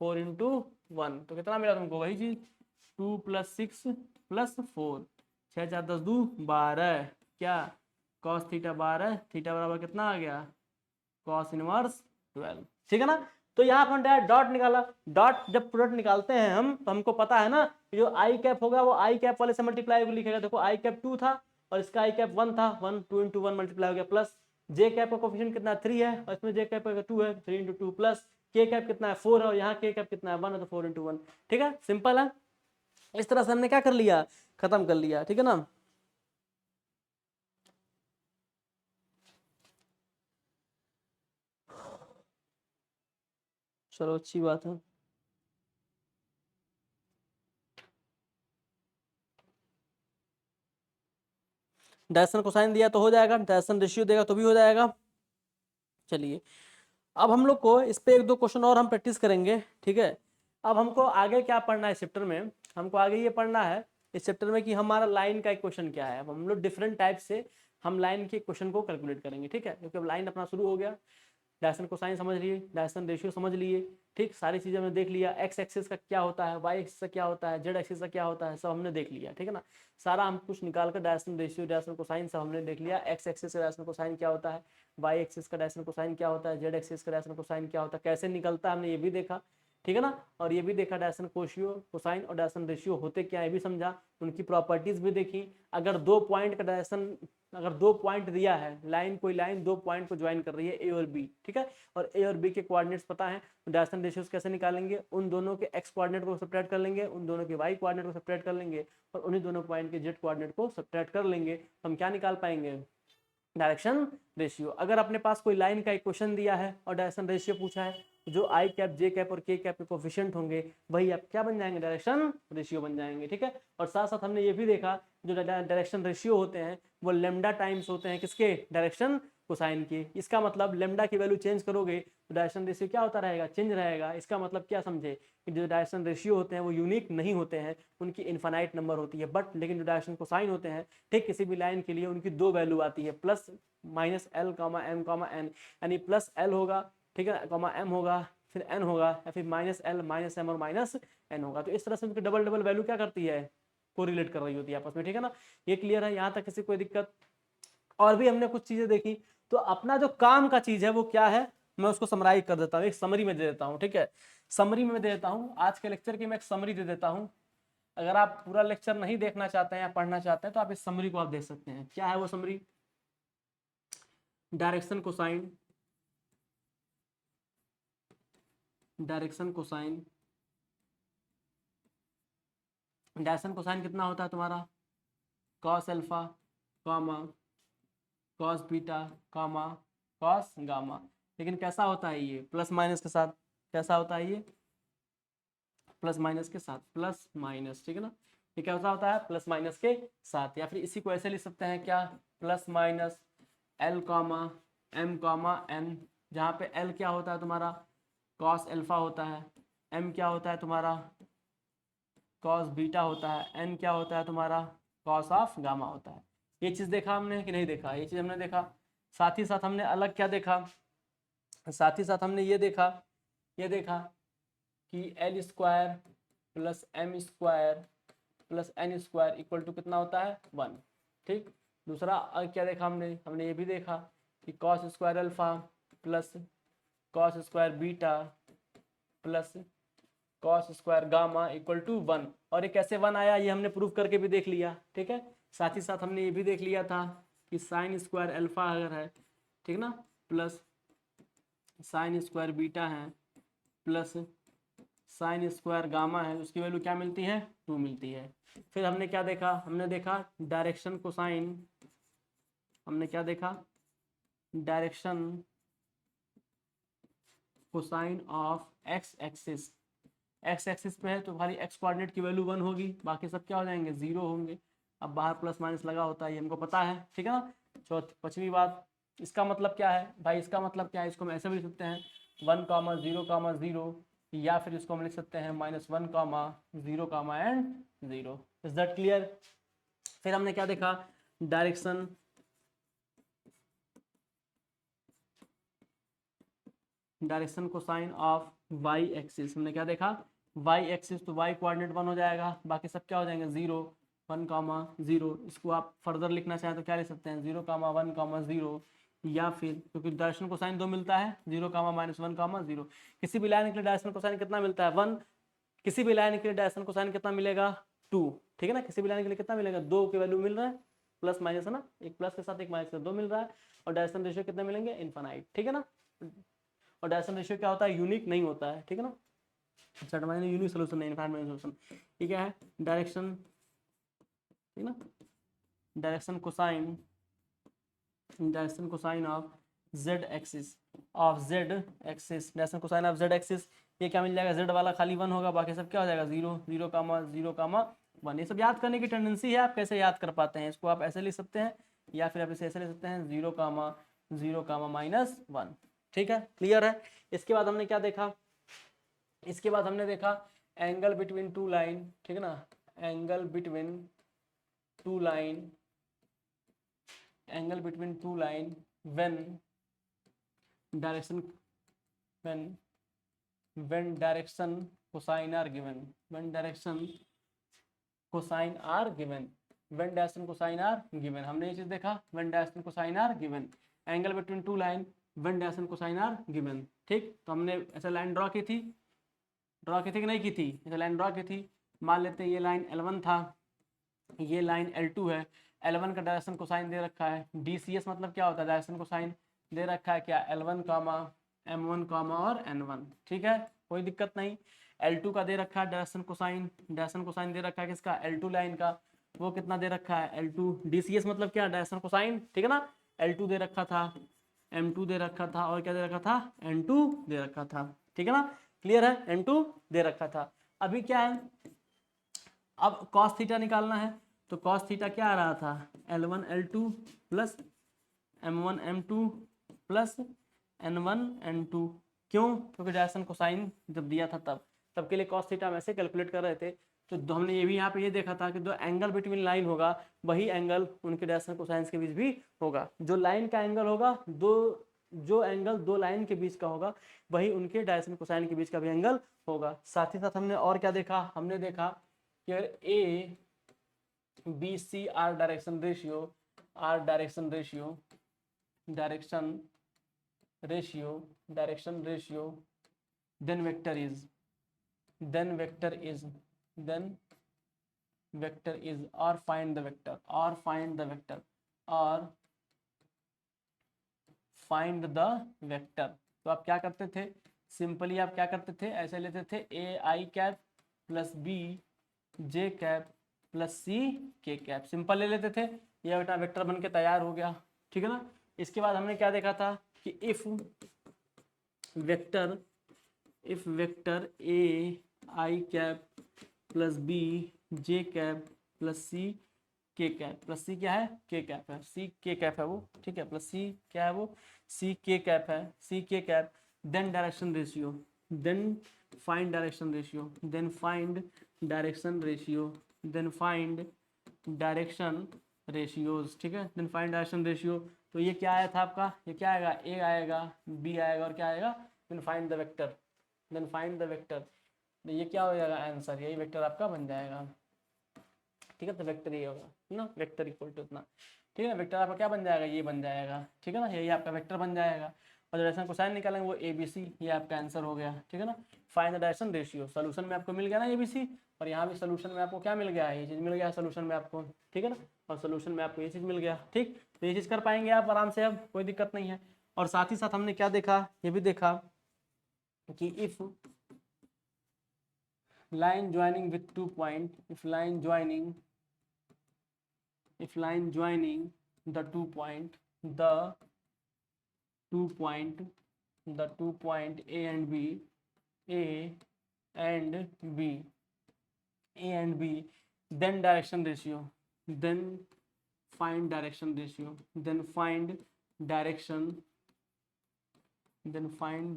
S1: 4 इंटू 1, तो कितना मिला तुमको वही चीज 2 प्लस 6 प्लस 4, 6 4 10 2 12, क्या कॉस थीटा 12, थीटा बराबर कितना आ गया कॉस इनवर्स 12, ठीक है ना। तो यहाँ पर डायरेक्ट डॉट निकाला, डॉट जब प्रोडक्ट निकालते हैं हम तो हमको पता है ना जो आई कैप होगा वो आई कैप वाले से मल्टीप्लाई लिखेगा। देखो आई कैप 2 था और इसका आई कैप 1 था, 1 2 इंटू 1 मल्टीप्लाई हो गया, प्लस जे कैप का कोफिशिएंट कितना 3 है और इसमें जे कैप का 2 है, 3 इंटू 2 प्लस के कैप कितना है 4 है और यहाँ के कैप कितना है 1 है, तो 4 इंटू 1, ठीक है, सिंपल है। इस तरह से हमने क्या कर लिया, खत्म कर लिया, ठीक है ना। चलो अच्छी बात है। डायरेक्शन कोसाइन दिया तो हो जाएगा, डायरेक्शन रेशियो देगा तो भी हो जाएगा। चलिए अब हम लोग को इस पे एक दो क्वेश्चन और हम प्रैक्टिस करेंगे, ठीक है। अब हमको आगे क्या पढ़ना है इस चैप्टर में, हमको आगे ये पढ़ना है इस चैप्टर में कि हमारा लाइन का इक्वेशन क्या है। अब हम लोग डिफरेंट टाइप से हम लाइन के क्वेश्चन को कैलकुलेट करेंगे, ठीक है, क्योंकि अब लाइन अपना शुरू हो गया। डायरेक्शन कोसाइन समझ लिए, डायरेक्शन रेशियो समझ लिए, ठीक, सारी चीज़ें हमने देख लिया। एक्स एक्सिस का क्या होता है, वाई एक्सिस का क्या होता है, जेड एक्सिस का क्या होता है, सब हमने देख लिया, ठीक है ना। सारा हम कुछ निकाल कर डायरेक्शन रेशियो, डायरेक्शन कोसाइन सब हमने देख लिया। एक्स एक्सिस का डायरेक्शन कोसाइन क्या होता है, वाई एक्सिस का डायरेक्शन कोसाइन क्या होता है, जेड एक्सिस का डायरेक्शन कोसाइन क्या होता है, कैसे निकलता है हमने ये भी देखा, ठीक है ना। और ये भी देखा डायरेक्शन कोशियो कोसाइन और डायरेक्शन रेशियो होते क्या है ये भी समझा, उनकी प्रॉपर्टीज भी देखी। अगर 2 पॉइंट का डायरेक्शन, अगर 2 पॉइंट दिया है, लाइन कोई लाइन 2 पॉइंट को ज्वाइन कर रही है ए और बी, ठीक है, और ए और बी के कोऑर्डिनेट्स पता है, तो डायरेक्शन रेशियोज कैसे निकालेंगे, उन दोनों के एक्स कोऑर्डिनेट को सब्ट्रैक्ट कर लेंगे, उन दोनों के वाई कोऑर्डिनेट को सब्ट्रैक्ट कर लेंगे, और उन्हीं दोनों पॉइंट के जेड कोऑर्डिनेट को सब्ट्रैक्ट कर लेंगे, तो हम क्या निकाल पाएंगे, डायरेक्शन रेशियो। अगर अपने पास कोई लाइन का इक्वेशन दिया है और डायरेक्शन रेशियो पूछा है, जो आई कैप, जे कैप और के कैप के कोफिशिएंट होंगे वही आप क्या बन जाएंगे, डायरेक्शन रेशियो बन जाएंगे, ठीक है। और साथ साथ हमने ये भी देखा जो डायरेक्शन रेशियो होते हैं वो लेमडा टाइम्स होते हैं किसके, डायरेक्शन कोसाइन के। इसका मतलब लेमडा की वैल्यू चेंज करोगे तो डायरेक्शन रेशियो क्या होता रहेगा, चेंज रहेगा। इसका मतलब क्या समझे कि जो डायरेक्शन रेशियो होते हैं वो यूनिक नहीं होते हैं, उनकी इनफाइनाइट नंबर होती है, बट लेकिन जो डायरेक्शन कोसाइन होते हैं, ठीक, किसी भी लाइन के लिए उनकी 2 वैल्यू आती है, plus minus l comma M comma N, यानी प्लस एल होगा, ठीक है, कामा एम होगा, फिर एन होगा, या फिर माइनस एल माइनस एम और माइनस एन होगा। तो इस तरह से उनकी डबल डबल वैल्यू क्या करती है, कोरिलेट कर रही होती है आपस में, ठीक है ना। ये क्लियर है, यहाँ तक किसी कोई दिक्कत। और भी हमने कुछ चीजें देखी, तो अपना जो काम का चीज है वो क्या है, मैं उसको समराइज कर देता हूँ, एक समरी में दे देता हूँ, ठीक है। समरी में दे देता हूँ आज के लेक्चर की, मैं एक समरी दे देता हूँ। अगर आप पूरा लेक्चर नहीं देखना चाहते हैं या पढ़ना चाहते हैं तो आप इस समरी को आप देख सकते हैं। क्या है वो summary, direction cosine, direction cosine, direction cosine कितना होता है तुम्हारा, कॉस अल्फा कामा कॉस बीटा कामा कॉस गामा। लेकिन कैसा होता है ये, प्लस माइनस के साथ, कैसा होता है ये, प्लस माइनस के साथ, प्लस माइनस, ठीक है ना। ये क्या होता है, प्लस माइनस के साथ। या फिर इसी को ऐसे लिख सकते हैं क्या, plus minus l comma M comma N, जहाँ पे एल क्या होता है तुम्हारा, कॉस अल्फा होता है, एम क्या होता है तुम्हारा, कॉस बीटा होता है, एन क्या होता है तुम्हारा, कॉस ऑफ गामा होता है। ये चीज़ देखा हमने कि नहीं देखा, ये चीज़ हमने देखा। साथ ही साथ हमने अलग क्या देखा, साथ ही साथ हमने ये देखा, ये देखा कि L square plus M square plus N square equal to कितना होता है, 1, ठीक। दूसरा क्या देखा हमने, हमने ये भी देखा कि cos square alpha plus cos square beta plus cos square gamma equal to 1, और ये कैसे 1 आया ये हमने प्रूफ करके भी देख लिया, ठीक है। साथ ही साथ हमने ये भी देख लिया था कि साइन स्क्वायर अल्फा अगर है, ठीक ना, प्लस साइन स्क्वायर बीटा है प्लस साइन स्क्वायर गामा है, उसकी वैल्यू क्या मिलती है, 2 मिलती है। फिर हमने क्या देखा, हमने देखा डायरेक्शन कोसाइन, हमने क्या देखा, direction cosine of x axis. X axis पे है तो हमारी एक्स कोऑर्डिनेट की वैल्यू 1 होगी, बाकी सब क्या हो जाएंगे, 0 होंगे। अब बाहर प्लस माइनस लगा होता है ये हमको पता है, ठीक है ना। चौथी 5वीं बात, इसका मतलब क्या है भाई, इसका मतलब क्या है, इसको हम ऐसे भी लिख सकते हैं 1 कामा 0 कामा 0, या फिर इसको हम लिख सकते हैं -1 comma 0 comma and 0। Is that clear. फिर हमने क्या देखा, direction direction cosine of Y axis, हमने क्या देखा, वाई एक्सिस, तो वाई कोऑर्डिनेट 1 हो जाएगा, बाकी सब क्या हो जाएंगे 0 1 कामा 0। इसको आप फर्दर लिखना चाहें तो क्या लिख सकते हैं 0 कामा 1 कामा 0, या फिर क्योंकि डायरेक्शन कोसाइन 2 मिलता है, 0 कामा -1 कामा 0। किसी भी लाइन के लिए डायरेक्शन कोसाइन कितना मिलता है, 1। किसी भी लाइन के लिए डायरेक्शन कोसाइन कितना मिलेगा, 2, ठीक है ना। किसी भी लाइन के लिए कितना मिलेगा, 2 की वैल्यू मिल रहा है, प्लस माइनस है ना, एक प्लस के साथ एक माइनस के 2 मिल रहा है, और डायरेक्शन रेशियो कितने मिलेंगे, इनफाइनाइट, ठीक है ना। और डायरेक्शन रेशियो क्या होता है, यूनिक नहीं होता है, ठीक है ना। अच्छा मैंने यूनिक सोल्यूशन नहीं, इनफाइनाइट सोल्यूशन। ये क्या है, डायरेक्शन, ठीक ना, direction cosine of Z axis, direction cosine of Z axis. ये क्या मिल जाएगा, जेड वाला खाली 1 होगा, बाकी सब क्या हो जाएगा 0 0 कामा 0 कामा 1। ये सब याद करने की टेंडेंसी है, आप कैसे याद कर पाते हैं इसको, आप ऐसे लिख सकते हैं, या फिर आप इसे ऐसे लिख सकते हैं 0 कामा 0 कामा -1, ठीक है, क्लियर है। इसके बाद हमने क्या देखा, इसके बाद हमने देखा एंगल बिटवीन 2 लाइन, ठीक है ना, angle between 2 line angle between two line when direction when direction cosine are given when direction cosine are given when direction cosine are given हमने ये चीज देखा when direction cosine are given angle between two line when direction cosine are given। ठीक, तो हमने ऐसा लाइन ड्रॉ की थी कि नहीं की थी? ऐसा लाइन ड्रॉ की थी। मान लेते हैं ये लाइन L1 था, ये लाइन L2 है। L1 का डायरेक्शन कोसाइन दे रखा है। DCS मतलब क्या होता है? डायरेक्शन कोसाइन दे रखा है क्या? L1 कामा M1 कामा और N1। ठीक है, कोई दिक्कत नहीं। L2 का दे रखा है डायरेक्शन कोसाइन दे रखा है किसका? L2 लाइन का। वो कितना दे रखा है? L2। DCS मतलब क्या? Direction cosine. ठीक है ना, L2 दे रखा था, M2 दे रखा था और क्या दे रखा था? N2 दे रखा था। ठीक है ना, क्लियर है? N2 दे रखा था। अभी क्या है, अब कॉस थीटा निकालना है। तो कॉस थीटा क्या आ रहा था? L1 L2 plus M1 M2 plus N1 N2। क्यों? क्योंकि डायरेक्शन कोसाइन जब दिया था तब के लिए कॉस थीटा हम ऐसे कैलकुलेट कर रहे थे। तो हमने ये भी यहाँ पे ये देखा था कि जो एंगल बिटवीन लाइन होगा वही एंगल उनके डायरेक्शन कोसाइंस के बीच भी होगा। जो लाइन का एंगल होगा, जो एंगल दो लाइन के बीच का होगा वही उनके डायरेक्शन कोसाइन के बीच का भी एंगल होगा। साथ ही साथ हमने और क्या देखा? हमने देखा कि a b c are direction ratio then vector is or find the vector तो आप क्या करते थे? सिंपली आप क्या करते थे? ऐसे लेते थे A I cap plus B J cap plus C के कैप, सिंपल ले लेते थे। ये बेटा वेक्टर बन के तैयार हो गया। ठीक है ना। इसके बाद हमने क्या देखा था कि if vector A I cap plus B J cap plus C के कैप, प्लस सी क्या है? के कैप है, सी के कैप है वो। ठीक है, प्लस सी क्या है वो? सी के कैप है, सी के cap. Then direction ratio, then find direction ratio, then find direction ratios. ठीक है, देन फाइंड डायरेक्शन रेशियो। तो ये क्या आया था आपका? ये क्या आएगा? ए आएगा, बी आएगा और क्या आएगा? देन फाइंड द वेक्टर, तो ये क्या हो जाएगा? आंसर, यही वेक्टर आपका बन जाएगा। ठीक है, तो वेक्टर ये होगा ना, वेक्टर इक्वल टू इतना। ठीक है ना, वेक्टर आपका क्या बन जाएगा? ये बन जाएगा। ठीक है ना, यही आपका वेक्टर बन जाएगा। और डायरेक्शन कोसाइन निकालेंगे वो ABC, ये आपका आंसर हो गया। ठीक है ना, find the direction ratio. Solution में आपको मिल गया ना ABC, और यहाँ भी सोल्यूशन में आपको क्या मिल गया है? ये चीज़ मिल गया सोल्यूशन में आपको। ठीक है ना, और सोल्यूशन में आपको ये चीज़ मिल गया। ठीक, तो ये चीज़ कर पाएंगे आप आराम से, अब कोई दिक्कत नहीं है। और साथ ही साथ हमने क्या देखा? ये भी देखा कि if line joining with 2 point, if line joining the 2 point A and B, then direction ratio, then find direction ratio, then find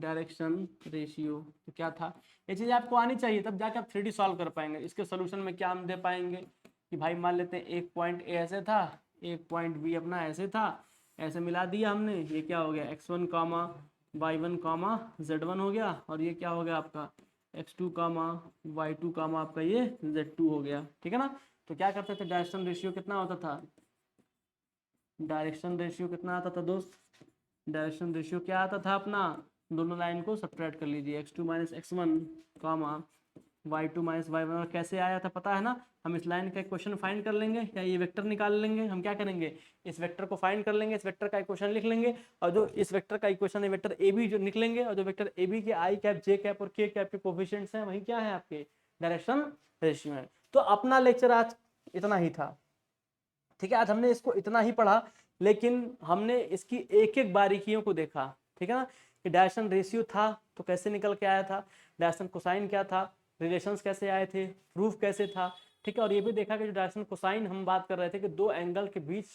S1: direction ratio. तो क्या था? ये चीज़ आपको आनी चाहिए, तब जाके आप 3D सॉल्व कर पाएंगे। इसके सोल्यूशन में क्या हम दे पाएंगे कि भाई मान लेते हैं एक पॉइंट ए ऐसे था, एक पॉइंट बी अपना ऐसे था, ऐसे मिला दिया हमने। ये क्या हो गया? x1 कामा y1 कामा z1 हो गया, और ये क्या हो गया आपका? x2 कामा y2 कामा आपका ये z2 हो गया। ठीक है ना। तो क्या करते थे? डायरेक्शन रेशियो कितना होता था? डायरेक्शन रेशियो कितना आता था दोस्त? डायरेक्शन रेशियो क्या आता था अपना? दोनों लाइन को सब्ट्रैक्ट कर लीजिए, x2 minus x1 comma y2 minus y1। और कैसे आया था पता है ना? हम इस लाइन का इक्वेशन फाइंड कर लेंगे, या ये वेक्टर निकाल लेंगे। हम क्या करेंगे? इस वेक्टर को फाइंड कर लेंगे, इस वेक्टर का इक्वेशन लिख लेंगे, और जो इस वेक्टर का इक्वेशन है वेक्टर ए बी जो निकलेंगे, और जो वेक्टर ए बी के आई कैप जे कैप और के कैप के कोफिशिएंट्स हैं वही क्या है? आपके डायरेक्शन रेशियो है। तो अपना लेक्चर आज इतना ही था। ठीक है, आज हमने इसको इतना ही पढ़ा, लेकिन हमने इसकी एक एक बारीकियों को देखा। ठीक है ना, कि डायरेक्शन रेशियो था तो कैसे निकल के आया था, डायरेक्शन कोसाइन क्या था, रिलेशंस कैसे आए थे, प्रूफ कैसे था। ठीक है, और ये भी देखा कि जो डायरेक्शन कोसाइन हम बात कर रहे थे कि दो एंगल के बीच,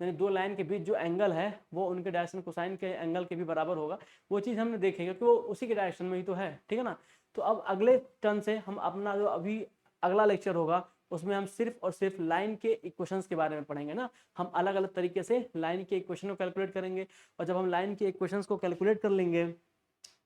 S1: यानी दो लाइन के बीच जो एंगल है वो उनके डायरेक्शन कोसाइन के एंगल के भी बराबर होगा। वो चीज़ हमने देखेंगे क्योंकि वो उसी के डायरेक्शन में ही तो है। ठीक है ना। तो अब अगले टर्न से हम अपना जो अभी अगला लेक्चर होगा उसमें हम सिर्फ और सिर्फ लाइन के इक्वेशंस के बारे में पढ़ेंगे ना, हम अलग अलग तरीके से लाइन के इक्वेशन को कैलकुलेट करेंगे। और जब हम लाइन के इक्वेशंस को कैलकुलेट कर लेंगे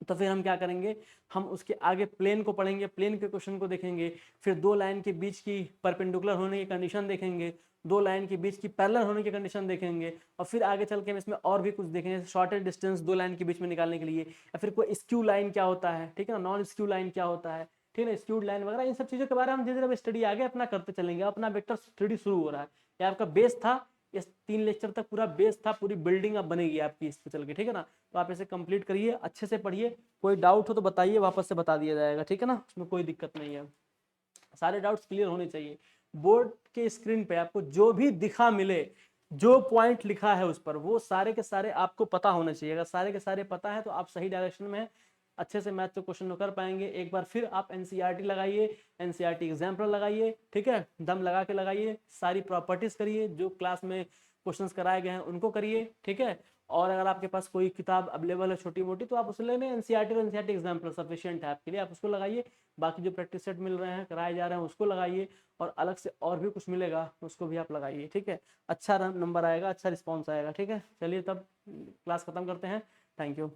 S1: तो फिर हम क्या करेंगे, हम उसके आगे प्लेन को पढ़ेंगे, प्लेन के क्वेश्चन को देखेंगे, फिर दो लाइन के बीच की परपेंडिकुलर होने की कंडीशन देखेंगे, दो लाइन के बीच की पैरेलल होने की कंडीशन देखेंगे, और फिर आगे चल के हम इसमें और भी कुछ देखेंगे, शॉर्टेस्ट डिस्टेंस दो लाइन के बीच में निकालने के लिए, या फिर कोई स्क्यू लाइन क्या होता है, ठीक है ना, नॉन स्क्यू लाइन क्या होता है, ठीक है ना, स्क्यूड लाइन वगैरह, इन सब चीज़ों के बारे में हम धीरे धीरे स्टडी आगे अपना करते चलेंगे। अपना वेक्टर स्टडी शुरू हो रहा है, ये आपका बेस था, इस 3 लेक्चर तक पूरा बेस था, पूरी बिल्डिंग अब बनेगी आपकी इस पे चल के, ठीक है ना। तो आप इसे कंप्लीट करिए, अच्छे से पढ़िए, कोई डाउट हो तो बताइए, वापस से बता दिया जाएगा, ठीक है ना, उसमें कोई दिक्कत नहीं है, सारे डाउट्स क्लियर होने चाहिए। बोर्ड के स्क्रीन पे आपको जो भी दिखा मिले, जो पॉइंट लिखा है उस पर, वो सारे के सारे आपको पता होने चाहिए। अगर सारे के सारे पता है तो आप सही डायरेक्शन में अच्छे से मैथ के क्वेश्चन कर पाएंगे। एक बार फिर आप एनसीईआरटी लगाइए, एनसीईआरटी एग्जाम्पल लगाइए, ठीक है, दम लगा के लगाइए, सारी प्रॉपर्टीज करिए, जो क्लास में क्वेश्चंस कराए गए हैं उनको करिए, ठीक है। और अगर आपके पास कोई किताब अवेलेबल है छोटी मोटी तो आप उसे ले लें, एनसीईआरटी और एनसीईआरटी एग्जाम्पल सफिशिएंट है आपके लिए, आप उसको लगाइए। बाकी जो प्रैक्टिस सेट मिल रहे हैं, कराए जा रहे हैं, उसको लगाइए, और अलग से और भी कुछ मिलेगा उसको भी आप लगाइए, ठीक है। अच्छा नंबर आएगा, अच्छा रिस्पॉन्स आएगा, ठीक है। चलिए तब क्लास खत्म करते हैं, थैंक यू।